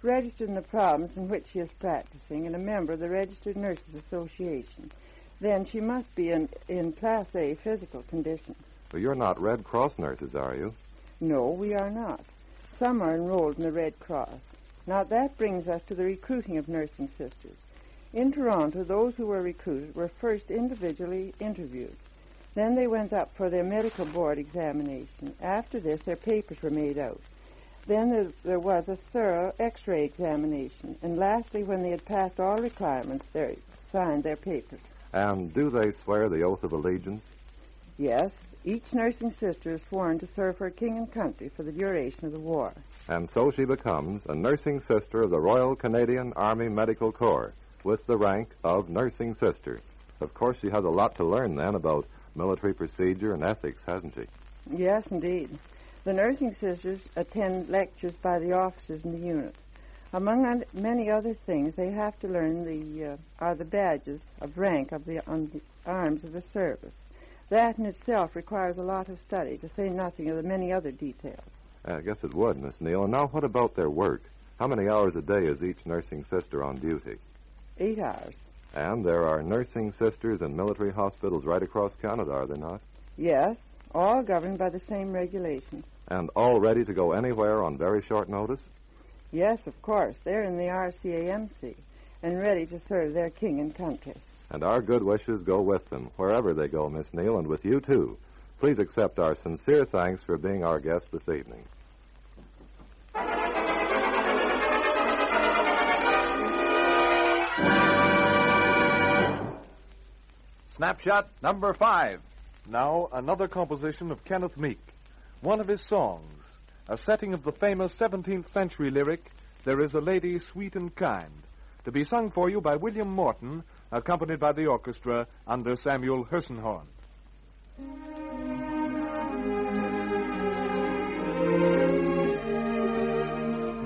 registered in the province in which she is practicing, and a member of the Registered Nurses Association. Then she must be in Class A physical condition. Well, you're not Red Cross nurses, are you? No, we are not. Some are enrolled in the Red Cross. Now, that brings us to the recruiting of nursing sisters. In Toronto, those who were recruited were first individually interviewed. Then they went up for their medical board examination. After this, their papers were made out. Then there was a thorough X-ray examination. And lastly, when they had passed all requirements, they signed their papers. And do they swear the oath of allegiance? Yes. Each nursing sister is sworn to serve her king and country for the duration of the war. And so she becomes a nursing sister of the Royal Canadian Army Medical Corps, with the rank of nursing sister. Of course, she has a lot to learn then about military procedure and ethics, hasn't she? Yes, indeed. The nursing sisters attend lectures by the officers in the unit. Among many other things, they have to learn the badges of rank on the arms of the service. That in itself requires a lot of study, to say nothing of the many other details. I guess it would, Miss Neal. And now what about their work? How many hours a day is each nursing sister on duty? 8 hours. And there are nursing sisters in military hospitals right across Canada, are there not? Yes, all governed by the same regulations. And all ready to go anywhere on very short notice? Yes, of course. They're in the RCAMC and ready to serve their king and country. And our good wishes go with them, wherever they go, Miss Neal, and with you, too. Please accept our sincere thanks for being our guest this evening. Snapshot number 5. Now, another composition of Kenneth Meek. One of his songs, a setting of the famous 17th century lyric, There is a Lady Sweet and Kind, to be sung for you by William Morton, accompanied by the orchestra under Samuel Hersenhorn.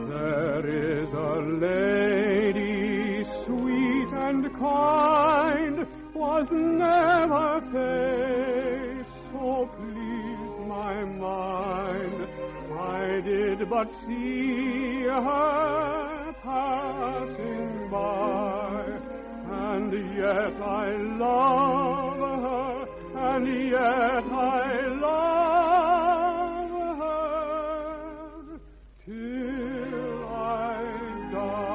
There is a lady sweet and kind, was never face so pleased my mind. I did but see her passing by, and yet I love her, and yet I love her till I die.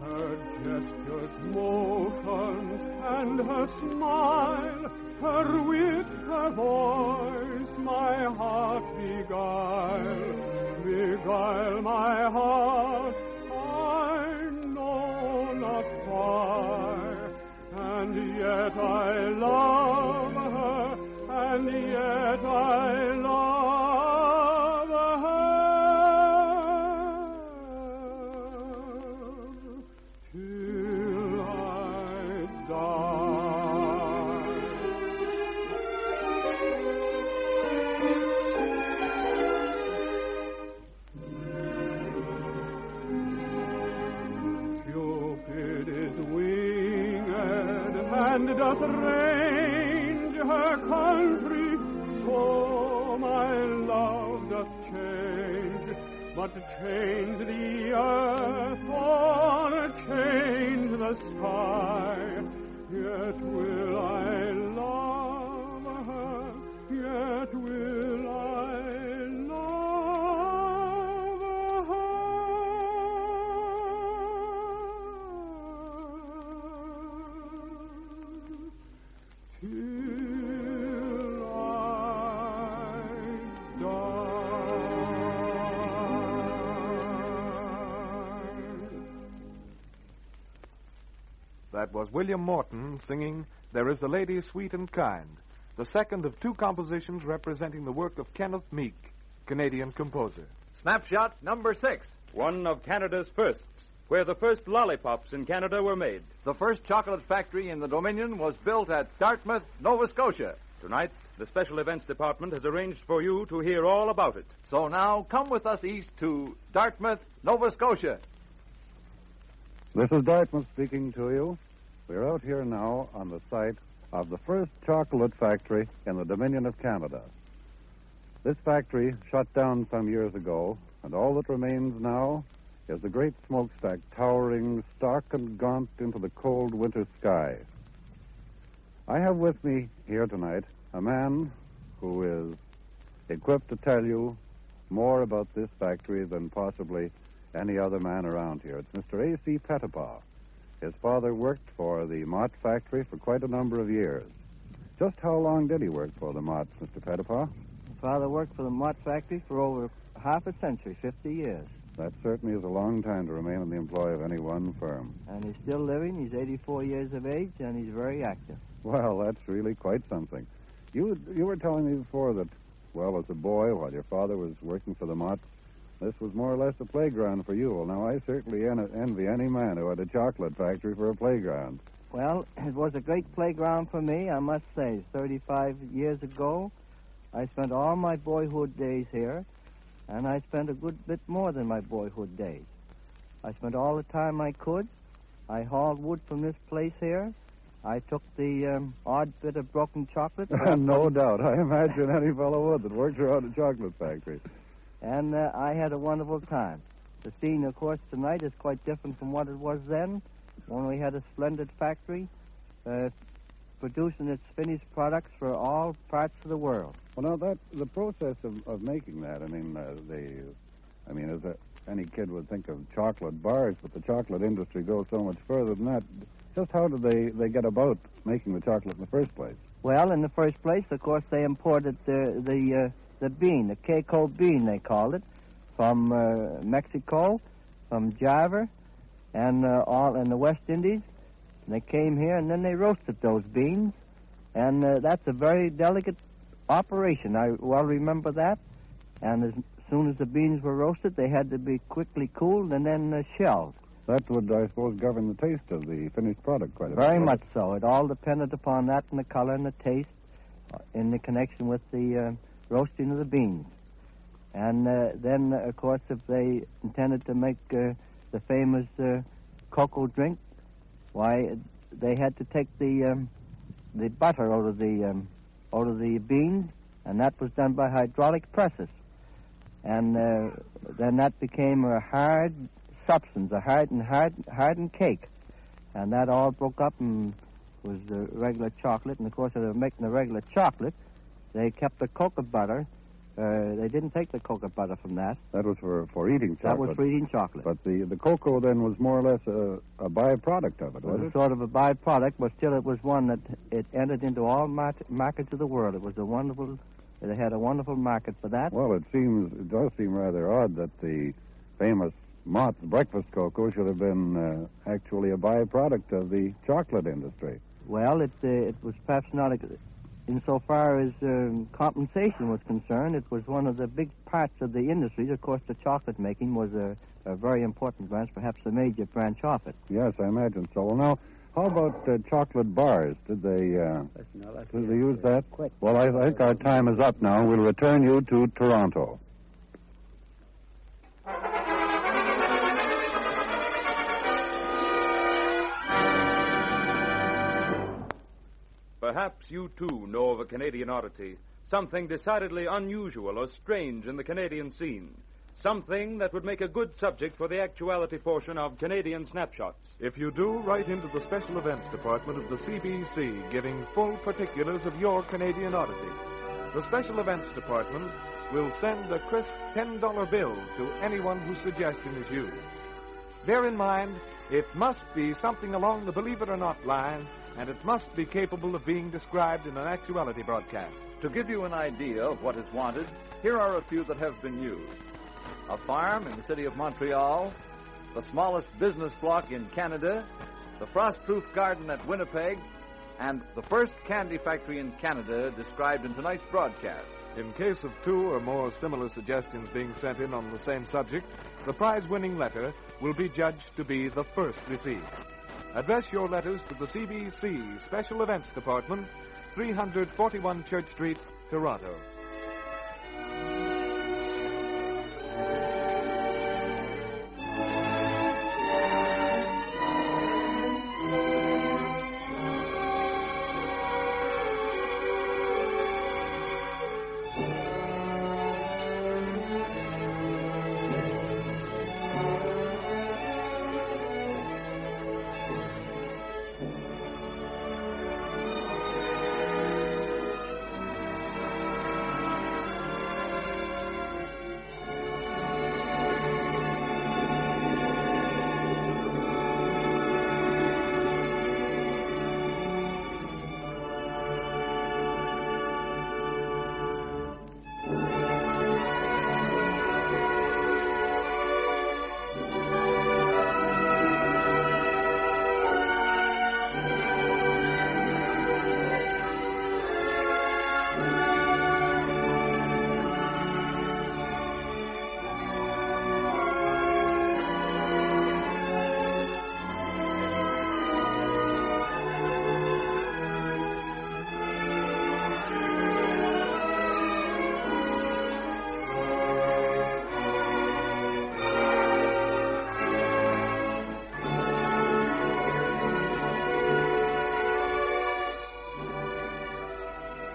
Her gestures, motions, and her smile, her wit, her voice, my heart beguile my heart, I know not why, and yet I love her, and yet I love her till I die. Cupid is winged and doth range her country, so my love doth change, but change the earth or change the sky, yet will I love her, yet will I love her till I die. That was William Morton singing There is a Lady Sweet and Kind, the second of two compositions representing the work of Kenneth Meek, Canadian composer. Snapshot number 6. One of Canada's firsts, where the first lollipops in Canada were made. The first chocolate factory in the Dominion was built at Dartmouth, Nova Scotia. Tonight, the Special Events Department has arranged for you to hear all about it. So now, come with us east to Dartmouth, Nova Scotia. This is Dartmouth speaking to you. We're out here now on the site of the first chocolate factory in the Dominion of Canada. This factory shut down some years ago, and all that remains now is the great smokestack towering stark and gaunt into the cold winter sky. I have with me here tonight a man who is equipped to tell you more about this factory than possibly any other man around here. It's Mr. A.C. Pettipaw. His father worked for the Mott factory for quite a number of years. Just how long did he work for the Motts, Mr. Pettipaw? Father worked for the Mott factory for over half a century, 50 years. That certainly is a long time to remain in the employ of any one firm. And he's still living. He's 84 years of age, and he's very active. Well, that's really quite something. You were telling me before that, well, as a boy, while your father was working for the Motts, this was more or less a playground for you. Well, now, I certainly envy any man who had a chocolate factory for a playground. Well, it was a great playground for me, I must say. 35 years ago, I spent all my boyhood days here, and I spent a good bit more than my boyhood days. I spent all the time I could. I hauled wood from this place here. I took the odd bit of broken chocolate. No doubt. I imagine any fellow would that works around a chocolate factory. And I had a wonderful time. The scene, of course, tonight is quite different from what it was then, when we had a splendid factory producing its finished products for all parts of the world. Well, now, the process of making that, as any kid would think of chocolate bars, but the chocolate industry goes so much further than that. Just how did they get about making the chocolate in the first place? Well, in the first place, of course, they imported the bean, the cocoa bean, they called it, from Mexico, from Java, and all in the West Indies. And they came here, and then they roasted those beans, and that's a very delicate operation. I well remember that. And as soon as the beans were roasted, they had to be quickly cooled and then shelled. That would, I suppose, govern the taste of the finished product quite a bit. Very much so. It all depended upon that and the color and the taste in the connection with the roasting of the beans. And then, of course, if they intended to make the famous cocoa drink, why, they had to take the butter out of the beans, and that was done by hydraulic presses. And then that became a hard substance, a hardened cake. And that all broke up and was regular chocolate. And, of course, if they were making the regular chocolate, they kept the cocoa butter. They didn't take the cocoa butter from that. That was for eating chocolate. That was for eating chocolate. But the cocoa then was more or less a byproduct of it, was it? Sort of a byproduct, but still it was one that it entered into all markets of the world. It was they had a wonderful market for that. Well, it does seem rather odd that the famous Mott's breakfast cocoa should have been actually a byproduct of the chocolate industry. Well, it was perhaps not insofar as compensation was concerned. It was one of the big parts of the industry. Of course, the chocolate making was a very important branch, perhaps a major branch of it. Yes, I imagine so. Well, now, how about chocolate bars? Did they use that? Quick. Well, I think our time is up now. We'll return you to Toronto. Perhaps you, too, know of a Canadian oddity, something decidedly unusual or strange in the Canadian scene, something that would make a good subject for the actuality portion of Canadian Snapshots. If you do, write into the Special Events Department of the CBC, giving full particulars of your Canadian oddity. The Special Events Department will send a crisp $10 bill to anyone whose suggestion is used. Bear in mind, it must be something along the believe it or not line, and it must be capable of being described in an actuality broadcast. To give you an idea of what is wanted, here are a few that have been used. A farm in the city of Montreal, the smallest business block in Canada, the frost-proof garden at Winnipeg, and the first candy factory in Canada described in tonight's broadcast. In case of two or more similar suggestions being sent in on the same subject, the prize-winning letter will be judged to be the first received. Address your letters to the CBC Special Events Department, 341 Church Street, Toronto.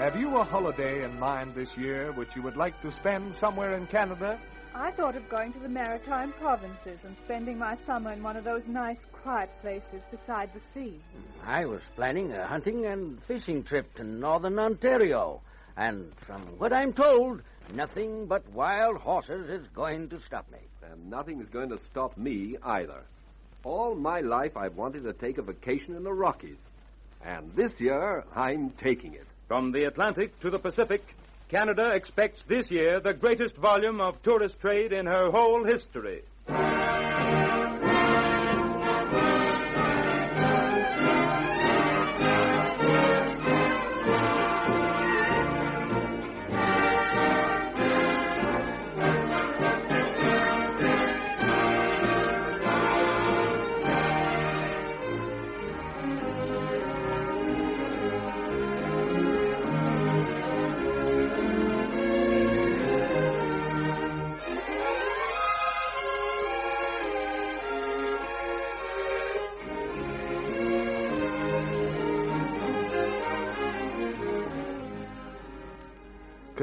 Have you a holiday in mind this year which you would like to spend somewhere in Canada? I thought of going to the Maritime Provinces and spending my summer in one of those nice, quiet places beside the sea. I was planning a hunting and fishing trip to northern Ontario. And from what I'm told, nothing but wild horses is going to stop me. And nothing is going to stop me either. All my life I've wanted to take a vacation in the Rockies. And this year, I'm taking it. From the Atlantic to the Pacific, Canada expects this year the greatest volume of tourist trade in her whole history.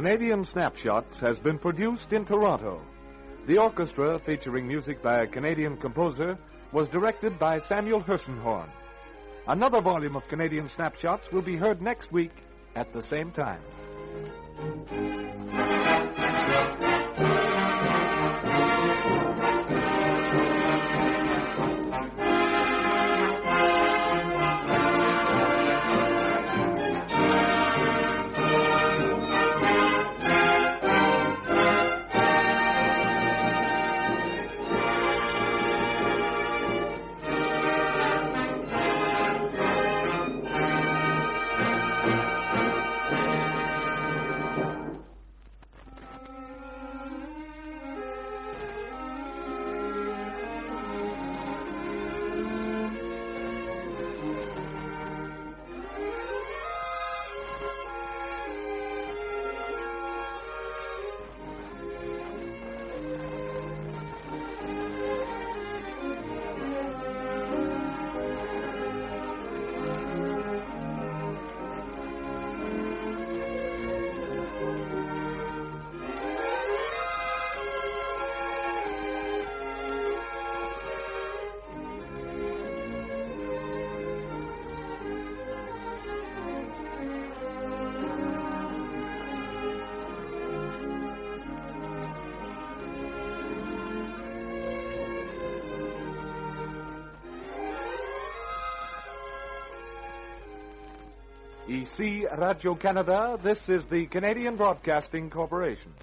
Canadian Snapshots has been produced in Toronto. The orchestra, featuring music by a Canadian composer, was directed by Samuel Hersenhorn. Another volume of Canadian Snapshots will be heard next week at the same time. Ici Radio Canada, this is the Canadian Broadcasting Corporation.